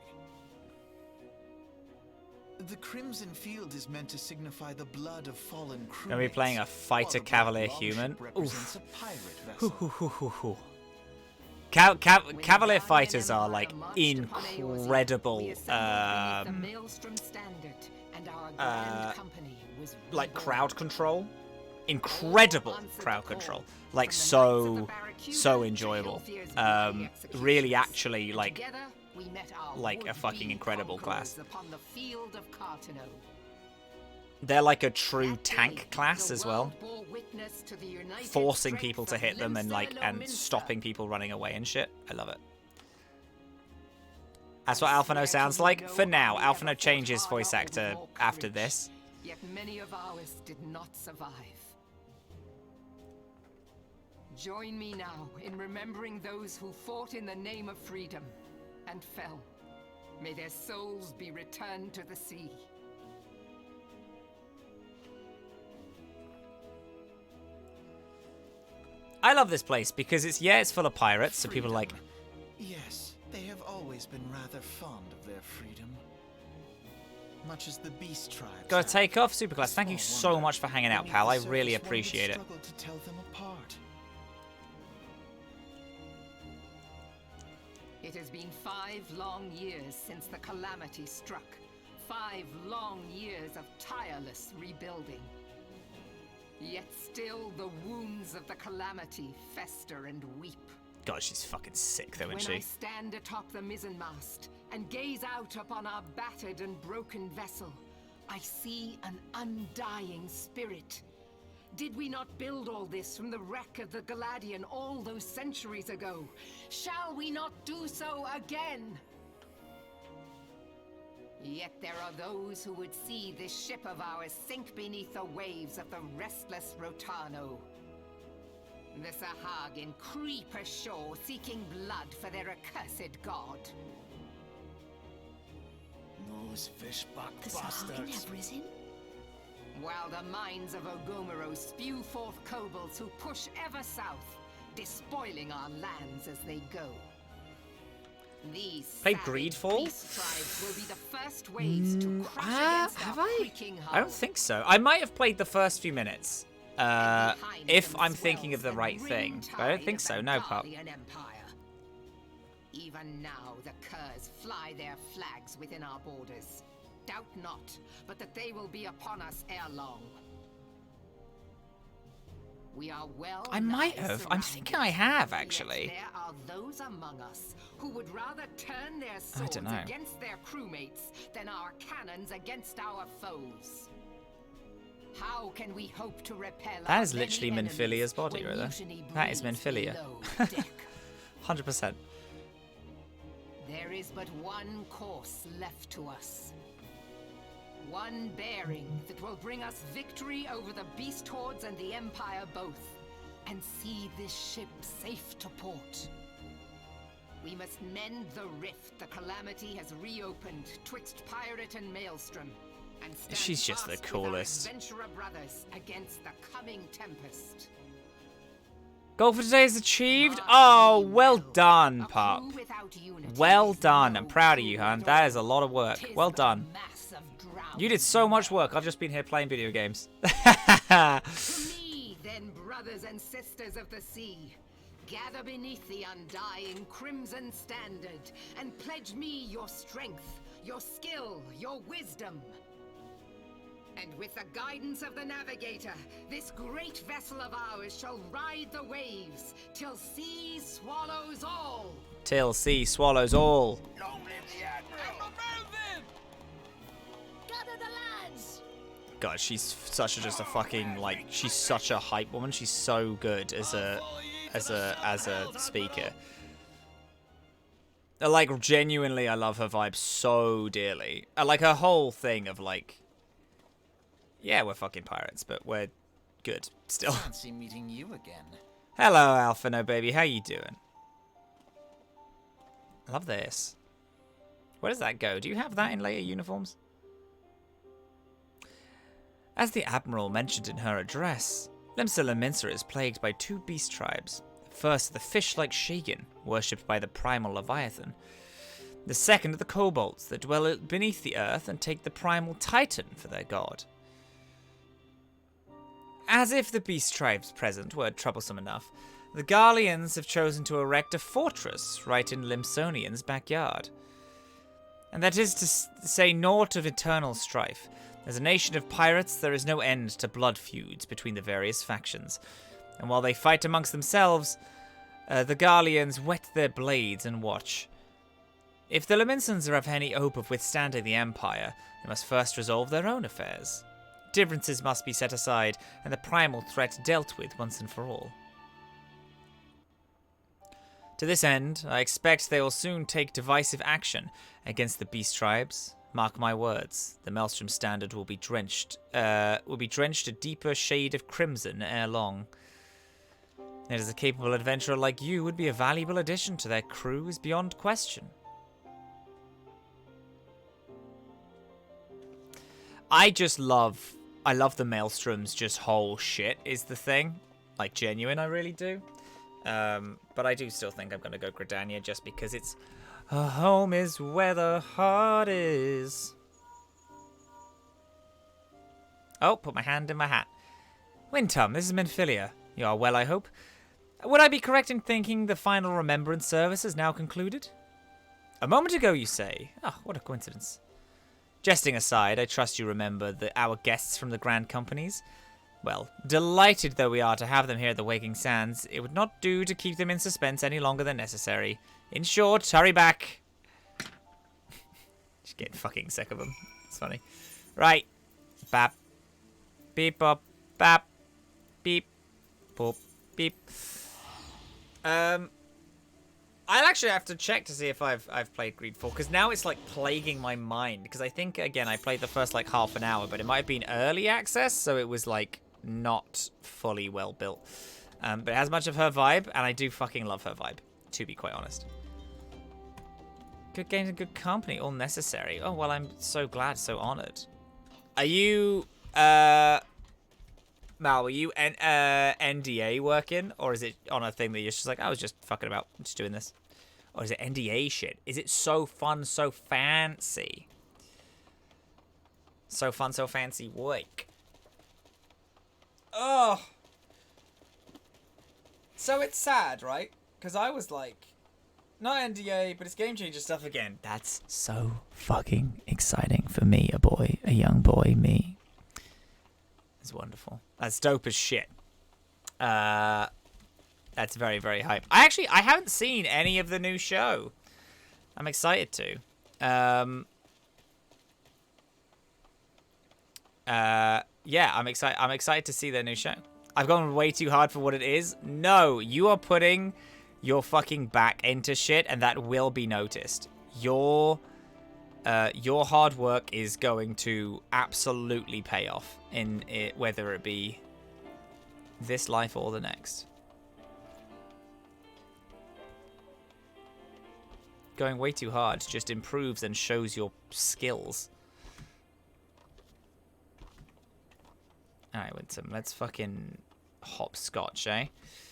The Crimson Field is meant to signify the blood of fallen crewmates. Gonna be playing a fighter cavalier human. Represents a pirate vessel. Cavalier fighters are like incredible. Like crowd control. Incredible crowd control. Like so enjoyable. Really actually like a fucking incredible class. They're like a true tank class as well. Forcing people to hit them and stopping people running away and shit. I love it. That's what Alphino sounds like for now. Alphino changes voice actor after this. Yet many of ours did not survive. Join me now in remembering those who fought in the name of freedom and fell. May their souls be returned to the sea. I love this place because it's full of pirates, so people are like... Yes, they have always been rather fond of their freedom. Much as the beast tribes. Gotta take off, Superclass. Thank you so much for hanging out, pal. I really appreciate it. To tell them apart. It has been 5 long years since the calamity struck. 5 long years of tireless rebuilding. Yet still the wounds of the calamity fester and weep. God, she's fucking sick though, isn't she? When I stand atop the mizzenmast and gaze out upon our battered and broken vessel, I see an undying spirit. Did we not build all this from the wreck of the Galadian all those centuries ago? Shall we not do so again? Yet there are those who would see this ship of ours sink beneath the waves of the restless Rotano. The Sahagin creep ashore seeking blood for their accursed god. Those fishbuck The Sahagin have risen? While the minds of Ogomero spew forth kobolds who push ever south, despoiling our lands as they go. These Played savage Greedfall? beast tribes will be the first waves to crush against have our I? creaking hull. I don't think so. I might have played the first few minutes. If I'm thinking of the right thing. But I don't think so. No, pup. Even now, the curs fly their flags within our borders. Doubt not, but that they will be upon us ere long. We are well. I might have. I'm thinking I have, actually. Yet there are those among us who would rather turn their swords don't know. against their crewmates than our cannons against our foes. How can we hope to repel That our is literally many Minfilia's enemies body when right there. mutiny That is breeds Minfilia. below deck? 100%. There is but one course left to us. One bearing that will bring us victory over the beast hordes and the Empire both, and see this ship safe to port. We must mend the rift the Calamity has reopened twixt pirate and maelstrom, and stand She's just the fast with our coolest. adventurer brothers against the coming tempest. Goal for today is achieved. Oh, well done, pup. Well done. I'm proud of you, hon. That is a lot of work. Well done. You did so much work. I've just been here playing video games. To me, then, brothers and sisters of the sea, gather beneath the undying crimson standard and pledge me your strength, your skill, your wisdom. And with the guidance of the navigator, this great vessel of ours shall ride the waves till sea swallows all. Till sea swallows all. Long live the Admiral! Gather the lads! God, she's such a just a fucking like she's such a hype woman. She's so good as a speaker. Like genuinely, I love her vibe so dearly. I like her whole thing of like, yeah, we're fucking pirates, but we're good still. Fancy meeting you again. Hello, Alpha No Baby. How you doing? I love this. Where does that go? Do you have that in later uniforms? As the Admiral mentioned in her address, Limsa Minster is plagued by two beast tribes. The first, the fish-like Shagan, worshipped by the primal Leviathan. The second, the Kobolds, that dwell beneath the earth and take the primal Titan for their god. As if the beast tribes present were troublesome enough, the Garleans have chosen to erect a fortress right in Limsonian's backyard. And that is to say naught of eternal strife. As a nation of pirates, there is no end to blood feuds between the various factions. And while they fight amongst themselves, the Garleans whet their blades and watch. If the Laminsons are of any hope of withstanding the Empire, they must first resolve their own affairs. Differences must be set aside, and the primal threat dealt with once and for all. To this end, I expect they will soon take divisive action against the beast tribes. Mark my words, the Maelstrom Standard will be drenched a deeper shade of crimson ere long. It is a capable adventurer like you would be a valuable addition to their crew is beyond question. I love the Maelstrom's just whole shit is the thing. Like, genuine, I really do. But I do still think I'm going to go Gridania just because it's... home is where the heart is. Oh, put my hand in my hat. Windtum, this is Minfilia. You are well, I hope. Would I be correct in thinking the final remembrance service is now concluded? A moment ago, you say. Ah, what a coincidence. Jesting aside, I trust you remember our guests from the Grand Companies. Well, delighted though we are to have them here at the Waking Sands, it would not do to keep them in suspense any longer than necessary. In short, hurry back. Just getting fucking sick of them. It's funny. Right. Bap. Beep bop. Bap. Beep. Boop. Beep. I'll actually have to check to see if I've played Greedfall, because now it's like plaguing my mind, because I think, again, I played the first like half an hour, but it might have been early access, so it was like not fully well built. But it has much of her vibe, and I do fucking love her vibe, to be quite honest. Good games and good company, all necessary. Oh, well, I'm so glad, so honored. Are you, Mal, were you NDA working, or is it on a thing that you're just like, I was just fucking about, just doing this? Or is it NDA shit? Is it so fun, so fancy? So fun, so fancy work. Oh. So it's sad, right? Because I was like, not NDA, but it's game changer stuff again. That's so fucking exciting for me, a young boy, me. It's wonderful. That's dope as shit. That's very, very hype. I haven't seen any of the new show. I'm excited to. Yeah, I'm excited to see their new show. I've gone way too hard for what it is. No, you are putting your fucking back into shit, and that will be noticed. Your hard work is going to absolutely pay off in it, whether it be this life or the next. Going way too hard just improves and shows your skills. Alright, Winston, let's fucking hopscotch, eh?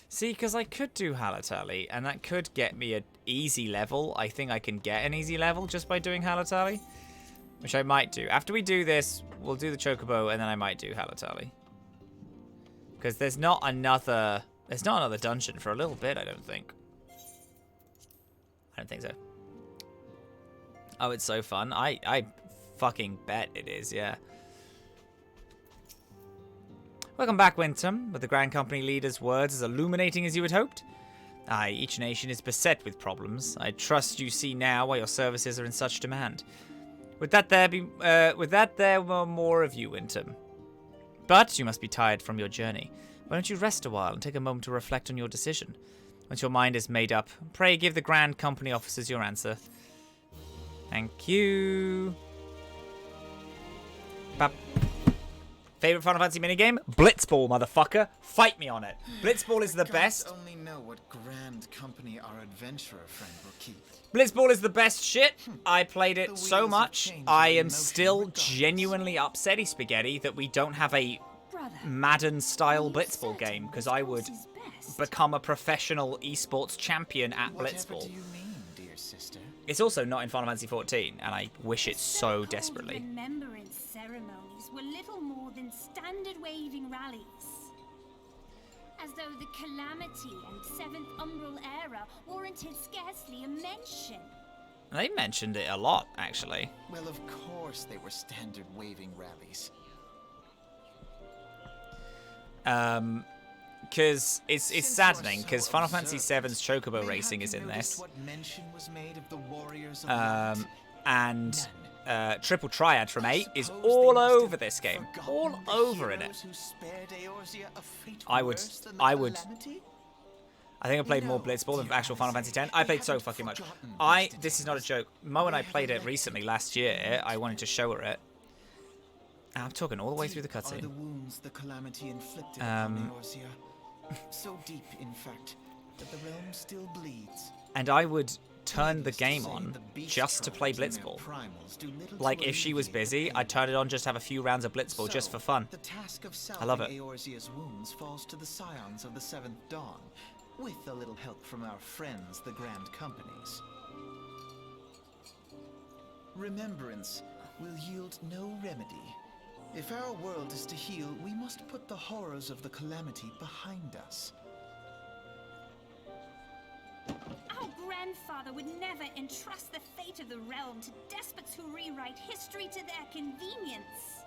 See, because I could do Halatali, and that could get me an easy level. I think I can get an easy level just by doing Halatali, which I might do. After we do this, we'll do the Chocobo, and then I might do Halatali. Because there's not another dungeon for a little bit, I don't think. I don't think so. Oh, it's so fun. I fucking bet it is, yeah. Welcome back, Wintom, with the Grand Company leader's words as illuminating as you had hoped. Aye, each nation is beset with problems. I trust you see now why your services are in such demand. Would that there were more of you, Wintom. But you must be tired from your journey. Why don't you rest a while and take a moment to reflect on your decision? Once your mind is made up, pray give the Grand Company officers your answer. Thank you. Bap. Favorite Final Fantasy minigame? Blitzball, motherfucker. Fight me on it. Blitzball is the best. I only know what Grand Company our adventurer friend will keep. Blitzball is the best shit. I played it so much. I am still genuinely upsetty spaghetti that we don't have a Madden-style Blitzball game, because I would become a professional esports champion at Blitzball. Do you mean, dear sister? It's also not in Final Fantasy XIV, and I wish it so desperately. Remembrance ceremonies were little more than standard waving rallies. As though the Calamity and Seventh Umbral era warranted scarcely a mention. They mentioned it a lot, actually. Well, of course they were standard waving rallies. Because it's saddening, because Final Fantasy VII's Chocobo racing is in this. And Triple Triad from 8 is all over this game. All over in it. I think I played more Blitzball than actual Final Fantasy X. I played so fucking much. This is not a joke. Mo and I played it recently last year. I wanted to show her it. And I'm talking all the way through the cutscene. The wounds the Calamity inflicted upon Eorzea. So deep, in fact, that the realm still bleeds. And I would turn the game on just to play Blitzball. Like, if she was busy, I'd turn it on, just have a few rounds of Blitzball just for fun. The task of I love it. Eorzea's wounds falls to the scions of the Seventh Dawn, with a little help from our friends, the Grand Companies. Remembrance will yield no remedy. If our world is to heal, we must put the horrors of the Calamity behind us. Our grandfather would never entrust the fate of the realm to despots who rewrite history to their convenience.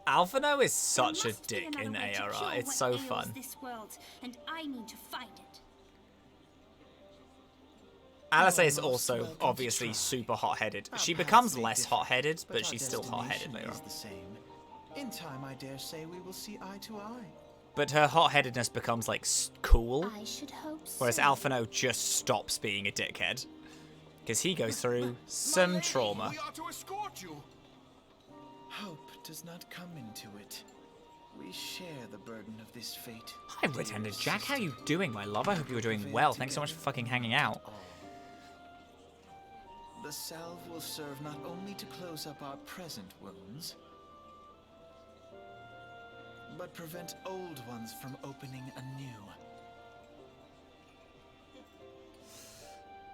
Alphino is such a dick in ARR. It's so fun. This world, and I mean to find it. Alice is also obviously super hot-headed. She becomes less hot-headed, but she's still hot-headed later on. In time, I dare say we will see eye to eye. But her hot-headedness becomes like cool, I should hope so. whereas Alphino just stops being a dickhead because he goes through some trauma. We are to escort you. Hope does not come into it. We share the burden of this fate. Hi, Red-Handed Jack. How you doing, my love? I hope you're doing well. Thanks so much for fucking hanging out. The salve will serve not only to close up our present wounds, but prevent old ones from opening anew.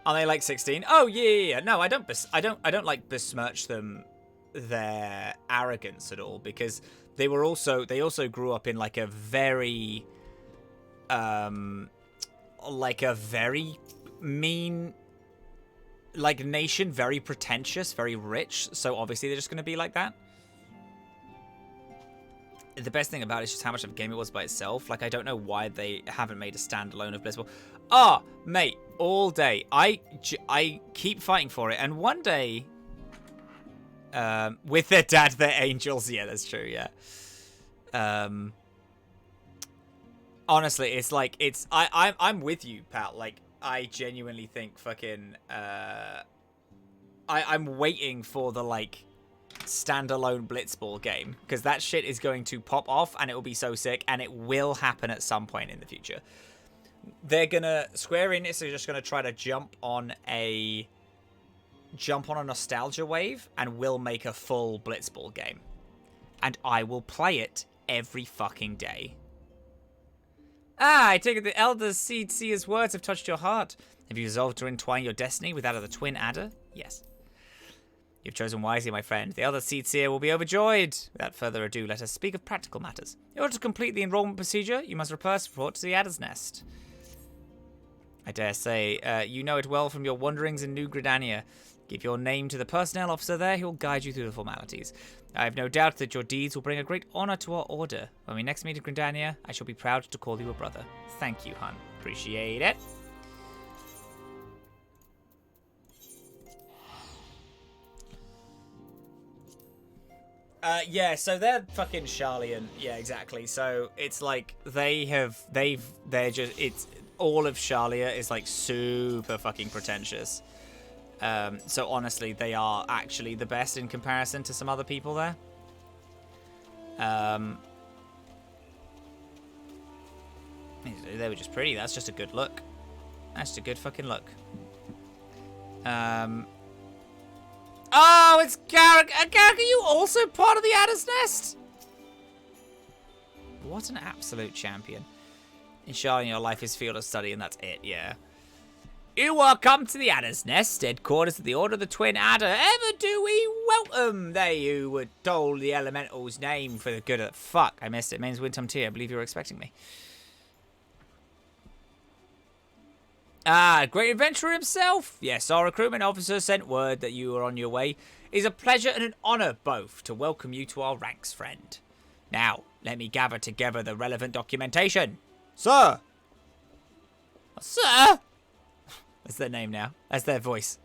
Are they like 16? Oh yeah. No, I don't like besmirch them their arrogance at all, because they also grew up in like a very mean like nation, very pretentious, very rich, so obviously they're just going to be like that. The best thing about it is just how much of a game it was by itself. Like, I don't know why they haven't made a standalone of Blitzball. Ah, mate, all day. I keep fighting for it, and one day, with their dad, they're angels. Yeah, that's true, yeah. Honestly, it's like, I'm with you, pal. Like, I genuinely think fucking, I'm waiting for the, like, standalone Blitzball game, because that shit is going to pop off and it will be so sick, and it will happen at some point in the future. Square Enix are just gonna try to jump on a nostalgia wave, and will make a full Blitzball game, and I will play it every fucking day. Ah, I take it the Elder Seed Seer's words have touched your heart. Have you resolved to entwine your destiny with that of the Twin Adder? Yes. You've chosen wisely, my friend. The Elder Seed Seer will be overjoyed. Without further ado, let us speak of practical matters. In order to complete the enrollment procedure, you must report to the Adder's Nest. I dare say, you know it well from your wanderings in New Gridania. Give your name to the personnel officer there, he will guide you through the formalities. I have no doubt that your deeds will bring a great honor to our order. When we next meet in Gridania, I shall be proud to call you a brother. Thank you, hun. Appreciate it. Yeah, so they're fucking Sharlayan. Yeah, exactly. So it's like they're just, it's all of Sharlia is like super fucking pretentious. So honestly, they are actually the best in comparison to some other people there. They were just pretty. That's just a good look. That's just a good fucking look. Oh, it's Garrick. Garrick, are you also part of the Adder's Nest? What an absolute champion. In Charlotte, your life is field of study, and that's it, yeah. You are come to the Adder's Nest, headquarters of the Order of the Twin Adder. Ever do we welcome? There you were told the elemental's name for the good of the... Fuck, I missed it. My name's Wintum T. I believe you were expecting me. Ah, great adventurer himself. Yes, our recruitment officer sent word that you were on your way. It is a pleasure and an honor both to welcome you to our ranks, friend. Now, let me gather together the relevant documentation. Sir! Sir! That's their name now. That's their voice.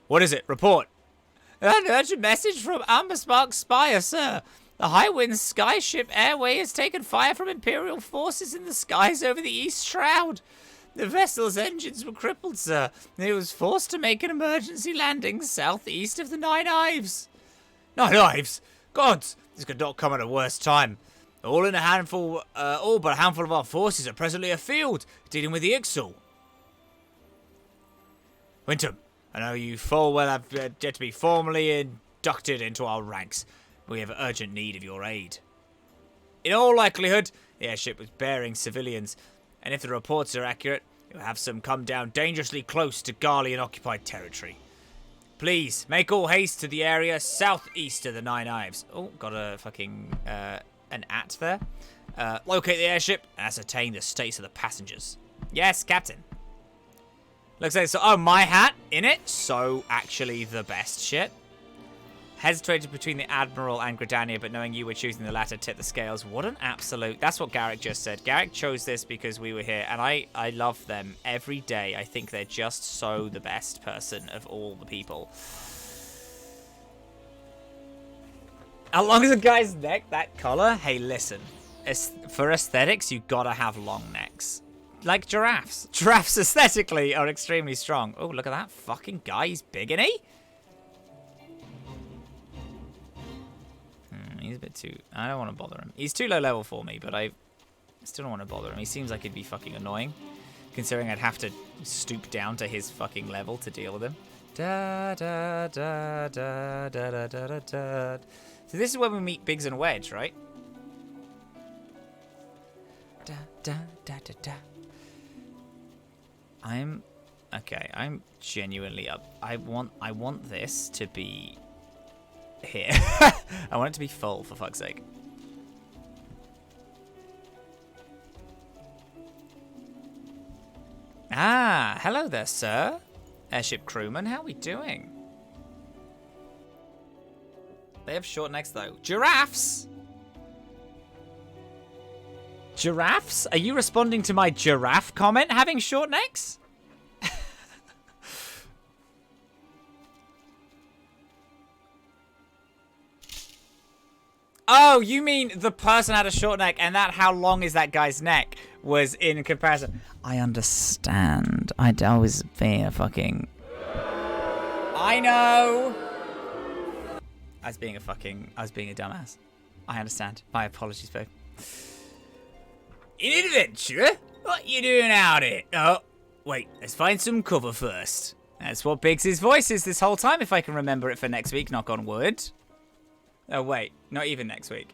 What is it? Report. An urgent message from Amberspark Spire, sir. The Highwind Skyship Airway has taken fire from Imperial forces in the skies over the East Shroud. The vessel's engines were crippled, sir, and it was forced to make an emergency landing southeast of the Nine Ives. Nine Ives? Gods, this could not come at a worse time. All but a handful of our forces are presently afield, dealing with the Ixal. Wintum, I know you full well have yet to be formally inducted into our ranks. We have urgent need of your aid. In all likelihood, the airship was bearing civilians, and if the reports are accurate, you'll have some come down dangerously close to Garlean-occupied territory. Please, make all haste to the area southeast of the Nine Ives. Oh, got a fucking, an at there. Locate the airship and ascertain the status of the passengers. Yes, Captain. Looks like so. Oh, my hat in it? So, actually, the best shit. Hesitated between the Admiral and Gridania, but knowing you were choosing the latter tipped the scales. What an absolute... That's what Garrick just said. Garrick chose this because we were here, and I love them every day. I think they're just so the best person of all the people. How long is a guy's neck? That collar? Hey, listen. For aesthetics, you gotta have long necks. Like giraffes. Giraffes aesthetically are extremely strong. Oh, look at that fucking guy. He's big, isn't he? He's a bit too... I don't want to bother him. He's too low level for me, but I still don't want to bother him. He seems like he'd be fucking annoying, considering I'd have to stoop down to his fucking level to deal with him. Da da da da da da da da da. So this is when we meet Biggs and Wedge, right? da da da da. I'm genuinely up. I want this to be here. I want it to be full, for fuck's sake. Ah, hello there, sir. Airship crewman, how are we doing? They have short necks, though. Giraffes? Giraffes? Are you responding to my giraffe comment, having short necks? Oh, you mean the person had a short neck and that how long is that guy's neck was in comparison. I understand. I'd always be a fucking... I know! I was being a dumbass. I understand. My apologies, babe. An adventure? What you doing out here? Oh, wait, let's find some cover first. That's what Biggs' voice is this whole time, if I can remember it for next week, knock on wood. Oh, wait, not even next week.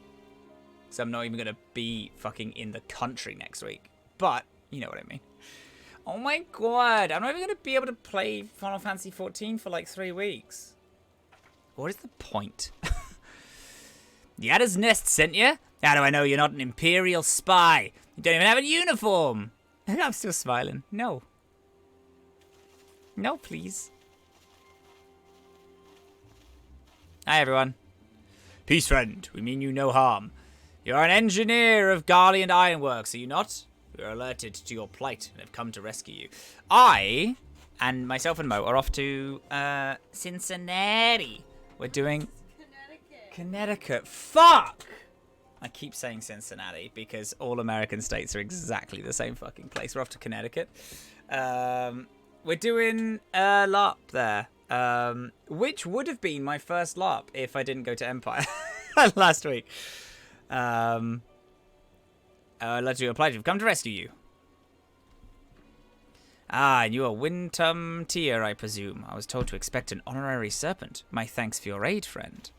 So I'm not even going to be fucking in the country next week. But, you know what I mean. Oh my god, I'm not even going to be able to play Final Fantasy XIV for like 3 weeks. What is the point? Yada's Nest sent you? How do I know you're not an Imperial spy? You don't even have a uniform. I'm still smiling. No. No, please. Hi, everyone. Peace, friend. We mean you no harm. You're an engineer of Garlean Ironworks, are you not? We are alerted to your plight and have come to rescue you. I, and myself and Mo, are off to Cincinnati. We're doing... Connecticut. Fuck! I keep saying Cincinnati because all American states are exactly the same fucking place. We're off to Connecticut. We're doing a LARP there. Which would have been my first LARP if I didn't go to Empire last week. I'd like to apply to come to rescue you. Ah, and you are Wintum Tier, I presume. I was told to expect an honorary serpent. My thanks for your aid, friend.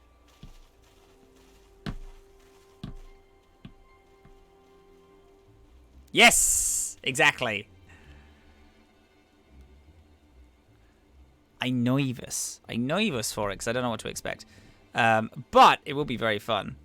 Yes! Exactly. I nervous for it because I don't know what to expect. But it will be very fun.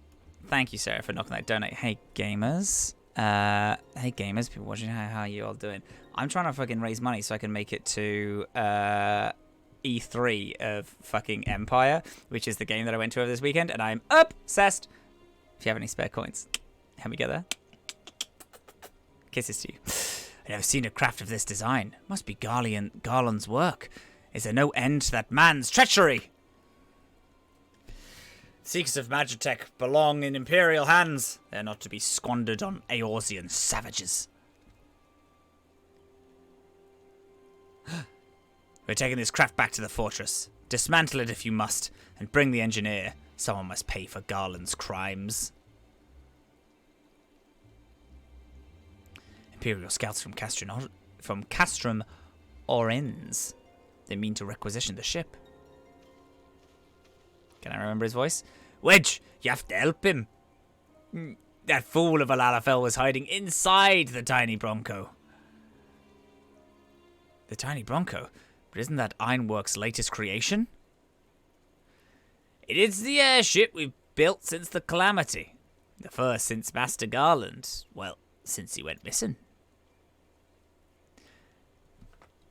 Thank you, Sarah, for knocking that donate. Hey, gamers. Hey, gamers, people watching, how are you all doing? I'm trying to fucking raise money so I can make it to E3 of fucking Empire, which is the game that I went to over this weekend, and I'm obsessed. If you have any spare coins, help me get there. Kisses to you. I've never seen a craft of this design. Must be Garland's work. Is there no end to that man's treachery? Seekers of Magitech belong in Imperial hands. They're not to be squandered on Eorzean savages. We're taking this craft back to the fortress. Dismantle it if you must, and bring the engineer. Someone must pay for Garland's crimes. Imperial scouts from Castrum Orens. They mean to requisition the ship. Can I remember his voice? Wedge, you have to help him. That fool of a Lalafell was hiding inside the tiny Bronco. The tiny Bronco? But isn't that Ironworks' latest creation? It is the airship we've built since the Calamity. The first since Master Garland. Well, since he went missing.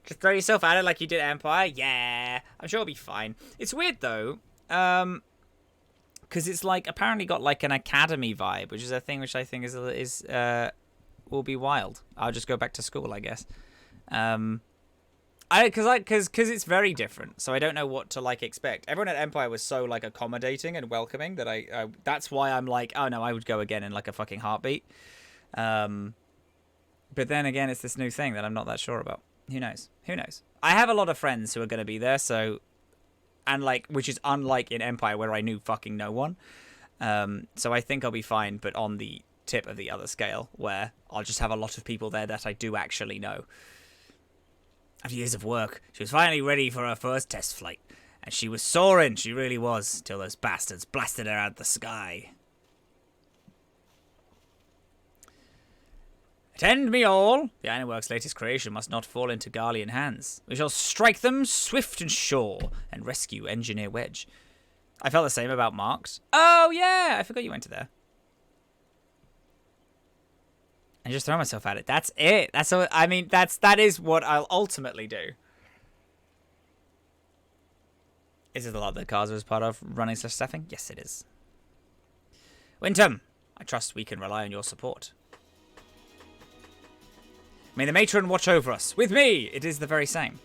Just throw yourself at it like you did Empire? Yeah, I'm sure it'll be fine. It's weird, though, because it's, like, apparently got, like, an academy vibe, which is a thing which I think will be wild. I'll just go back to school, I guess. Because it's very different, so I don't know what to, like, expect. Everyone at Empire was so, like, accommodating and welcoming that I that's why I'm like, oh, no, I would go again in, like, a fucking heartbeat. But then again, it's this new thing that I'm not that sure about. Who knows? Who knows? I have a lot of friends who are going to be there, so... And, like, which is unlike in Empire, where I knew fucking no one. So I think I'll be fine, but on the tip of the other scale, where I'll just have a lot of people there that I do actually know. After years of work, she was finally ready for her first test flight. And she was soaring, she really was, till those bastards blasted her out of the sky. Attend me all! The Ironworks' latest creation must not fall into Garlean hands. We shall strike them swift and sure, and rescue Engineer Wedge. I felt the same about Marks. Oh, yeah! I forgot you went to there. And just throw myself at it. That's it. That's all, I mean, that is what I'll ultimately do. Is it the lot that Kaza is part of running / staffing? Yes, it is. Wintom, I trust we can rely on your support. May the matron watch over us. With me, it is the very same.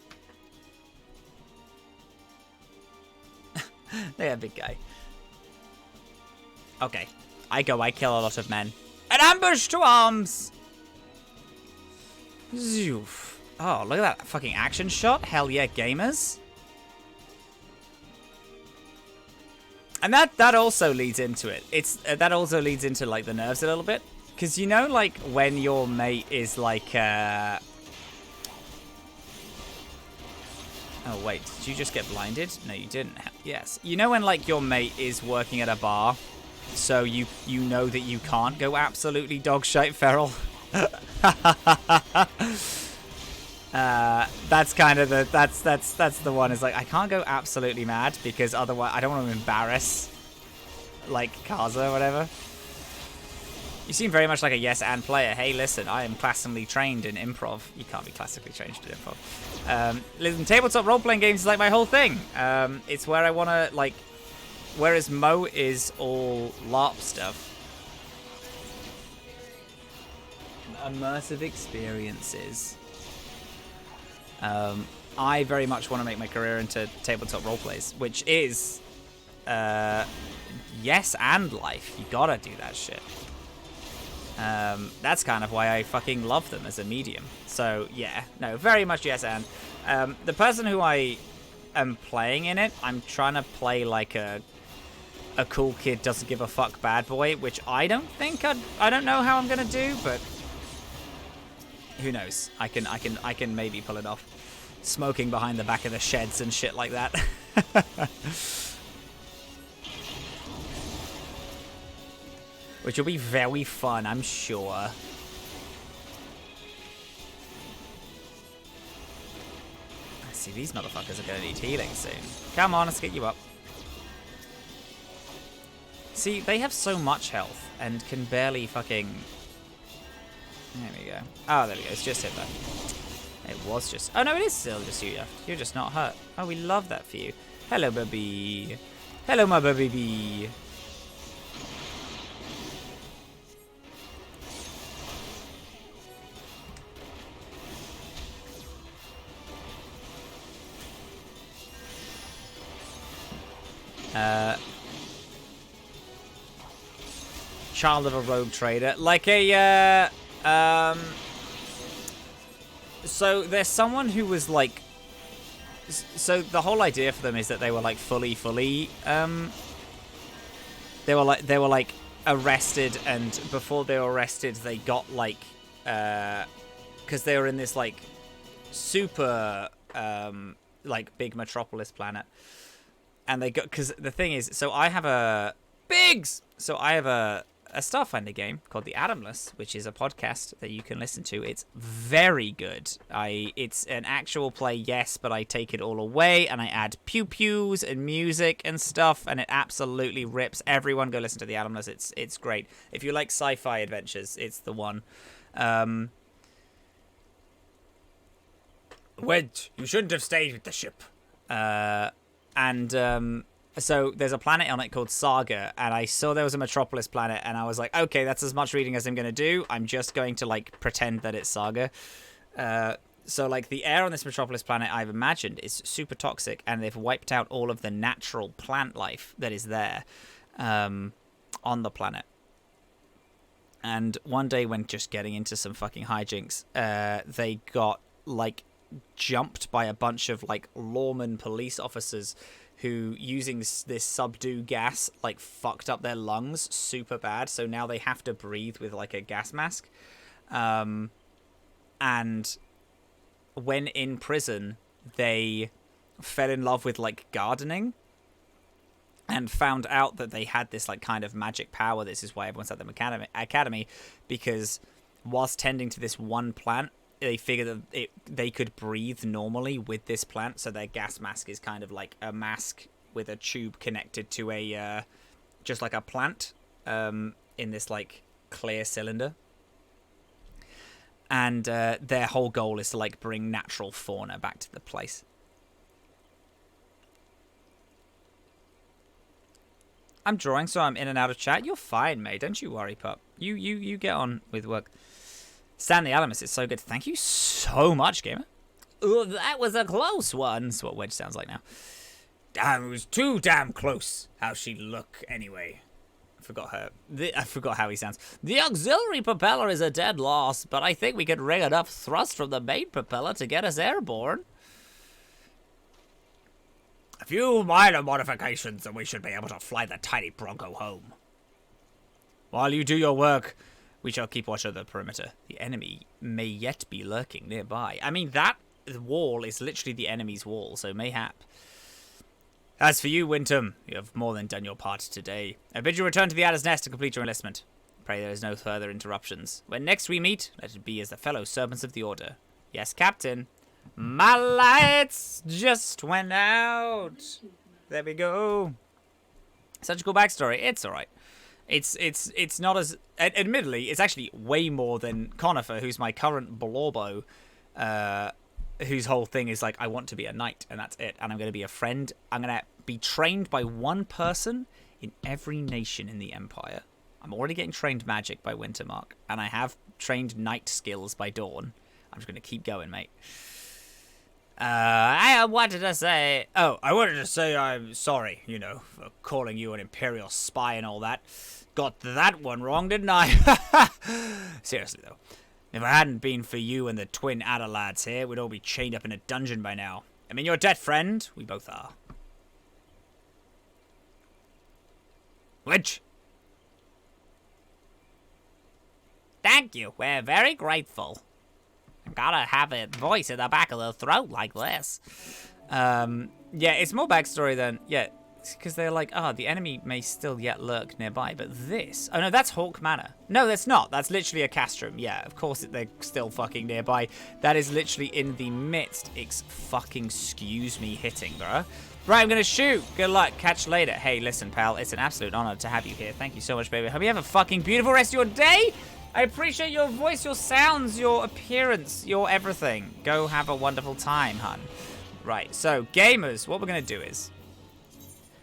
Yeah, big guy. Okay. I kill a lot of men. An ambush to arms! Zoof. Oh, look at that fucking action shot. Hell yeah, gamers. And that also leads into it. That also leads into, like, the nerves a little bit. Because, you know, like, when your mate is, like, Oh, wait. Did you just get blinded? No, you didn't. Yes. You know when, like, your mate is working at a bar, so you know that you can't go absolutely dogshite feral? That's kind of the... That's the one. It's like, I can't go absolutely mad, because otherwise I don't want to embarrass, like, Kaza or whatever. You seem very much like a yes and player. Hey, listen, I am classically trained in improv. You can't be classically trained in improv. Listen, tabletop role-playing games is like my whole thing. It's where I want to, like... Whereas Mo is all LARP stuff. Immersive experiences. I very much want to make my career into tabletop roleplays, which is... yes and life. You gotta do that shit. That's kind of why I fucking love them as a medium. So, yeah. No, very much yes and. The person who I am playing in it, I'm trying to play like a cool kid doesn't give a fuck bad boy, which I don't think I don't know how I'm gonna do, but who knows? I can maybe pull it off. Smoking behind the back of the sheds and shit like that. Which will be very fun, I'm sure. See, these motherfuckers are gonna need healing soon. Come on, let's get you up. See, they have so much health and can barely fucking... There we go. Oh, there we go. It's just hit though. It was just... Oh, no, it is still just you. You're just not hurt. Oh, we love that for you. Hello, baby. Hello, my baby. Child of a rogue trader. Like a, so there's someone who was like... So the whole idea for them is that they were like fully, they were like arrested, and before they were arrested, they got like, because they were in this like super, like big metropolis planet. And they got, because the thing is, so I have a Starfinder game called The Atomless, which is a podcast that you can listen to. It's very good. It's an actual play, yes, but I take it all away and I add pew-pews and music and stuff, and it absolutely rips. Everyone go listen to The Atomless. It's great. If you like sci-fi adventures, it's the one. Wedge, you shouldn't have stayed with the ship. So there's a planet on it called Saga, and I saw there was a Metropolis planet, and I was like, okay, that's as much reading as I'm going to do. I'm just going to, like, pretend that it's Saga. So, like, the air on this Metropolis planet, I've imagined, is super toxic, and they've wiped out all of the natural plant life that is there on the planet. And one day when just getting into some fucking hijinks, they got, like, jumped by a bunch of, like, lawman police officers who, using this subdue gas, like, fucked up their lungs super bad. So now they have to breathe with, like, a gas mask. And when in prison, they fell in love with, like, gardening and found out that they had this, like, kind of magic power. This is why everyone's at the academy, because whilst tending to this one plant, they figure that they could breathe normally with this plant, so their gas mask is kind of like a mask with a tube connected to a just like a plant in this like clear cylinder. And their whole goal is to like bring natural fauna back to the place. I'm drawing, so I'm in and out of chat. You're fine, mate. Don't you worry, pup. You get on with work. Stanley Alamus, it's so good. Thank you so much, gamer. Ooh, that was a close one. That's what Wedge sounds like now. Damn, it was too damn close. How's she look, anyway? I forgot her. I forgot how he sounds. The auxiliary propeller is a dead loss, but I think we could rig enough thrust from the main propeller to get us airborne. A few minor modifications and we should be able to fly the tiny Bronco home. While you do your work, we shall keep watch of the perimeter. The enemy may yet be lurking nearby. I mean, that wall is literally the enemy's wall, so mayhap. As for you, Wintom, you have more than done your part today. I bid you return to the Adder's Nest to complete your enlistment. Pray there is no further interruptions. When next we meet, let it be as the fellow servants of the Order. Yes, Captain. My lights just went out. There we go. Such a cool backstory. It's alright. It's not as... Admittedly, it's actually way more than Conifer, who's my current Blorbo, whose whole thing is like, I want to be a knight, and that's it. And I'm going to be a friend. I'm going to be trained by one person in every nation in the Empire. I'm already getting trained magic by Wintermark, and I have trained knight skills by Dawn. I'm just going to keep going, mate. I wanted to say... Oh, I wanted to say I'm sorry, you know, for calling you an Imperial spy and all that. Got that one wrong, didn't I? Seriously, though. If it hadn't been for you and the twin adder lads here, we'd all be chained up in a dungeon by now. I'm in your debt, friend. We both are. Which? Thank you. We're very grateful. I gotta have a voice in the back of the throat like this. Yeah, it's more backstory than... Yeah, because they're like, the enemy may still yet lurk nearby, but this... Oh, no, that's Hawk Manor. No, that's not. That's literally a castrum. Yeah, of course they're still fucking nearby. That is literally in the midst. Fucking excuse me hitting, bro. Right, I'm gonna shoot. Good luck. Catch you later. Hey, listen, pal. It's an absolute honor to have you here. Thank you so much, baby. Hope you have a fucking beautiful rest of your day. I appreciate your voice, your sounds, your appearance, your everything. Go have a wonderful time, hun. Right, so, gamers, what we're going to do is...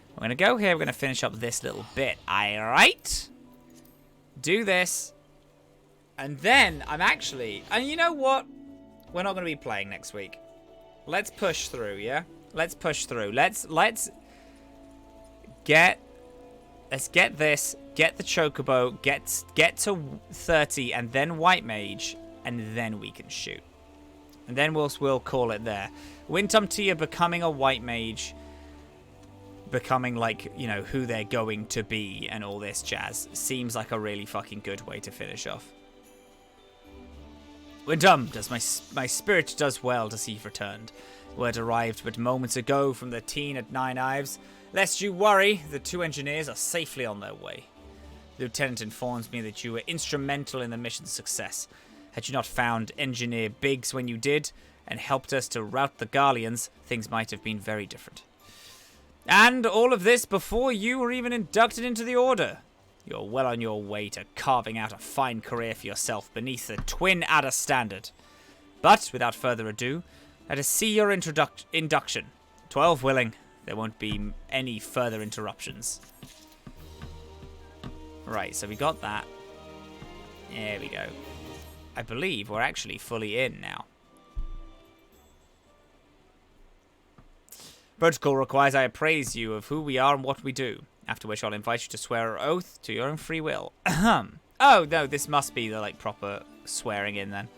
We're going to go here, we're going to finish up this little bit. Alright? Do this. And then, I'm actually... And you know what? We're not going to be playing next week. Let's push through, yeah? Let's push through. Let's get this, get the Chocobo, get to 30, and then White Mage, and then we can shoot. And then we'll call it there. Wintom Tia becoming a White Mage, becoming like, you know, who they're going to be and all this jazz, seems like a really fucking good way to finish off. Wintom, does my spirit does well to see you've returned. Word arrived but moments ago from the teen at Nine Ives. Lest you worry, the two engineers are safely on their way. The lieutenant informs me that you were instrumental in the mission's success. Had you not found Engineer Biggs when you did, and helped us to rout the Garleans, things might have been very different. And all of this before you were even inducted into the Order. You're well on your way to carving out a fine career for yourself beneath the twin adder standard. But, without further ado, let us see your induction. 12 willing. There won't be any further interruptions. Right, so we got that. There we go. I believe we're actually fully in now. Protocol requires I appraise you of who we are and what we do, after which I'll invite you to swear an oath to your own free will. Oh, no, this must be the, like, proper swearing in then.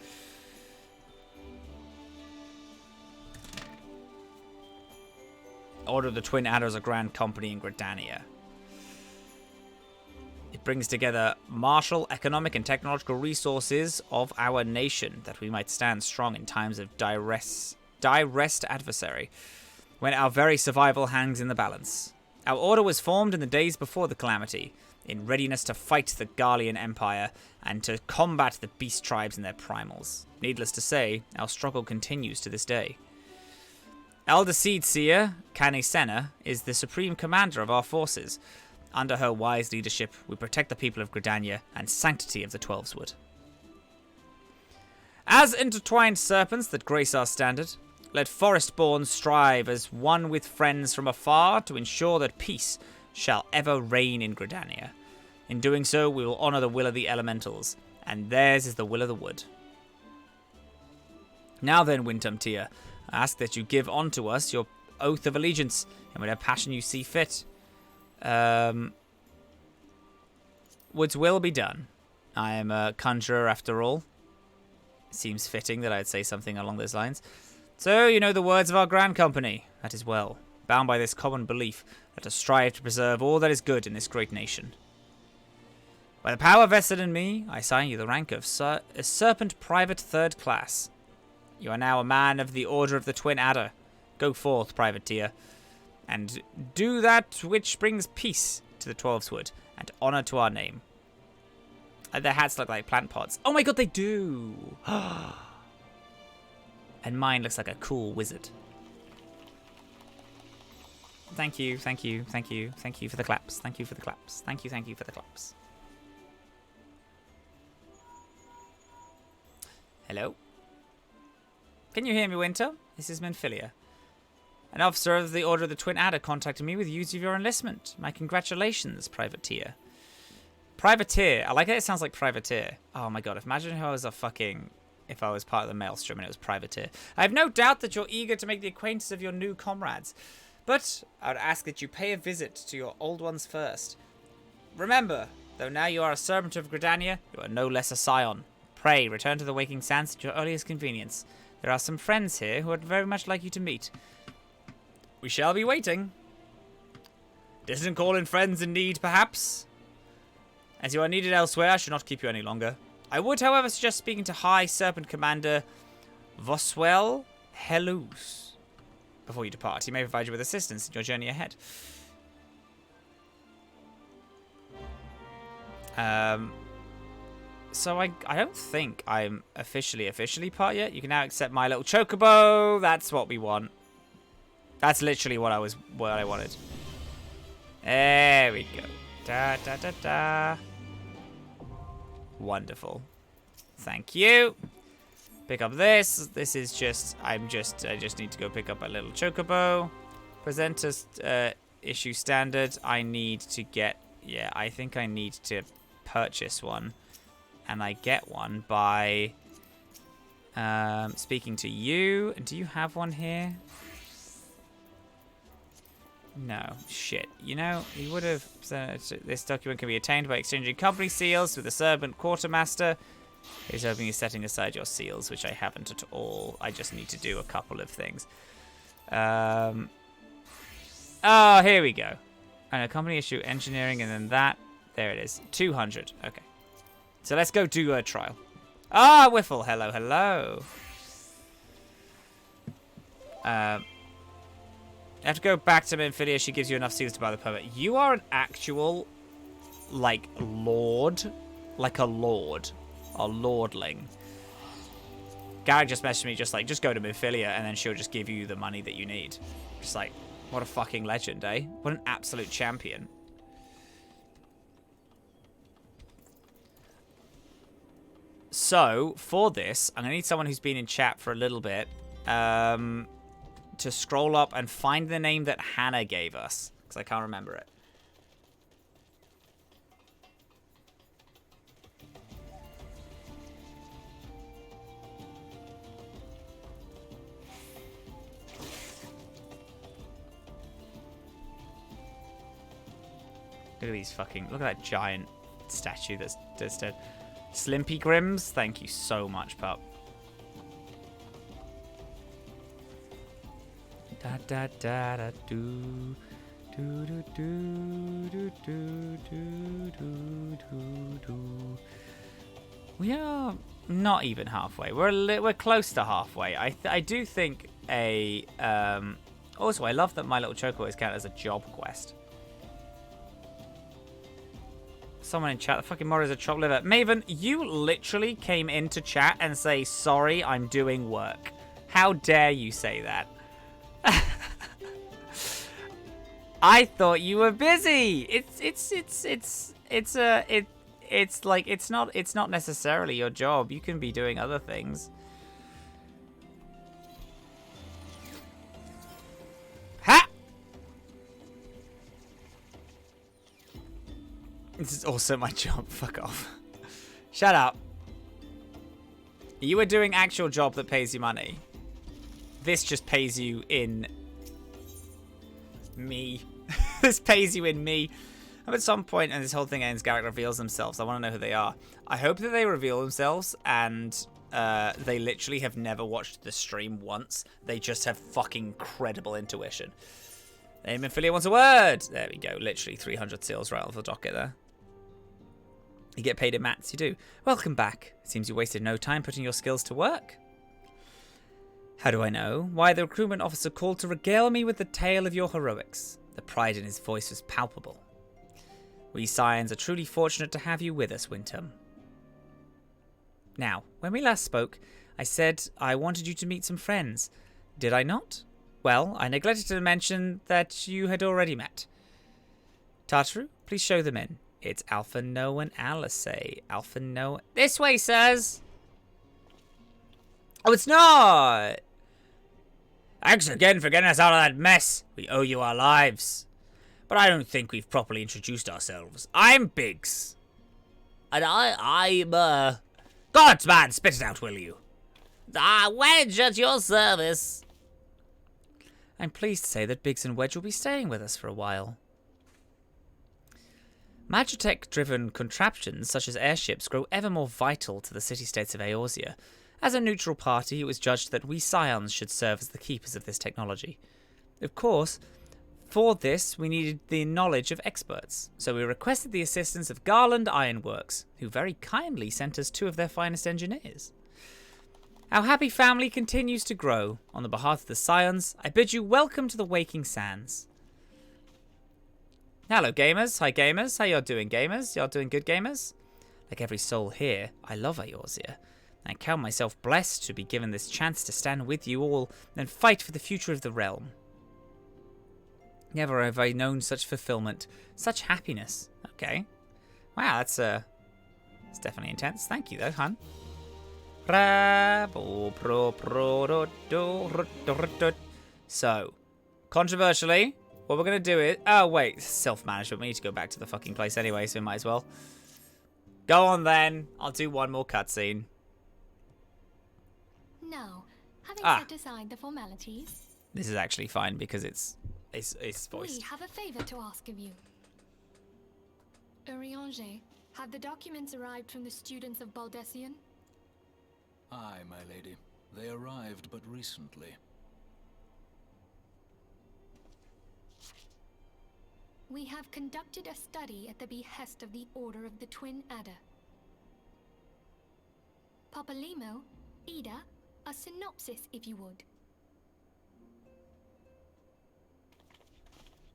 Order of the Twin Adders, a grand company in Gridania. It brings together martial, economic, and technological resources of our nation that we might stand strong in times of direst adversary, when our very survival hangs in the balance. Our order was formed in the days before the calamity, in readiness to fight the Garlean Empire and to combat the beast tribes and their primals. Needless to say, our struggle continues to this day. Elder Seed Seer, Canisena, is the supreme commander of our forces. Under her wise leadership, we protect the people of Gridania and sanctity of the Twelveswood. As intertwined serpents that grace our standard, let Forestborn strive as one with friends from afar to ensure that peace shall ever reign in Gridania. In doing so, we will honour the will of the elementals, and theirs is the will of the wood. Now then, Wintumtia, I ask that you give unto us your oath of allegiance, and whatever passion you see fit. Wood's will be done. I am a conjurer after all. Seems fitting that I'd say something along those lines. So, you know the words of our grand company. That is well. Bound by this common belief, let us strive to preserve all that is good in this great nation. By the power vested in me, I assign you the rank of a Serpent Private 3rd Class. You are now a man of the Order of the Twin Adder. Go forth, privateer, and do that which brings peace to the Twelveswood and honour to our name. Their hats look like plant pods. Oh my god, they do! And mine looks like a cool wizard. Thank you, thank you, thank you, thank you for the claps. Thank you for the claps. Thank you for the claps. Hello? Can you hear me, Winter? This is Menphilia. An officer of the Order of the Twin Adder contacted me with news of your enlistment. My congratulations, privateer. Privateer. I like how it sounds like privateer. Oh my god, imagine if I was if I was part of the Maelstrom and it was privateer. I have no doubt that you're eager to make the acquaintance of your new comrades, but I would ask that you pay a visit to your old ones first. Remember, though now you are a servant of Gridania, you are no less a scion. Pray, return to the Waking Sands at your earliest convenience. There are some friends here who would very much like you to meet. We shall be waiting. Distant call in friends in need, perhaps? As you are needed elsewhere, I should not keep you any longer. I would, however, suggest speaking to High Serpent Commander Voswell Helus before you depart. He may provide you with assistance in your journey ahead. So I don't think I'm officially part yet. You can now accept my little chocobo. That's what we want. That's literally what I wanted. There we go. Da da da da. Wonderful. Thank you. Pick up this. This is just I just need to go pick up a little chocobo. Present us issue standard. I need to get I think I need to purchase one. And I get one by speaking to you. Do you have one here? No. Shit. You know, you would have... This document can be attained by exchanging company seals with the Serpent Quartermaster. He's hoping you're setting aside your seals, which I haven't at all. I just need to do a couple of things. Oh, here we go. And a company issue engineering, and then that. There it is. 200. Okay. So let's go do a trial. Ah, Whiffle. Hello, hello. I have to go back to Menphilia. She gives you enough seals to buy the permit. You are an actual, like, lord. Like a lord. A lordling. Garrick just messaged me just go to Menphilia and then she'll just give you the money that you need. Just like, what a fucking legend, eh? What an absolute champion. So, for this, I'm going to need someone who's been in chat for a little bit to scroll up and find the name that Hannah gave us, because I can't remember it. Look at these fucking... Look at that giant statue that's dead. Slimpy Grims, thank you so much, pup. Da da da da do do do do do do do do do. We are not even halfway. We're close to halfway. I do think a also I love that my little choco is counted as a job quest. Someone in chat, the fucking mod is a chopped liver. Maven, you literally came into chat and say, sorry, I'm doing work. How dare you say that? I thought you were busy. It's not necessarily your job. You can be doing other things. Ha! This is also my job. Fuck off. Shut up. You were doing actual job that pays you money. This just pays you in me. This pays you in me. And at some point, and this whole thing ends, Garrett reveals themselves. I want to know who they are. I hope that they reveal themselves and they literally have never watched the stream once. They just have fucking incredible intuition. Name affiliate wants a word. There we go. Literally 300 seals right off the docket there. You get paid in mats, you do. Welcome back. It seems you wasted no time putting your skills to work. How do I know? Why, the recruitment officer called to regale me with the tale of your heroics. The pride in his voice was palpable. We Scions are truly fortunate to have you with us, Wintum. Now, when we last spoke, I said I wanted you to meet some friends. Did I not? Well, I neglected to mention that you had already met. Tartaru, please show them in. It's Alpha, No, and Alice. Alpha, No. This way, sirs! Oh, it's not! Thanks again for getting us out of that mess. We owe you our lives. But I don't think we've properly introduced ourselves. I'm Biggs. And I'm, Godsman, spit it out, will you? Wedge at your service. I'm pleased to say that Biggs and Wedge will be staying with us for a while. Magitech-driven contraptions such as airships grow ever more vital to the city-states of Eorzea. As a neutral party, it was judged that we Scions should serve as the keepers of this technology. Of course, for this, we needed the knowledge of experts, so we requested the assistance of Garland Ironworks, who very kindly sent us 2 of their finest engineers. Our happy family continues to grow. On the behalf of the Scions, I bid you welcome to the Waking Sands. Hello, gamers. Hi, gamers. How y'all doing, gamers? Y'all doing good, gamers? Like every soul here, I love Eorzea. I count myself blessed to be given this chance to stand with you all and fight for the future of the realm. Never have I known such fulfillment, such happiness. Okay. Wow, that's definitely intense. Thank you, though, hun. So, controversially, what we're going to do is... Oh, wait. Self-management. We need to go back to the fucking place anyway, so we might as well. Go on, then. I'll do one more cutscene. Now, having set aside the formalities... This is actually fine because it's voiced. We have a favor to ask of you. Eorzea, have the documents arrived from the students of Baldessian? Aye, my lady. They arrived but recently. We have conducted a study at the behest of the Order of the Twin Adder. Papalimo, Ida, a synopsis if you would.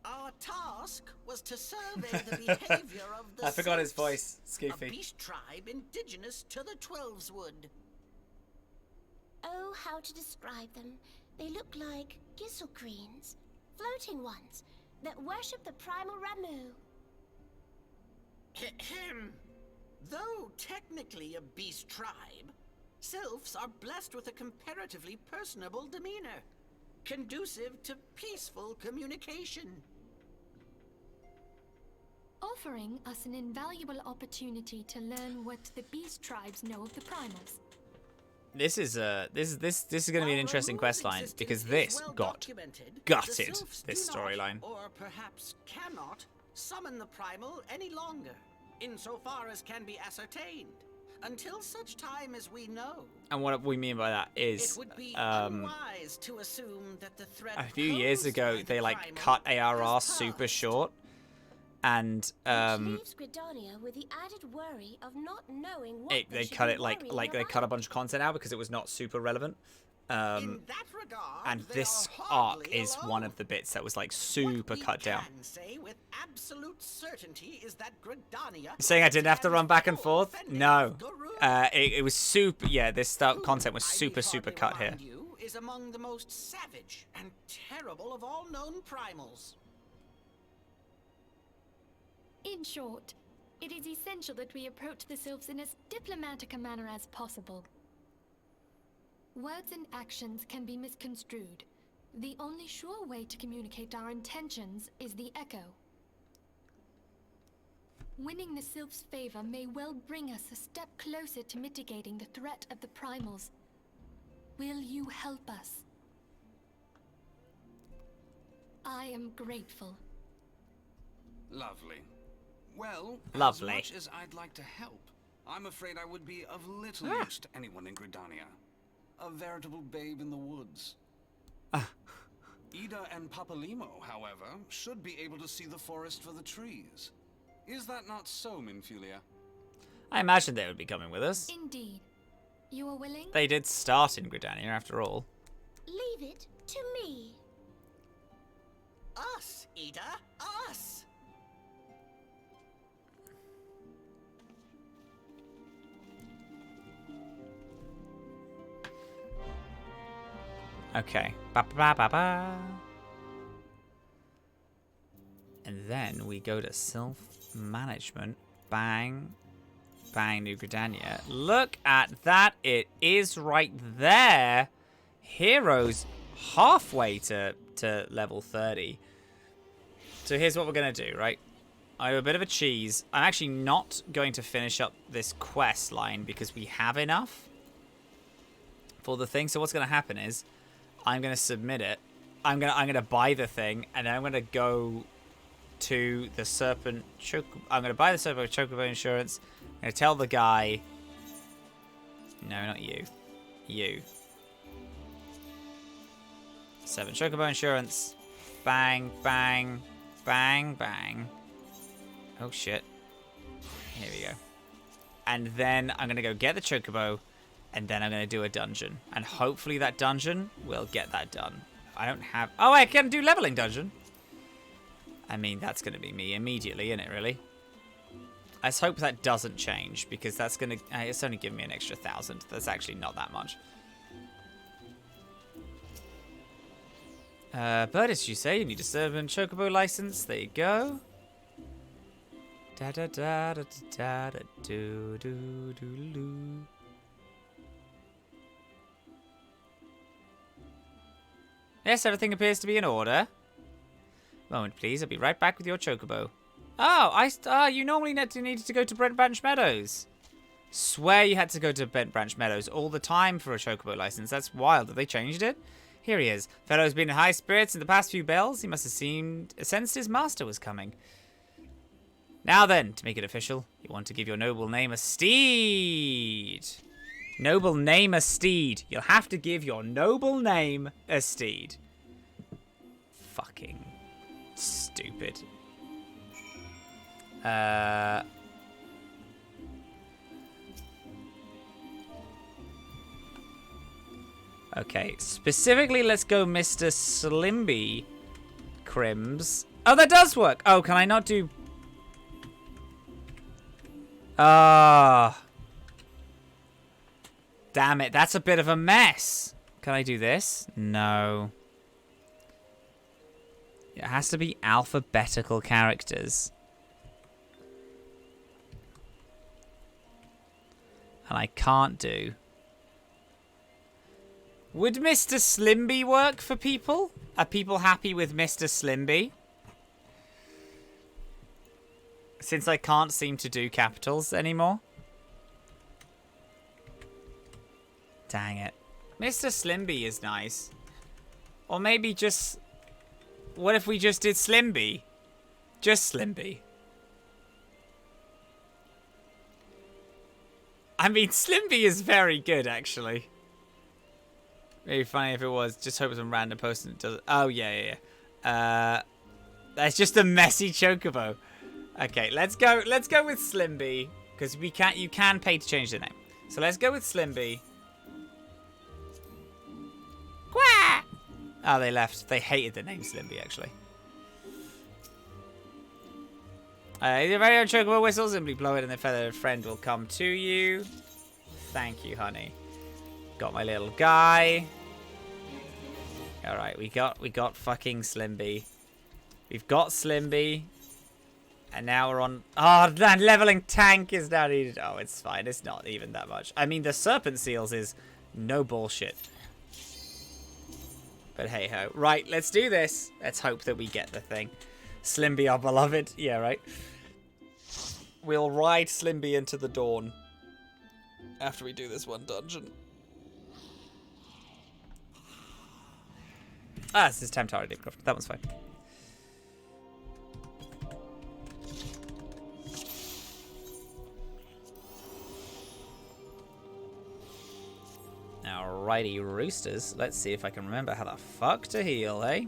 Our task was to survey the behavior of the I forgot his Sylphs, voice. a Scoofy. beast tribe indigenous to the Twelveswood. Oh, how to describe them. They look like gisselcreens, floating ones, that worship the primal Ramu. Ahem. Though technically a beast tribe, Sylphs are blessed with a comparatively personable demeanor, conducive to peaceful communication. Offering us an invaluable opportunity to learn what the beast tribes know of the primals. This is going to be an interesting quest line because this got gutted. This storyline. Or perhaps cannot summon the primal any longer, insofar as can be ascertained, until such time as we know. And what we mean by that is, it would be unwise to assume that the threat a few years ago they like cut ARR super short, and Which leaves Gridania with the added worry of not knowing what they cut it like they cut a bunch of content out because it was not super relevant. In that regard, And they this are arc hardly is alone. one of the bits that was like super cut down. What we can say with absolute certainty is that Gridania Saying I didn't have to run back and full forth? defending No. of Guru, It was super. Yeah, this stuff, who, content was I super, need super hardly cut here. remind you, is among the most savage and terrible of all known primals. In short, it is essential that we approach the sylphs in as diplomatic a manner as possible. Words and actions can be misconstrued. The only sure way to communicate our intentions is the echo. Winning the sylphs' favor may well bring us a step closer to mitigating the threat of the primals. Will you help us? I am grateful. Lovely. Well, Lovely. as much as I'd like to help, I'm afraid I would be of little use to anyone in Gridania. A veritable babe in the woods. Ida and Papalimo, however, should be able to see the forest for the trees. Is that not so, Minfilia? I imagine they would be coming with us. Indeed. You are willing? They did start in Gridania, after all. Leave it to me. Us, Ida, us! Okay. Ba ba ba ba. And then we go to self-management. Bang. Bang, New Gridania. Look at that. It is right there. Heroes halfway to level 30. So here's what we're going to do, right? I have a bit of a cheese. I'm actually not going to finish up this quest line because we have enough for the thing. So what's going to happen is I'm going to submit it. I'm going to buy the thing, and then I'm going to go to the Serpent I'm going to buy the Serpent Chocobo insurance. I'm going to tell the guy. No, not you. You. 7 Chocobo insurance. Bang, bang, bang, bang. Oh shit. Here we go. And then I'm going to go get the Chocobo. And then I'm going to do a dungeon. And hopefully that dungeon will get that done. I don't have... Oh, I can do leveling dungeon. I mean, that's going to be me immediately, isn't it, really? Let's hope that doesn't change. Because that's going to... It's only giving me an extra 1,000. That's actually not that much. Birdis, you say? You need a Serpent Chocobo license. There you go. Da da da da da da do do do do. Yes, everything appears to be in order. Moment, please. I'll be right back with your Chocobo. Oh, you normally needed to go to Brent Branch Meadows. Swear you had to go to Brent Branch Meadows all the time for a Chocobo license. That's wild. Have they changed it? Here he is. Fellow's been in high spirits in the past few bells. He must have sensed his master was coming. Now then, to make it official, you want to give your noble name a steed. Noble name a steed. You'll have to give your noble name a steed. Fucking stupid. Okay, specifically, let's go Mr. Slimby Crims. Oh, that does work. Oh, can I not do... Ah. Damn it, that's a bit of a mess. Can I do this? No. It has to be alphabetical characters. And I can't do. Would Mr. Slimby work for people? Are people happy with Mr. Slimby? Since I can't seem to do capitals anymore. Dang it. Mr. Slimby is nice. Or maybe just... What if we just did Slimby? Just Slimby. I mean, Slimby is very good, actually. Maybe funny if it was. Just hope some random person does it. Oh, yeah. That's just a messy Chocobo. Okay, let's go with Slimby. Because you can pay to change the name. So let's go with Slimby. Oh, they left. They hated the name Slimby, actually. Your very own chocobo whistle. Simply blow it and the feathered friend will come to you. Thank you, honey. Got my little guy. Alright, we got fucking Slimby. We've got Slimby. And now we're on... Oh, that leveling tank is now needed. Oh, it's fine. It's not even that much. I mean, the serpent seals is no bullshit. But hey-ho. Right, let's do this. Let's hope that we get the thing. Slimby, our beloved. Yeah, right. We'll ride Slimby into the dawn after we do this one dungeon. Ah, this is Time Tower, David Croft. That one's fine. Alrighty, roosters. Let's see if I can remember how the fuck to heal, eh?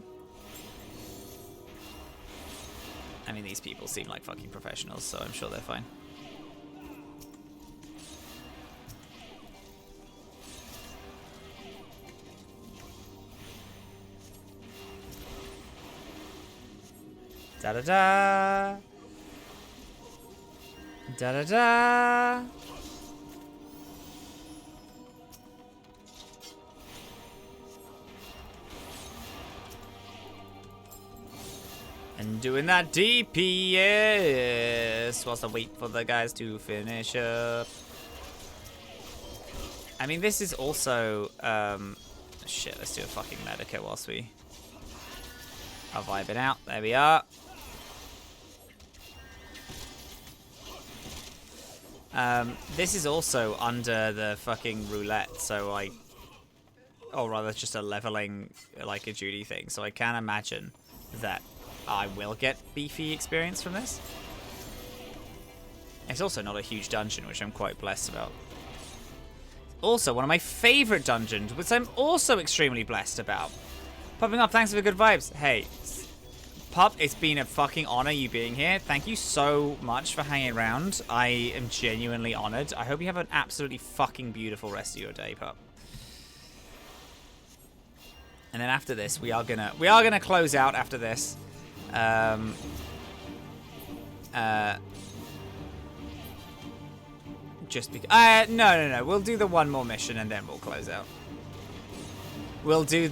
I mean, these people seem like fucking professionals, so I'm sure they're fine. Da-da-da! Da-da-da! And doing that DPS whilst I wait for the guys to finish up. I mean, this is also... shit, let's do a fucking Medica whilst we are vibing out. There we are. This is also under the fucking roulette, so I... Or rather, just a leveling, like a duty thing. So I can imagine that I will get beefy experience from this. It's also not a huge dungeon, which I'm quite blessed about. Also, one of my favorite dungeons, which I'm also extremely blessed about. Popping up, thanks for the good vibes. Hey, Pup, it's been a fucking honor you being here. Thank you so much for hanging around. I am genuinely honored. I hope you have an absolutely fucking beautiful rest of your day, Pup. And then after this, we are gonna close out after this. Just because no, we'll do the one more mission and then we'll close out. We'll do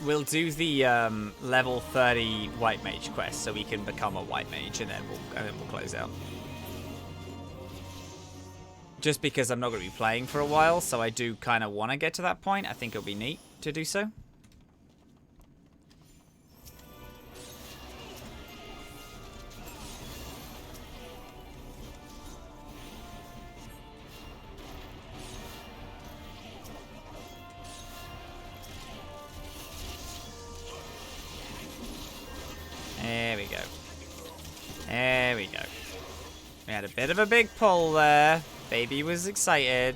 we'll do the level 30 white mage quest so we can become a white mage and then we'll close out. Just because I'm not going to be playing for a while, so I do kind of want to get to that point. I think it'll be neat to do so. There we go. There we go. We had a bit of a big pull there. Baby was excited.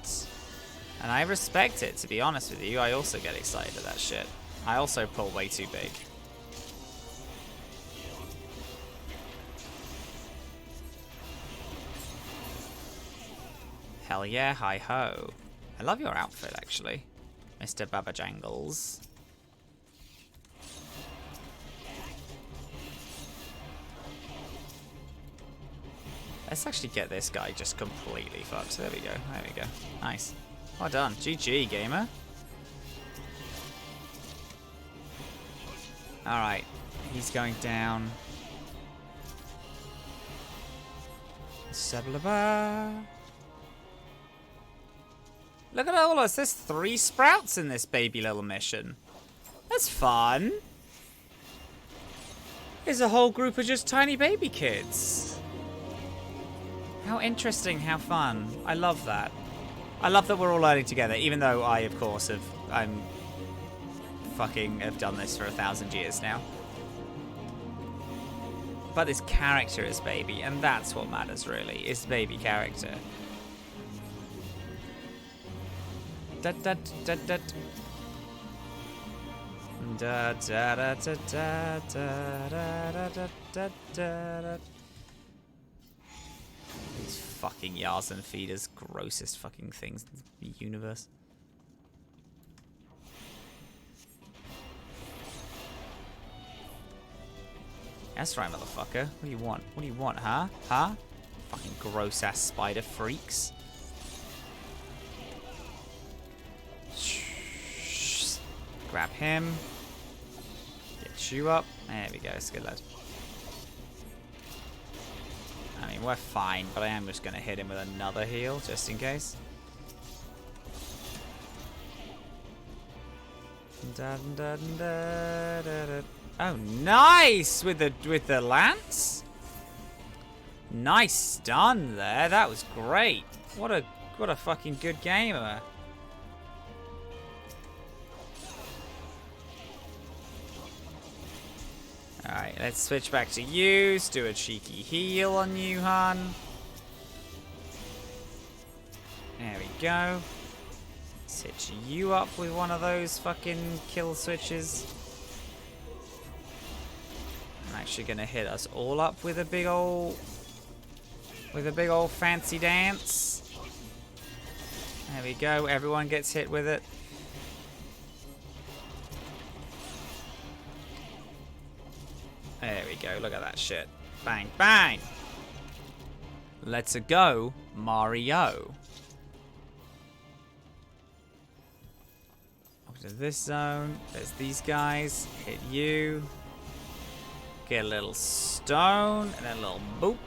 And I respect it, to be honest with you. I also get excited at that shit. I also pull way too big. Hell yeah, hi-ho. I love your outfit, actually, Mr. Babajangles. Let's actually get this guy just completely fucked. There we go. There we go. Nice. Well done. GG, gamer. Alright. He's going down. Sablaba. Look at all this. There's 3 sprouts in this baby little mission. That's fun. There's a whole group of just tiny baby kids. How interesting, how fun. I love that. I love that we're all learning together, even though I, of course, have done this for 1,000 years now. But this character is baby, and that's what matters, really, is baby character. Da da da da da da da da da da da da da. fucking Yarzen feeders. Grossest fucking things in the universe. That's right, motherfucker. What do you want? What do you want, huh? Huh? Fucking gross-ass spider freaks. Grab him. Get you up. There we go. It's good, lad. I mean, we're fine, but I am just going to hit him with another heal, just in case. Oh, nice with the lance. Nice stun there. That was great. What a fucking good gamer. Alright, let's switch back to you. Let's do a cheeky heal on you, hun. There we go. Let's hit you up with one of those fucking kill switches. I'm actually gonna hit us all up with a big old fancy dance. There we go. Everyone gets hit with it. There we go. Look at that shit. Bang, bang. Let's go, Mario. Up to this zone. There's these guys. Hit you. Get a little stone and then a little boop.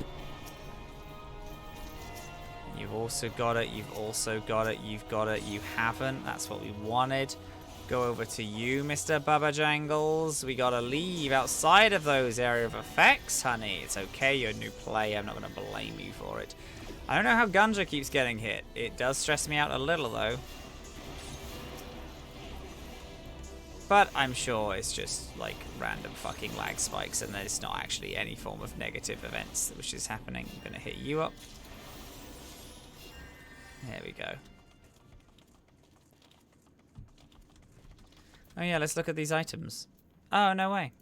You've also got it. You've also got it. You've got it. You haven't. That's what we wanted. Go over to you, Mr. Bubba Jangles. We gotta leave outside of those area of effects, honey. It's okay, you're a new player. I'm not gonna blame you for it. I don't know how Gunja keeps getting hit. It does stress me out a little, though. But I'm sure it's just, like, random fucking lag spikes, and there's not actually any form of negative events which is happening. I'm gonna hit you up. There we go. Oh yeah, let's look at these items. Oh, no way.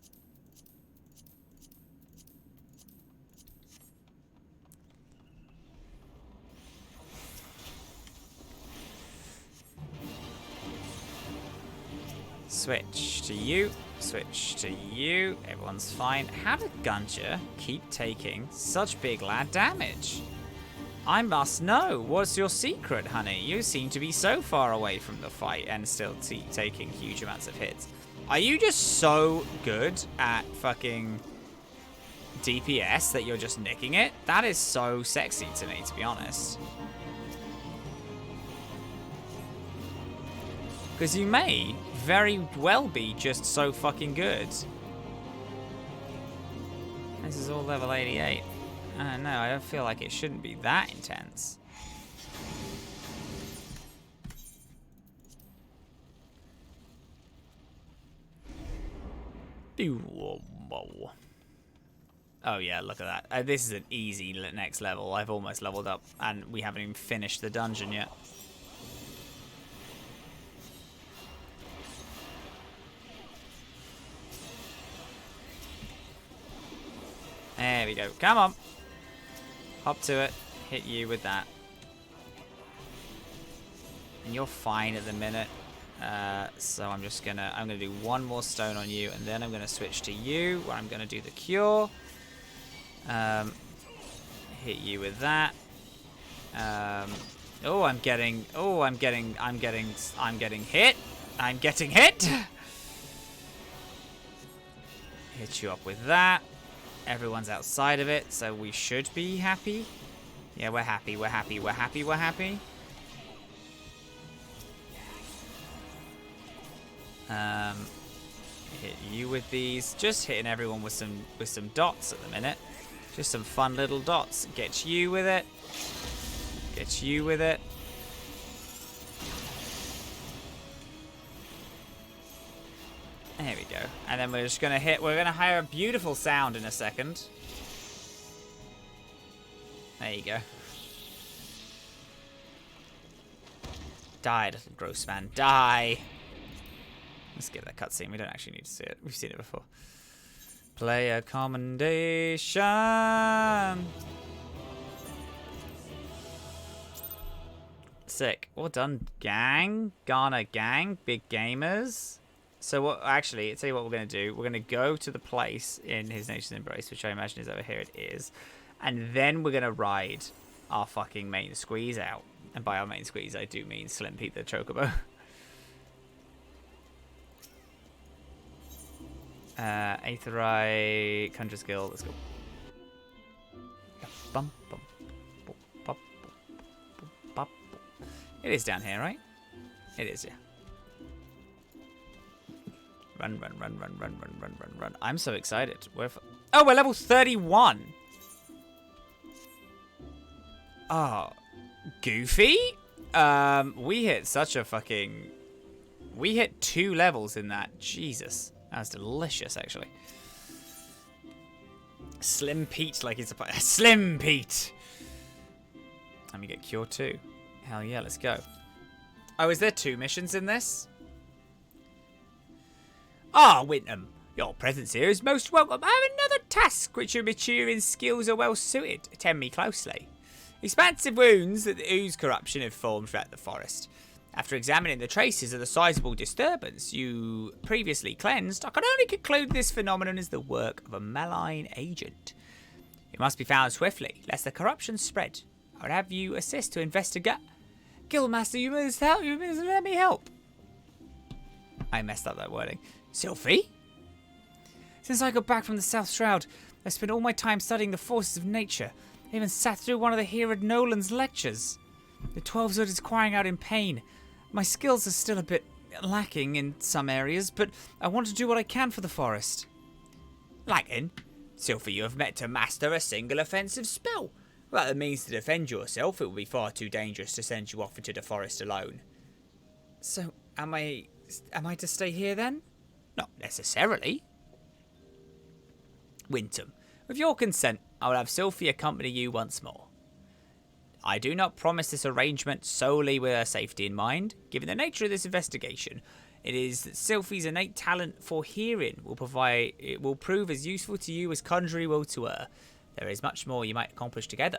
Switch to you. Switch to you. Everyone's fine. How did Gunja keep taking such big lad damage? I must know. What's your secret, honey? You seem to be so far away from the fight and still taking huge amounts of hits. Are you just so good at fucking DPS that you're just nicking it? That is so sexy to me, to be honest. Because you may very well be just so fucking good. This is all level 88. I don't know, I don't feel like it shouldn't be that intense. Oh yeah, look at that. This is an easy next level. I've almost leveled up and we haven't even finished the dungeon yet. There we go. Come on. Hop to it. Hit you with that. And you're fine at the minute. So I'm gonna do one more stone on you, and then I'm gonna switch to you, where I'm gonna do the cure. Hit you with that. I'm getting hit. I'm getting hit. Hit you up with that. Everyone's outside of it, so we should be happy. Yeah, we're happy, we're happy, we're happy, we're happy. Hit you with these. Just hitting everyone with some dots at the minute. Just some fun little dots. Get you with it. Get you with it. There we go. And then we're just gonna we're gonna hire a beautiful sound in a second. There you go. Die, little gross man, die. Let's get that cutscene. We don't actually need to see it. We've seen it before. Player commendation. Sick. Well done, gang. Ghana gang. Big gamers. So what? Actually, I'll tell you what we're going to do. We're going to go to the place in His Nature's Embrace, which I imagine is over here. It is. And then we're going to ride our fucking main squeeze out. And by our main squeeze, I do mean Slim Pete the Chocobo. Aetherite, Conjure Skill. Let's go. Bum, bum, bum, bum, bum, bum. It is down here, right? It is, yeah. Run, run, run, run, run, run, run, run, run. I'm so excited. We're level 31. Oh, Goofy? We hit such a fucking... We hit 2 levels in that. Jesus. That was delicious, actually. Slim Pete, like he's a... Slim Pete! Let me get Cure 2. Hell yeah, let's go. Oh, is there 2 missions in this? Ah, Wintham, your presence here is most welcome. I have another task which your maturing skills are well suited. Attend me closely. Expansive wounds that the ooze corruption have formed throughout the forest. After examining the traces of the sizable disturbance you previously cleansed, I can only conclude this phenomenon is the work of a malign agent. It must be found swiftly, lest the corruption spread. I would have you assist to investigate. Guildmaster, you must help. You must let me help. I messed up that wording. Sylphie? Since I got back from the South Shroud, I spent all my time studying the forces of nature. I even sat through one of the Herod Nolan's lectures. The 12-Zod is crying out in pain. My skills are still a bit lacking in some areas, but I want to do what I can for the forest. Lacking? Sylphie, you have met to master a single offensive spell. Without the means to defend yourself, it would be far too dangerous to send you off into the forest alone. So, am I to stay here then? Not necessarily. Wintham, with your consent, I will have Sylphie accompany you once more. I do not promise this arrangement solely with her safety in mind. Given the nature of this investigation, it is that Sylphie's innate talent for hearing will prove as useful to you as conjuring will to her. There is much more you might accomplish together.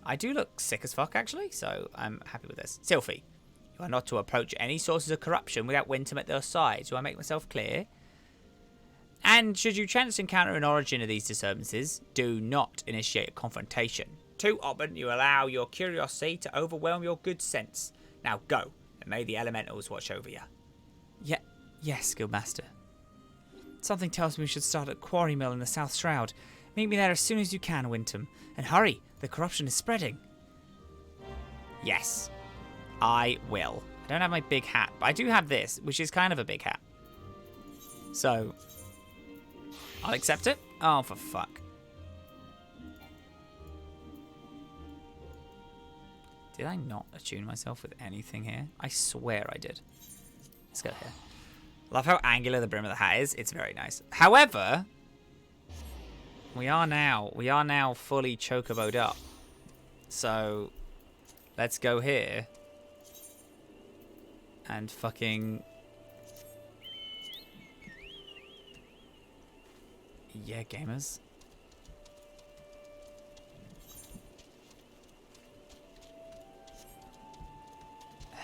I do look sick as fuck, actually, so I'm happy with this. Sylphie, you are not to approach any sources of corruption without Wintham at their side. Do I make myself clear? And should you chance to encounter an origin of these disturbances, do not initiate a confrontation. Too often you allow your curiosity to overwhelm your good sense. Now go, and may the elementals watch over you. Yes, Guildmaster. Something tells me we should start at Quarry Mill in the South Shroud. Meet me there as soon as you can, Wintham. And hurry, the corruption is spreading. Yes, I will. I don't have my big hat, but I do have this, which is kind of a big hat. So, I'll accept it. Oh, for fuck. Did I not attune myself with anything here? I swear I did. Let's go here. Love how angular the brim of the hat is. It's very nice. However, we are now fully chocoboed up. So, let's go here. And fucking... Yeah, gamers.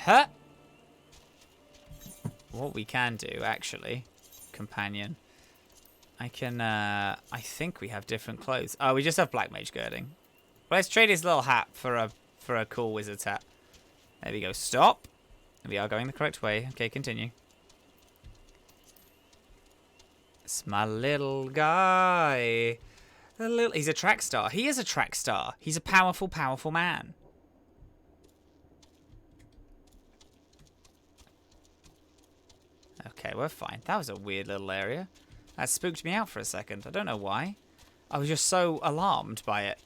Huh? What we can do, actually, companion. I can, I think we have different clothes. Oh, we just have black mage girding. Well, let's trade his little hat for a cool wizard's hat. There we go. Stop. We are going the correct way. Okay, continue. It's my little guy. He's a track star. He is a track star. He's a powerful, powerful man. Okay, we're fine. That was a weird little area. That spooked me out for a second. I don't know why. I was just so alarmed by it.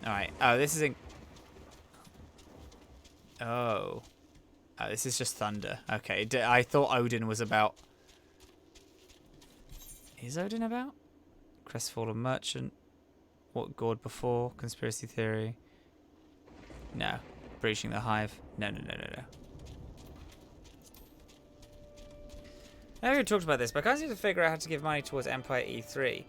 Alright. Oh, this isn't... Oh. Oh, this is just thunder. Okay, I thought Odin was about... Is Odin about? Crestfallen Merchant. What god before? Conspiracy theory. No. Breaching the hive. No. I never talked about this, but I can't seem to figure out how to give money towards Empire E3.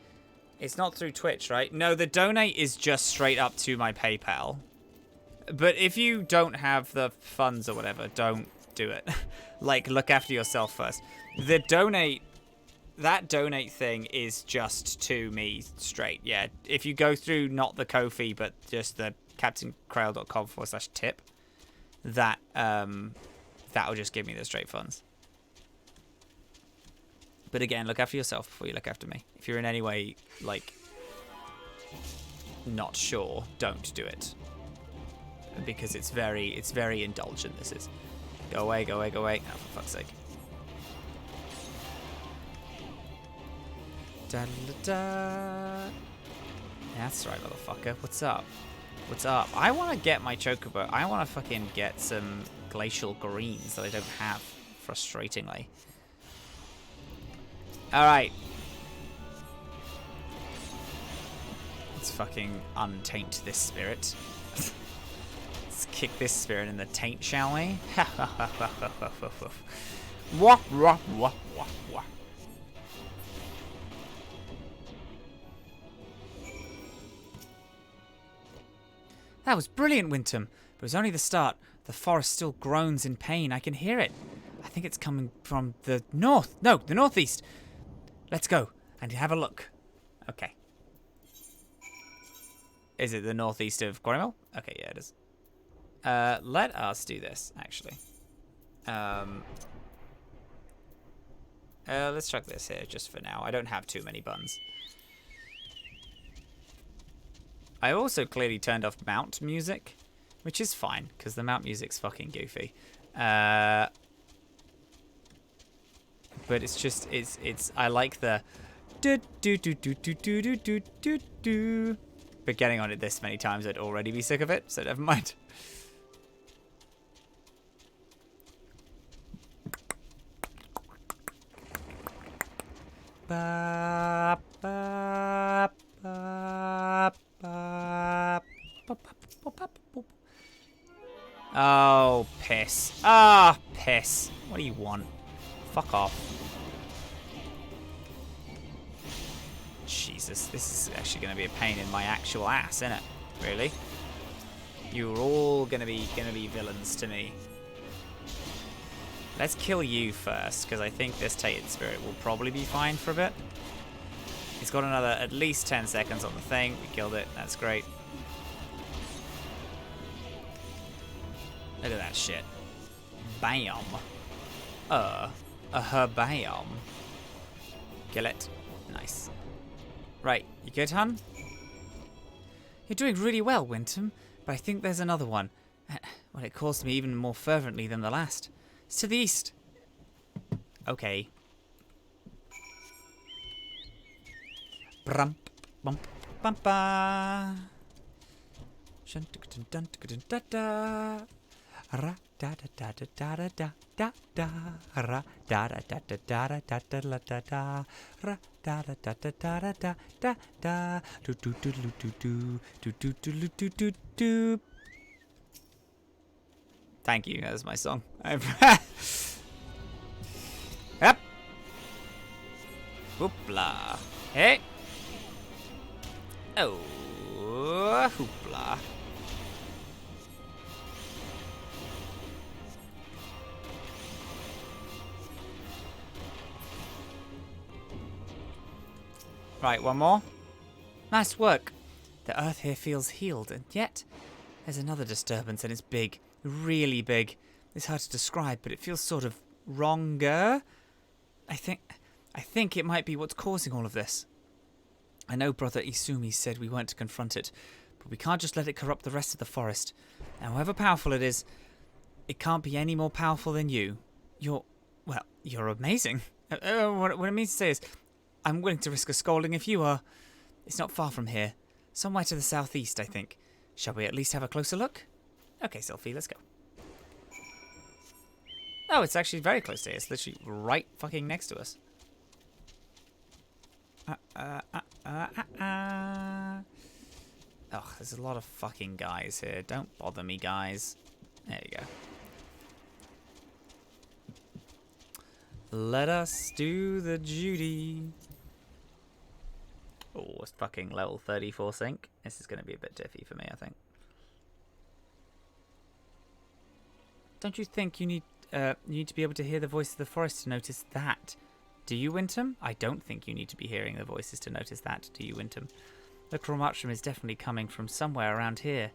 It's not through Twitch, right? No, the donate is just straight up to my PayPal. But if you don't have the funds or whatever, don't do it. Like, look after yourself first. That donate thing is just to me straight. Yeah, if you go through not the Ko-fi, but just the captainkrail.com/tip, that'll just give me the straight funds. But again, look after yourself before you look after me. If you're in any way, like, not sure, don't do it. Because it's very indulgent, this is. Go away, go away, go away. Oh, for fuck's sake. Da da da. That's right, motherfucker. What's up? What's up? I want to get my Chocobo. I want to fucking get some glacial greens that I don't have, frustratingly. Alright. Let's fucking untaint this spirit. Let's kick this spirit in the taint, shall we? Wah, wah, wah, wah, wah. That was brilliant, Wintom. But it was only the start. The forest still groans in pain. I can hear it. I think it's coming from the north. No, the northeast. Let's go and have a look. Okay. Is it the northeast of Quarrymill? Okay, yeah, it is. Let us do this, actually. Let's chuck this here just for now. I don't have too many buns. I also clearly turned off mount music, which is fine, because the mount music's fucking goofy. But it's just, I like the do do do do do do do do do do. But getting on it this many times, I'd already be sick of it, so never mind. Ba, ba, ba, ba, ba, ba, ba. Oh, piss. Ah, piss. What do you want? Fuck off. Jesus, this is actually going to be a pain in my actual ass, isn't it? Really? You're all going to be villains to me. Let's kill you first, because I think this tainted spirit will probably be fine for a bit. He's got another at least 10 seconds on the thing. We killed it. That's great. Look at that shit. Bam. Bam. Kill it. Nice. Right, you good, hun? You're doing really well, Wintom, but I think there's another one. Well, it calls to me even more fervently than the last. It's to the east. Okay. Brum, bum, bum, ba. Ra da da da da da da da da ra da da da da da da da da da da ra da da da da da da da da do do do do do do do do do do do. Thank you. That's my song. Yep. Hoopla. Hey. Oh. Hoopla. Right, one more. Nice work. The earth here feels healed, and yet there's another disturbance, and it's big. Really big. It's hard to describe, but it feels sort of wronger. I think it might be what's causing all of this. I know Brother Isumi said we weren't to confront it, but we can't just let it corrupt the rest of the forest. However powerful it is, it can't be any more powerful than you. You're amazing. What I mean to say is, I'm willing to risk a scolding if you are. It's not far from here. Somewhere to the southeast, I think. Shall we at least have a closer look? Okay, Sylphie, let's go. Oh, it's actually very close to here. It's literally right fucking next to us. Oh, there's a lot of fucking guys here. Don't bother me, guys. There you go. Let us do the duty. Oh, it's fucking level 34 sync. This is going to be a bit diffy for me, I think. Don't you think you need to be able to hear the voice of the forest to notice that? Do you, Wintham? I don't think you need to be hearing the voices to notice that. Do you, Wintham? The Crawmatcham is definitely coming from somewhere around here.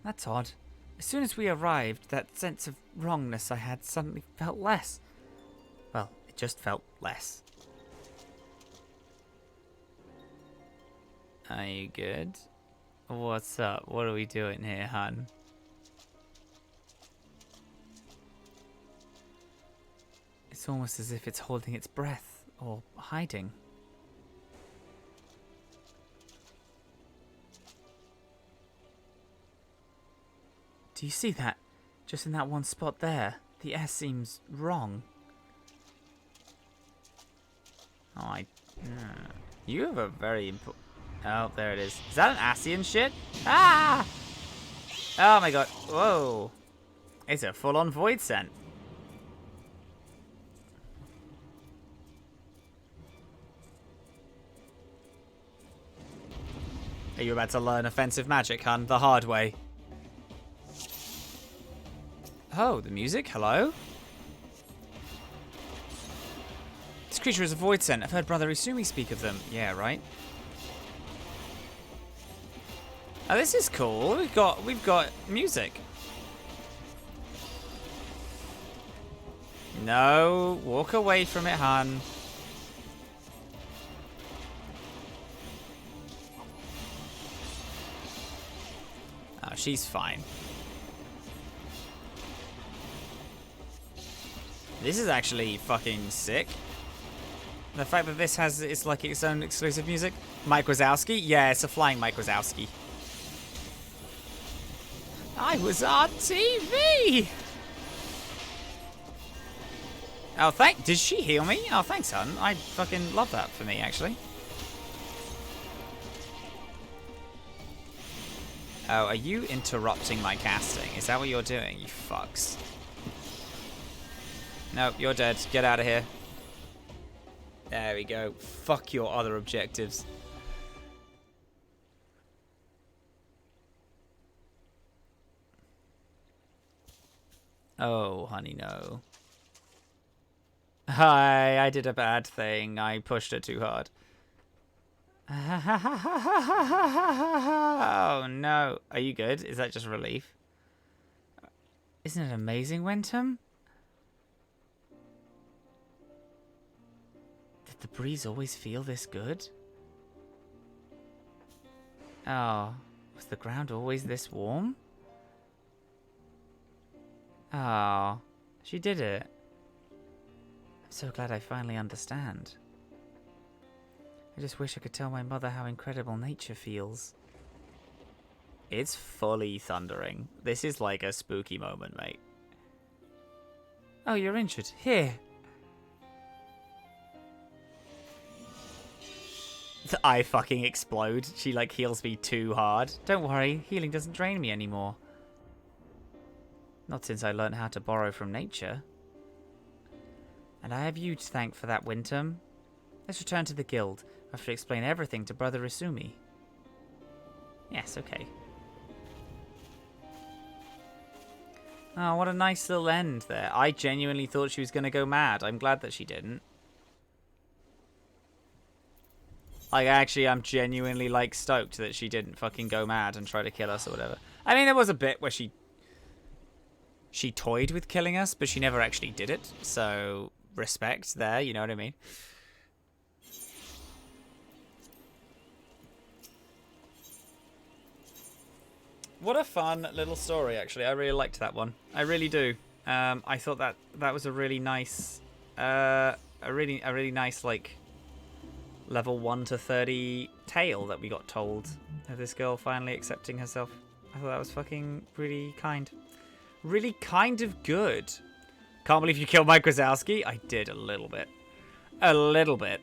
That's odd. As soon as we arrived, that sense of wrongness I had suddenly felt less. Well, it just felt less. Are you good? What's up? What are we doing here, hun? It's almost as if it's holding its breath or hiding. Do you see that? Just in that one spot there, the air seems wrong. Oh, you have a very important... Oh, there it is. Is that an Ascian shit? Ah! Oh my god. Whoa. It's a full-on void scent. Are you about to learn offensive magic, hun? The hard way. Oh, the music? Hello? This creature is a void scent. I've heard Brother Isumi speak of them. Yeah, right? Oh, this is cool. We've got music. No, walk away from it, hun. Oh, she's fine. This is actually fucking sick. The fact that this has it's like its own exclusive music. Mike Wazowski? Yeah, it's a flying Mike Wazowski. I was on TV! Oh, did she heal me? Oh, thanks, hun. I fucking love that for me, actually. Oh, are you interrupting my casting? Is that what you're doing, you fucks? No, you're dead. Get out of here. There we go. Fuck your other objectives. Oh, honey, no. Hi, I did a bad thing. I pushed it too hard. Oh, no. Are you good? Is that just relief? Isn't it amazing, Wintham? Did the breeze always feel this good? Oh, was the ground always this warm? Oh, she did it. I'm so glad I finally understand. I just wish I could tell my mother how incredible nature feels. It's fully thundering. This is like a spooky moment, mate. Oh, you're injured. Here. I fucking explode. She like heals me too hard. Don't worry, healing doesn't drain me anymore. Not since I learned how to borrow from nature. And I have you to thank for that, Wintham. Let's return to the guild. I have to explain everything to Brother Isumi. Yes, okay. Oh, what a nice little end there. I genuinely thought she was going to go mad. I'm glad that she didn't. Like, actually, I'm genuinely, like, stoked that she didn't fucking go mad and try to kill us or whatever. I mean, there was a bit where she toyed with killing us, but she never actually did it. So, respect there, you know what I mean? What a fun little story, actually. I really liked that one. I really do. I thought that was a really nice, a really nice, like, level 1 to 30 tale that we got told of this girl finally accepting herself. I thought that was fucking really kind. Really kind of good. Can't believe you killed Mike Wazowski. I did a little bit. A little bit.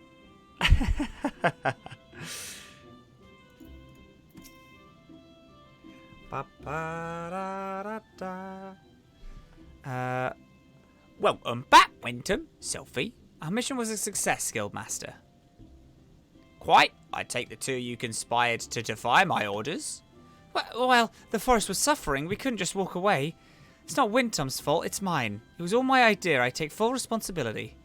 Welcome back, Wintham. Sophie. Our mission was a success, Guildmaster. Quite. I take the two you conspired to defy my orders. Well, the forest was suffering. We couldn't just walk away. It's not Wintom's fault, it's mine. It was all my idea. I take full responsibility.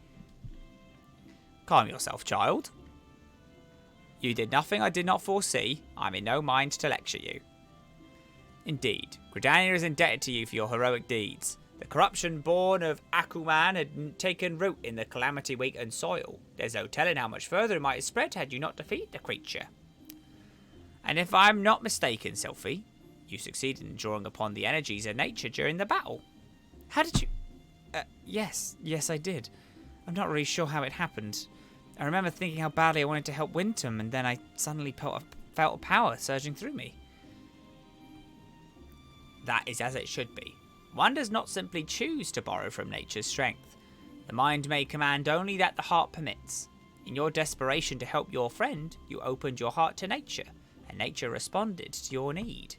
Calm yourself, child. You did nothing I did not foresee. I'm in no mind to lecture you. Indeed, Gridania is indebted to you for your heroic deeds. The corruption born of Akuman had taken root in the calamity-weakened soil. There's no telling how much further it might have spread had you not defeated the creature. And if I'm not mistaken, Sylphie, you succeeded in drawing upon the energies of nature during the battle. How did you... Yes, I did. I'm not really sure how it happened. I remember thinking how badly I wanted to help Wintom, and then I suddenly felt a power surging through me. That is as it should be. One does not simply choose to borrow from nature's strength. The mind may command only that the heart permits. In your desperation to help your friend, you opened your heart to nature, and nature responded to your need.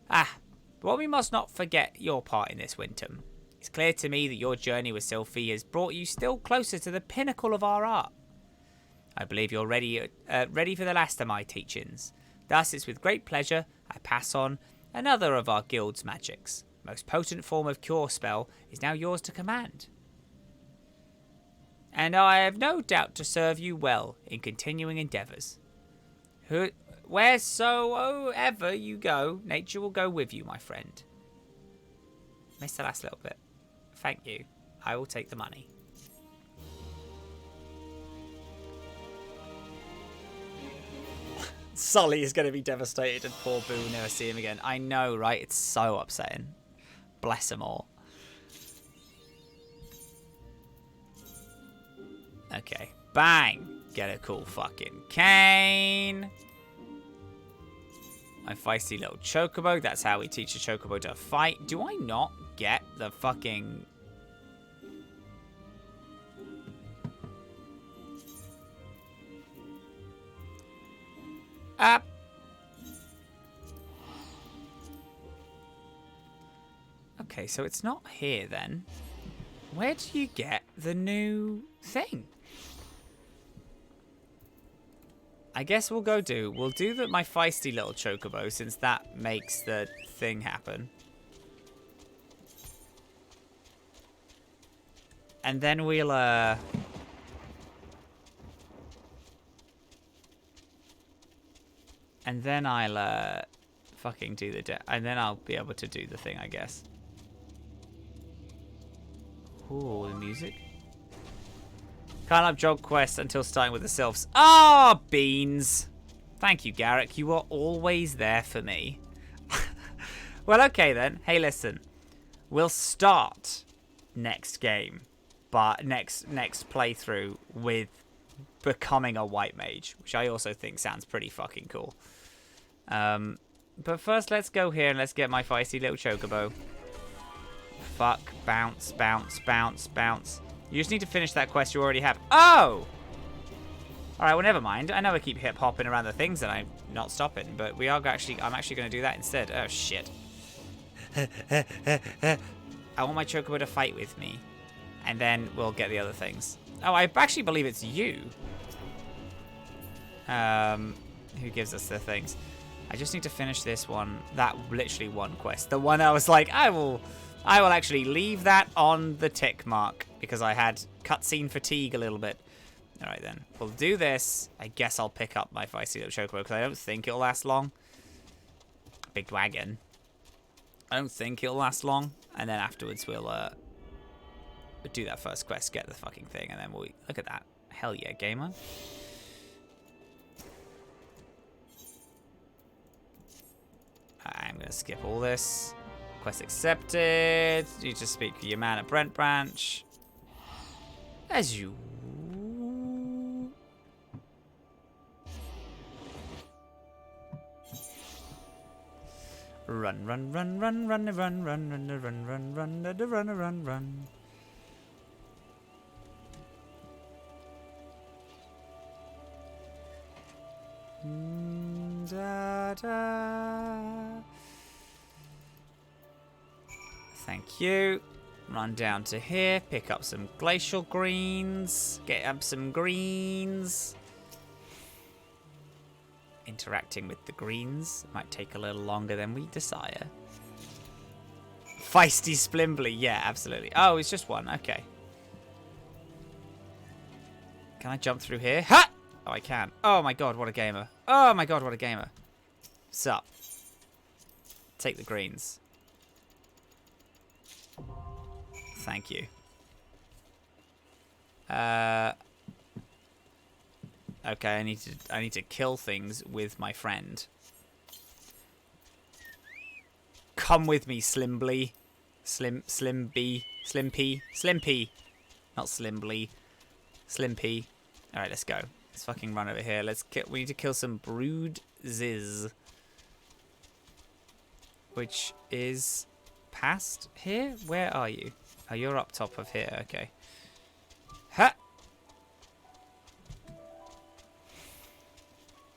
But we must not forget your part in this, Wintom. It's clear to me that your journey with Sylphie has brought you still closer to the pinnacle of our art. I believe you're ready for the last of my teachings. Thus, it's with great pleasure I pass on another of our guild's magics. Most potent form of cure spell is now yours to command. And I have no doubt to serve you well in continuing endeavours. Wheresoever you go, nature will go with you, my friend. Missed the last little bit. Thank you. I will take the money. Sully is going to be devastated and poor Boo will never see him again. I know, right? It's so upsetting. Bless them all. Okay. Bang! Get a cool fucking cane. My feisty little chocobo. That's how we teach a chocobo to fight. Do I not get the fucking... Okay, so it's not here then. Where do you get the new thing? I guess we'll do my feisty little chocobo, since that makes the thing happen. And then we'll and then I'll fucking do and then I'll be able to do the thing, I guess. Ooh, the music. Can't have job quests until starting with the sylphs. Ah, beans. Thank you, Garrick. You are always there for me. Well, okay then. Hey, listen. We'll start next game, but next playthrough with becoming a white mage, which I also think sounds pretty fucking cool. But first, let's go here and let's get my feisty little chocobo. Fuck, bounce, bounce, bounce, bounce. You just need to finish that quest you already have. Oh! Alright, well, never mind. I know I keep hip-hopping around the things and I'm not stopping, but I'm actually going to do that instead. Oh, shit. I want my chocobo to fight with me, and then we'll get the other things. Oh, I actually believe it's you. Who gives us the things. I just need to finish this one. That literally one quest. The one I was like, I will actually leave that on the tick mark because I had cutscene fatigue a little bit. All right, then. We'll do this. I guess I'll pick up my feisty little chocobo because I don't think it'll last long. Big wagon. I don't think it'll last long. And then afterwards we'll do that first quest, get the fucking thing, and then we'll... Look at that. Hell yeah, gamer. I'm going to skip all this. Quest accepted. You just speak for your man at Brent Branch. As you... Run, run, run, run, run, run, run, run, run, run, run, run, run, run. Da, da. Thank you. Run down to here, pick up some glacial greens, get up some greens. interacting with the greens. Might take a little longer than we desire. Feisty Splimbly. Yeah, absolutely. Oh, it's just one. Okay. Can I jump through here? Ha! Oh, I can. Oh my god, what a gamer. Oh my god, what a gamer. Sup. Take the greens. Thank you. Okay, I need to kill things with my friend. Come with me, Slimbly. Slimpy. Not Slimbly. Slimpy. Alright, let's go. Let's fucking run over here. We need to kill some brood ziz. Which is past here? Where are you? Oh, you're up top of here. Okay. Ha!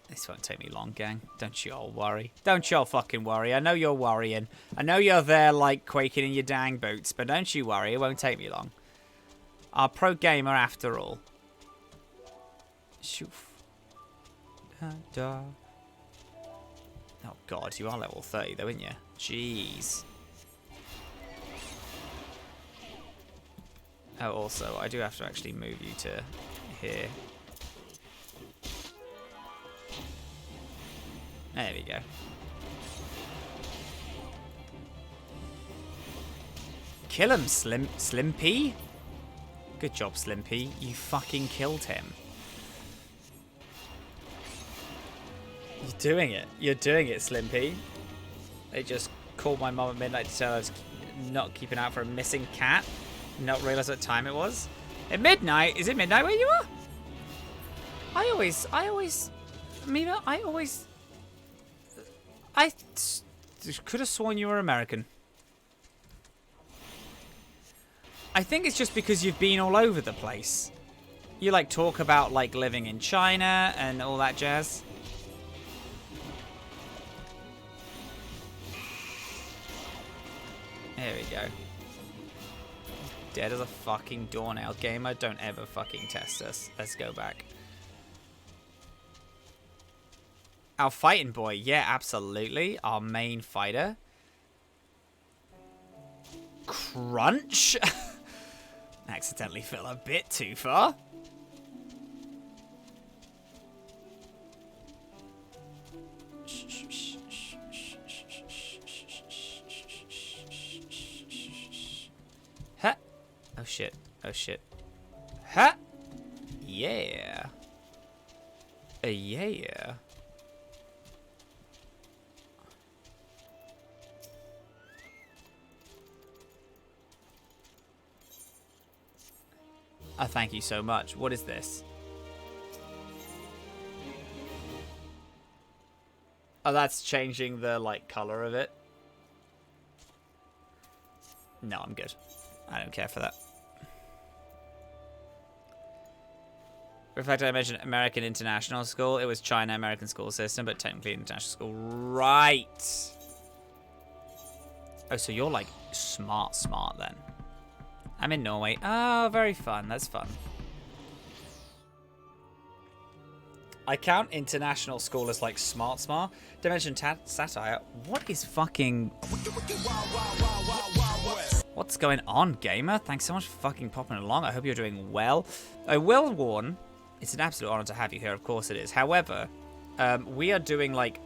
This won't take me long, gang. Don't you all worry. Don't you all fucking worry. I know you're worrying. I know you're there, like, quaking in your dang boots, but don't you worry. It won't take me long. Our pro gamer after all. Shoof. Da, da. Oh, God. You are level 30, though, aren't you? Jeez. Oh, also, I do have to actually move you to here. There we go. Kill him, Slimpy. Good job, Slimpy. You fucking killed him. You're doing it. You're doing it, Slimpy. They just called my mum at midnight to tell her I was not keeping out for a missing cat. Not realise what time it was. At midnight? Is it midnight where you are? I could have sworn you were American. I think it's just because you've been all over the place. You like talk about like living in China and all that jazz. There we go. Dead as a fucking doornail. Gamer, don't ever fucking test us. Let's go back. Our fighting boy. Yeah, absolutely. Our main fighter. Crunch. Accidentally fell a bit too far. Ha. Oh shit. Oh shit. Ha. Yeah. Yeah. Oh, thank you so much. What is this? Oh, that's changing the, like, color of it. No, I'm good. I don't care for that. In fact, I mentioned American International School. It was China American school system, but technically international school. Right. Oh, so you're, like, smart then. I'm in Norway. Oh, very fun. That's fun. I count international school as like smart. Dimension satire. What is fucking... What's going on, gamer? Thanks so much for fucking popping along. I hope you're doing well. I will warn, it's an absolute honor to have you here. Of course it is. However, we are doing like...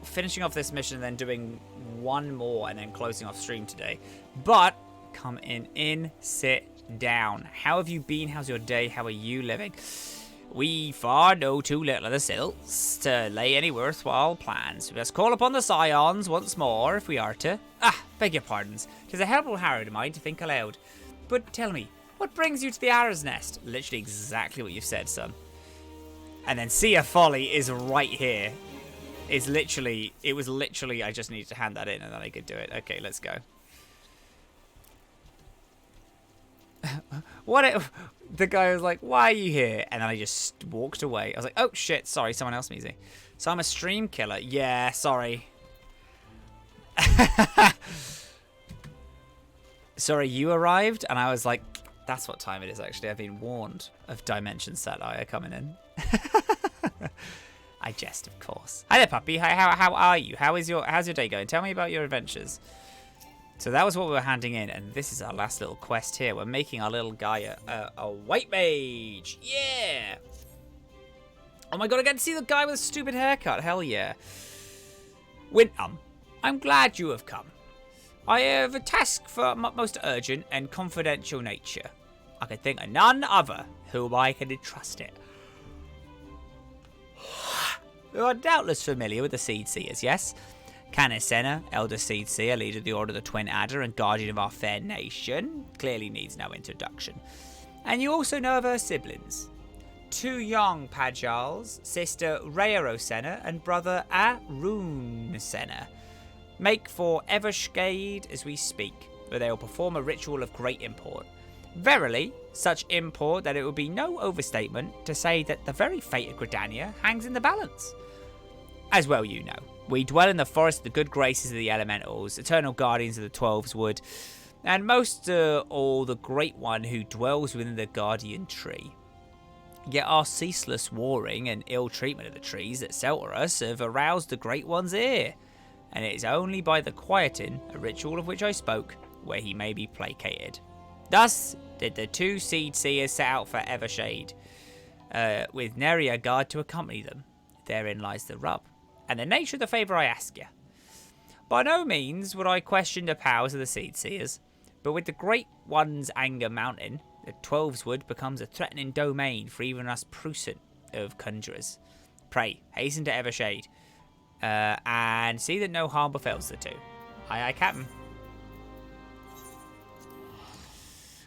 finishing off this mission and then doing one more and then closing off stream today. But... come in, sit down. How have you been? How's your day? How are you living? We far know too little of the silts to lay any worthwhile plans. We must call upon the scions once more if we are to... beg your pardons. 'Tis a horrible harrow to mind to think aloud. But tell me, what brings you to the Arrow's Nest? Literally exactly what you've said, son. And then Sea of Folly is right here. It was literally, I just needed to hand that in and then I could do it. Okay, let's go. The guy was like, why are you here? And then I just walked away. I was like, oh shit, sorry, someone else music. So I'm a stream killer. Yeah, sorry. Sorry, you arrived? And I was like, that's what time it is actually. I've been warned of Dimension Satire coming in. I jest, of course. Hi there, puppy. Hi, how are you? How's your day going? Tell me about your adventures. So that was what we were handing in, and this is our last little quest here. We're making our little guy a white mage. Yeah. Oh my god, I get to see the guy with a stupid haircut. Hell yeah. Wintum, I'm glad you have come. I have a task for most urgent and confidential nature. I can think of none other whom I can entrust it. You are doubtless familiar with the Seed Seers, yes? Canis Senna, Elder Seed Seer, leader of the Order of the Twin Adder and guardian of our fair nation, clearly needs no introduction. And you also know of her siblings. 2 young Pajals, sister Rhaero Senna and brother Arun Senna, make for Evershade as we speak, where they will perform a ritual of great import. Verily, such import that it would be no overstatement to say that the very fate of Gridania hangs in the balance. As well you know, we dwell in the forest of the good graces of the elementals, eternal guardians of the Twelves Wood, and most all the great one who dwells within the guardian tree. Yet our ceaseless warring and ill treatment of the trees that shelter us have aroused the great one's ear, and it is only by the quieting, a ritual of which I spoke, where he may be placated. Thus did the 2 Seed Seers set out for Evershade, with nary a guard to accompany them. Therein lies the rub, and the nature of the favour I ask you. By no means would I question the powers of the Seed Seers, but with the Great One's anger mounting, the Twelves Wood becomes a threatening domain for even us prusant of conjurers. Pray, hasten to Evershade, and see that no harm befalls the 2. Aye, aye, Captain.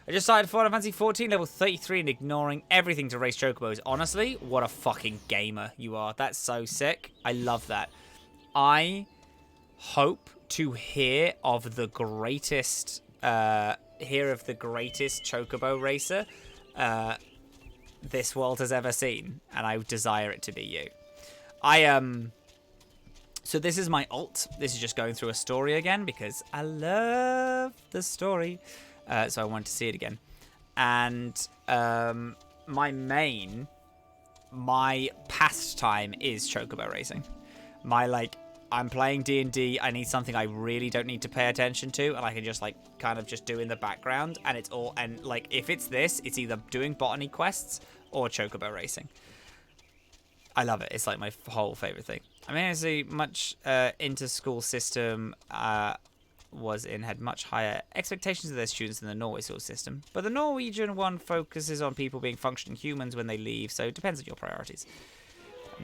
I just started Final Fantasy 14, level 33, and ignoring everything to race Chocobos. Honestly, what a fucking gamer you are. That's so sick. I love that. I hope to hear of the greatest, Chocobo racer this world has ever seen, and I desire it to be you. So this is my alt. This is just going through a story again because I love the story. So I wanted to see it again. And my pastime is Chocobo racing. I'm playing D&D, I need something I really don't need to pay attention to, and I can just, kind of just do in the background, and it's all, and, if it's this, it's either doing botany quests or Chocobo racing. I love it. It's, my whole favourite thing. I mean, honestly, much inter-school system had much higher expectations of their students than the Norway school system. But the Norwegian one focuses on people being functioning humans when they leave, so it depends on your priorities.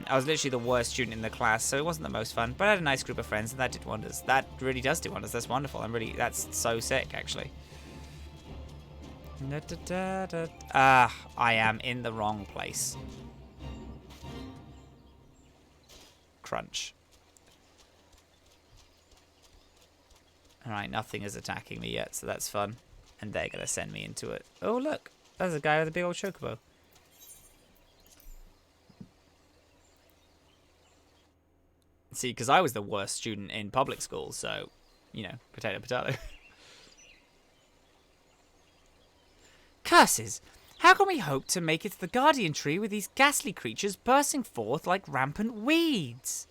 I was literally the worst student in the class, so it wasn't the most fun, but I had a nice group of friends, and that did wonders. That really does do wonders. That's wonderful. That's so sick, actually. I am in the wrong place. Crunch. Alright, nothing is attacking me yet, so that's fun. And they're going to send me into it. Oh, look. There's a guy with a big old chocobo. See, because I was the worst student in public school, so, potato, potato. Curses! How can we hope to make it to the Guardian Tree with these ghastly creatures bursting forth like rampant weeds?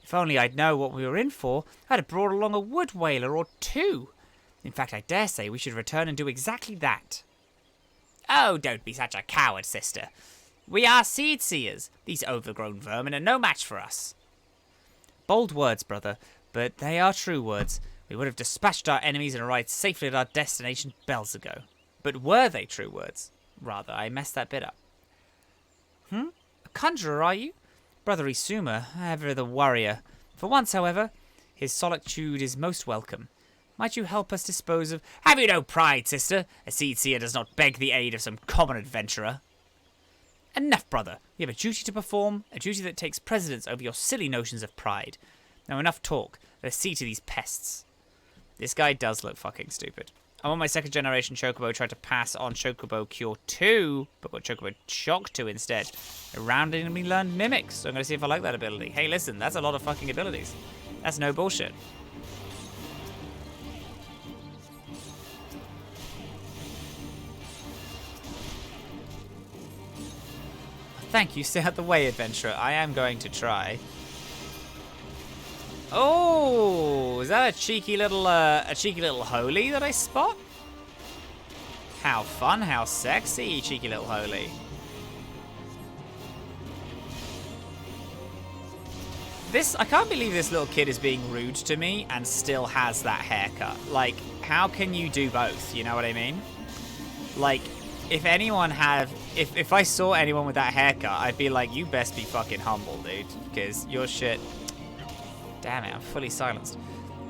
If only I'd know what we were in for, I'd have brought along a wood whaler or 2. In fact, I dare say we should return and do exactly that. Oh, don't be such a coward, sister. We are Seed Seers. These overgrown vermin are no match for us. Bold words, brother, but they are true words. We would have dispatched our enemies and arrived safely at our destination bells ago. But were they true words? Rather, I messed that bit up. A conjurer, are you? Brother Isuma, ever the warrior. For once, however, his solitude is most welcome. Might you help us dispose of... Have you no pride, sister? A Seed Seer does not beg the aid of some common adventurer. Enough, brother. You have a duty to perform, a duty that takes precedence over your silly notions of pride. Now, enough talk. Let's see to these pests. This guy does look fucking stupid. I'm on my 2nd generation Chocobo, tried to pass on Chocobo Cure 2, but got Chocobo Shock 2 instead. I randomly learned Mimics, so I'm going to see if I like that ability. Hey, listen, that's a lot of fucking abilities. That's no bullshit. Thank you. Stay out the way, adventurer. I am going to try. Oh, is that a cheeky little holy that I spot? How fun, how sexy, cheeky little holy. I can't believe this little kid is being rude to me and still has that haircut. Like, how can you do both? You know what I mean? Like, if I saw anyone with that haircut, I'd be like, you best be fucking humble, dude. Because your shit... Damn it, I'm fully silenced.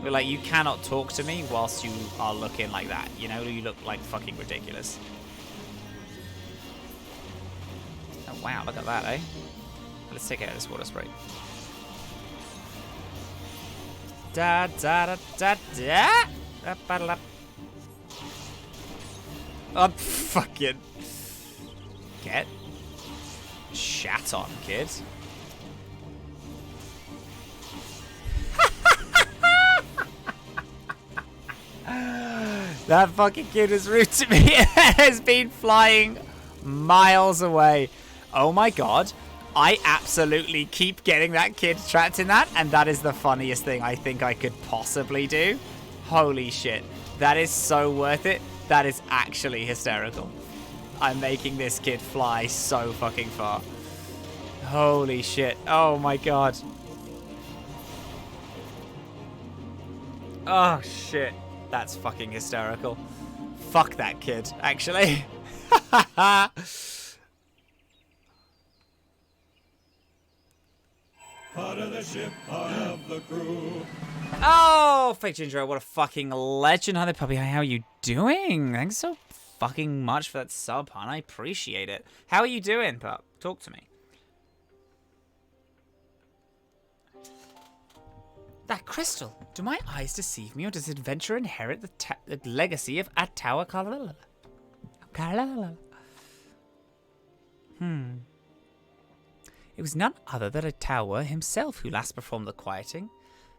But like, you cannot talk to me whilst you are looking like that. You know, you look like fucking ridiculous. Oh wow, look at that, eh? Let's take out this water spray. Da da da da da. Oh, fucking get shat on, kid. That fucking kid is rude to me. It has been flying miles away. Oh my god. I absolutely keep getting that kid trapped in that, and that is the funniest thing I think I could possibly do. Holy shit. That is so worth it. That is actually hysterical. I'm making this kid fly so fucking far. Holy shit. Oh my god. Oh shit. That's fucking hysterical. Fuck that kid, actually. Part of the ship, part of the crew. Oh, Fake Ginger, what a fucking legend. Hi there, puppy. How are you doing? Thanks so fucking much for that sub, hon. I appreciate it. How are you doing, pup? Talk to me. That crystal. Do my eyes deceive me, or does adventure inherit the legacy of Atawa Kalala? It was none other than Atawa himself who last performed the quieting.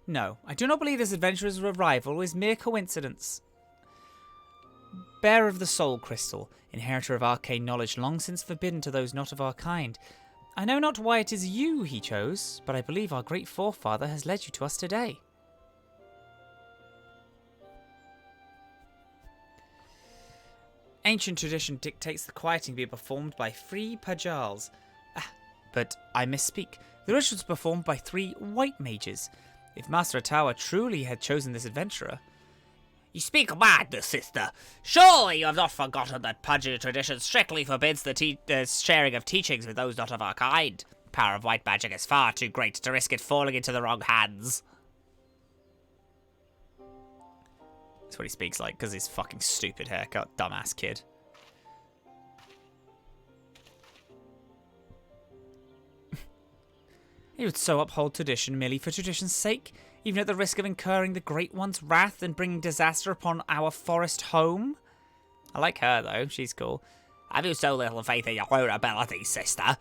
No, I do not believe this adventurer's arrival is mere coincidence. Bearer of the soul crystal, inheritor of arcane knowledge long since forbidden to those not of our kind. I know not why it is you he chose, but I believe our great forefather has led you to us today. Ancient tradition dictates the quieting be performed by 3 Pajals. But I misspeak. The ritual was performed by 3 white mages. If Master Atawa truly had chosen this adventurer... You speak madness, sister. Surely you have not forgotten that Pajal tradition strictly forbids the sharing of teachings with those not of our kind. Power of white magic is far too great to risk it falling into the wrong hands. That's what he speaks like, because his fucking stupid haircut, dumbass kid. He would so uphold tradition merely for tradition's sake, even at the risk of incurring the Great One's wrath and bringing disaster upon our forest home? I like her, though. She's cool. Have you so little faith in your own abilities, sister?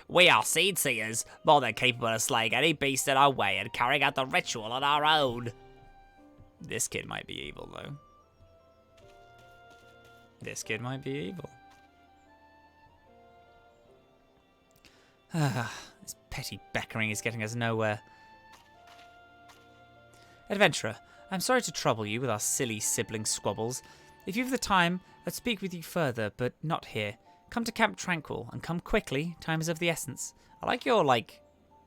We are seed seers, more than capable of slaying any beast in our way and carrying out the ritual on our own. This kid might be evil, though. This kid might be evil. This petty beckering is getting us nowhere. Adventurer, I'm sorry to trouble you with our silly sibling squabbles. If you've the time, I'd speak with you further, but not here. Come to Camp Tranquil, and come quickly. Time is of the essence. I like your,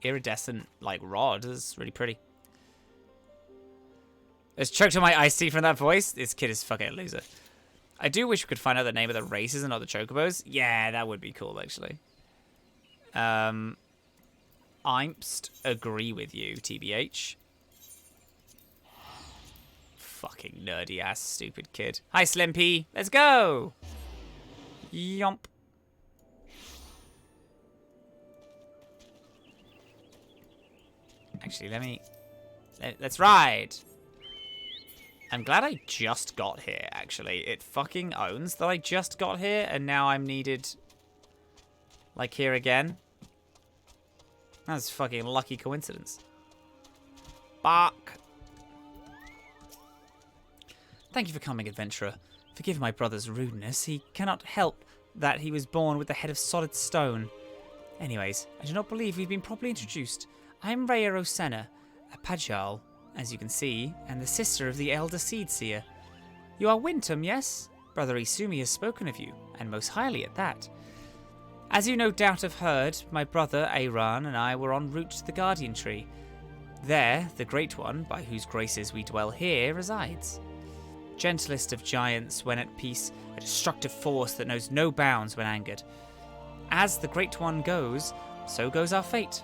iridescent, rod. It's really pretty. It's choked on my iced tea from that voice. This kid is fucking a loser. I do wish we could find out the name of the races and not the Chocobos. Yeah, that would be cool, actually. Imst agree with you, TBH. Fucking nerdy ass stupid kid. Hi, Slimpy. Let's go. Yomp. Actually, let's ride. I'm glad I just got here, actually. It fucking owns that I just got here, and now I'm needed, here again. That's a fucking lucky coincidence. Bark. Thank you for coming, adventurer. Forgive my brother's rudeness. He cannot help that he was born with the head of solid stone. Anyways, I do not believe we've been properly introduced. I am Rhea Rosenna, a Pajal, as you can see, and the sister of the Elder Seed Seer. You are Wintum, yes? Brother Isumi has spoken of you, and most highly at that. As you no doubt have heard, my brother Aaron and I were en route to the Guardian Tree. There, the Great One, by whose graces we dwell here, resides. Gentlest of giants when at peace, a destructive force that knows no bounds when angered. As the Great One goes, so goes our fate.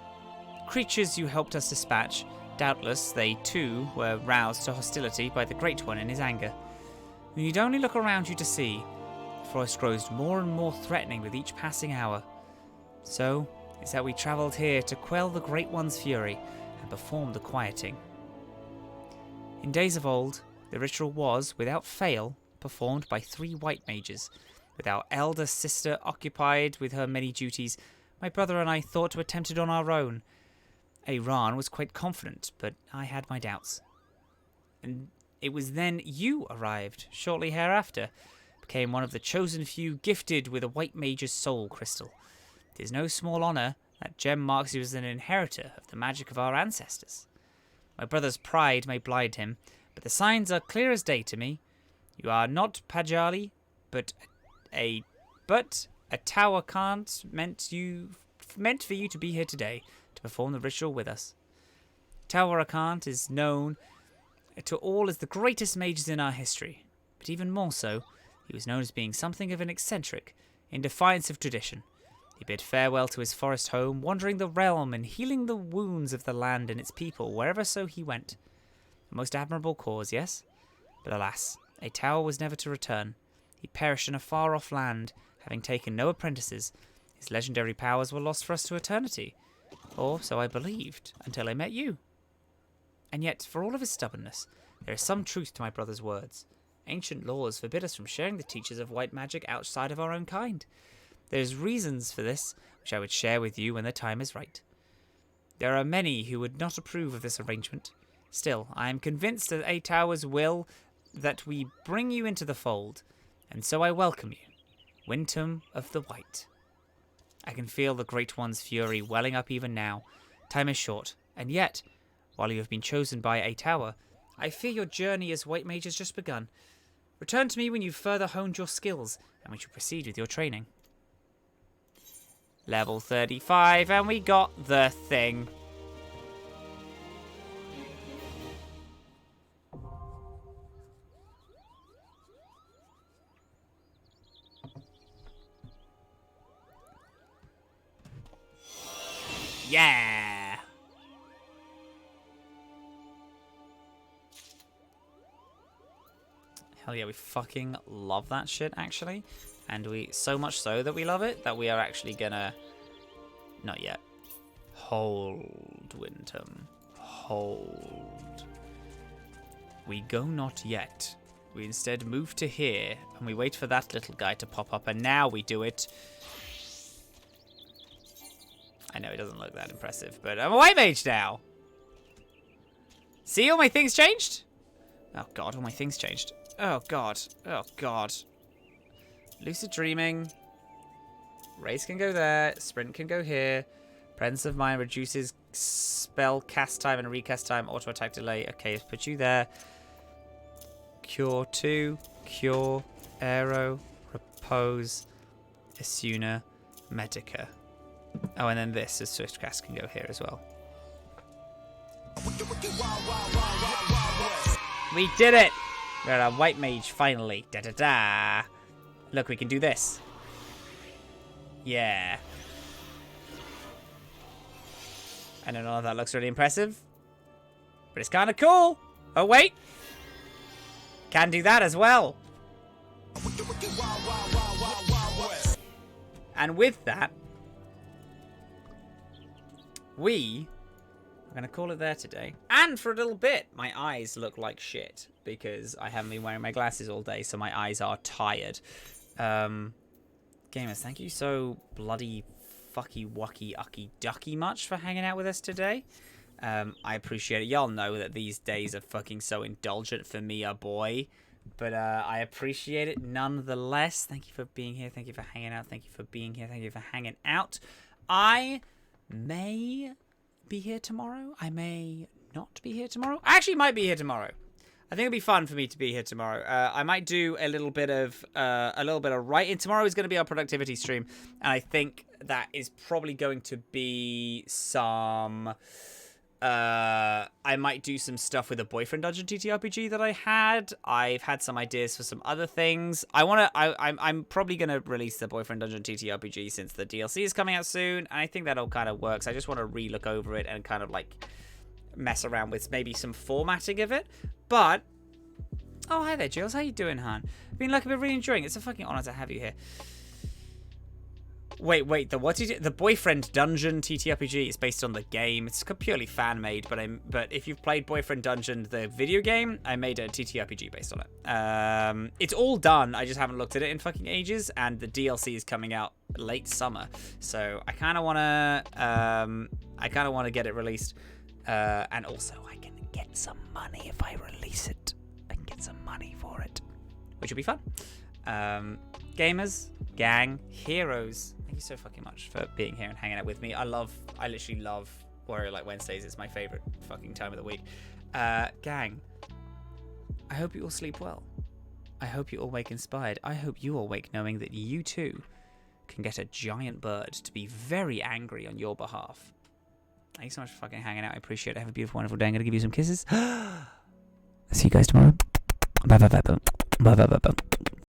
Creatures you helped us dispatch, doubtless they too were roused to hostility by the Great One in his anger. You need only look around you to see. The forest grows more and more threatening with each passing hour. So, it's that we travelled here to quell the Great One's fury and perform the quieting. In days of old, the ritual was, without fail, performed by 3 white mages. With our elder sister occupied with her many duties, my brother and I thought to attempt it on our own. Aaron was quite confident, but I had my doubts. And it was then you arrived, shortly hereafter, became one of the chosen few gifted with a white mage's soul crystal. It is no small honour. That gem marks you as an inheritor of the magic of our ancestors. My brother's pride may blind him, but the signs are clear as day to me. You are not Pajali, but a tower can't meant for you to be here today to perform the ritual with us. Tawarakant is known to all as the greatest mages in our history, but even more so, he was known as being something of an eccentric, in defiance of tradition. He bid farewell to his forest home, wandering the realm and healing the wounds of the land and its people wherever so he went. A most admirable cause, yes? But alas, a tower was never to return. He perished in a far-off land, having taken no apprentices. His legendary powers were lost for us to eternity. Or so I believed, until I met you. And yet, for all of his stubbornness, there is some truth to my brother's words. Ancient laws forbid us from sharing the teachings of white magic outside of our own kind. There's reasons for this, which I would share with you when the time is right. There are many who would not approve of this arrangement. Still, I am convinced that A Tower's will that we bring you into the fold, and so I welcome you, Wintum of the White. I can feel the Great One's fury welling up even now. Time is short, and yet, while you have been chosen by A Tower, I fear your journey as White Mage has just begun. Return to me when you've further honed your skills, and we shall proceed with your training. Level 35, and we got the thing. Yeah! Hell yeah, we fucking love that shit, actually. And we, so much so that we love it, that we are actually gonna... Not yet. Hold, Wintum. Hold. We go not yet. We instead move to here, and we wait for that little guy to pop up, and now we do it. I know it doesn't look that impressive, but I'm a white mage now! See, all my things changed? Oh god, all my things changed. Oh god. Oh god. Lucid Dreaming. Race can go there. Sprint can go here. Presence of Mind reduces spell cast time and recast time. Auto attack delay. Okay, let's put you there. Cure 2. Cure. Aero. Repose. Asuna. Medica. Oh, and then this is Swift Cast can go here as well. We did it! We're a white mage finally. Da da da. Look, we can do this. Yeah. I don't know if that looks really impressive, but it's kind of cool. Oh, wait. Can do that as well. And with that, we are going to call it there today. And for a little bit, my eyes look like shit because I haven't been wearing my glasses all day, so my eyes are tired. Gamers, thank you so bloody fucky wucky ucky ducky much for hanging out with us today. I appreciate it. Y'all know that these days are fucking so indulgent for me, a boy. But I appreciate it nonetheless. Thank you for being here. Thank you for hanging out. Thank you for being here. Thank you for hanging out. I may be here tomorrow. I may not be here tomorrow. I actually might be here tomorrow. I think it'll be fun for me to be here tomorrow. I might do a little bit of writing. Tomorrow is going to be our productivity stream, and I think that is probably going to be some. I might do some stuff with a boyfriend dungeon TTRPG that I had. I've had some ideas for some other things. I'm probably gonna release the boyfriend dungeon TTRPG since the DLC is coming out soon, and I think that'll kind of work. So I just want to re-look over it and kind of like mess around with maybe some formatting of it. But oh, hi there, Jules. How you doing, hon? I've been really enjoying it. It's a fucking honor to have you here. Wait, the Boyfriend Dungeon TTRPG is based on the game. It's purely fan made, but if you've played Boyfriend Dungeon, the video game, I made a TTRPG based on it. It's all done. I just haven't looked at it in fucking ages, and the DLC is coming out late summer, so I kind of want to get it released, and also I can get some money if I release it. I can get some money for it, which will be fun. Gamers, gang, heroes. Thank you so fucking much for being here and hanging out with me. I literally love Warrior Light Wednesdays. It's my favorite fucking time of the week. Gang, I hope you all sleep well. I hope you all wake inspired. I hope you all wake knowing that you too can get a giant bird to be very angry on your behalf. Thank you so much for fucking hanging out. I appreciate it. Have a beautiful, wonderful day. I'm going to give you some kisses. See you guys tomorrow. Bye bye bye bye. Bye bye bye bye.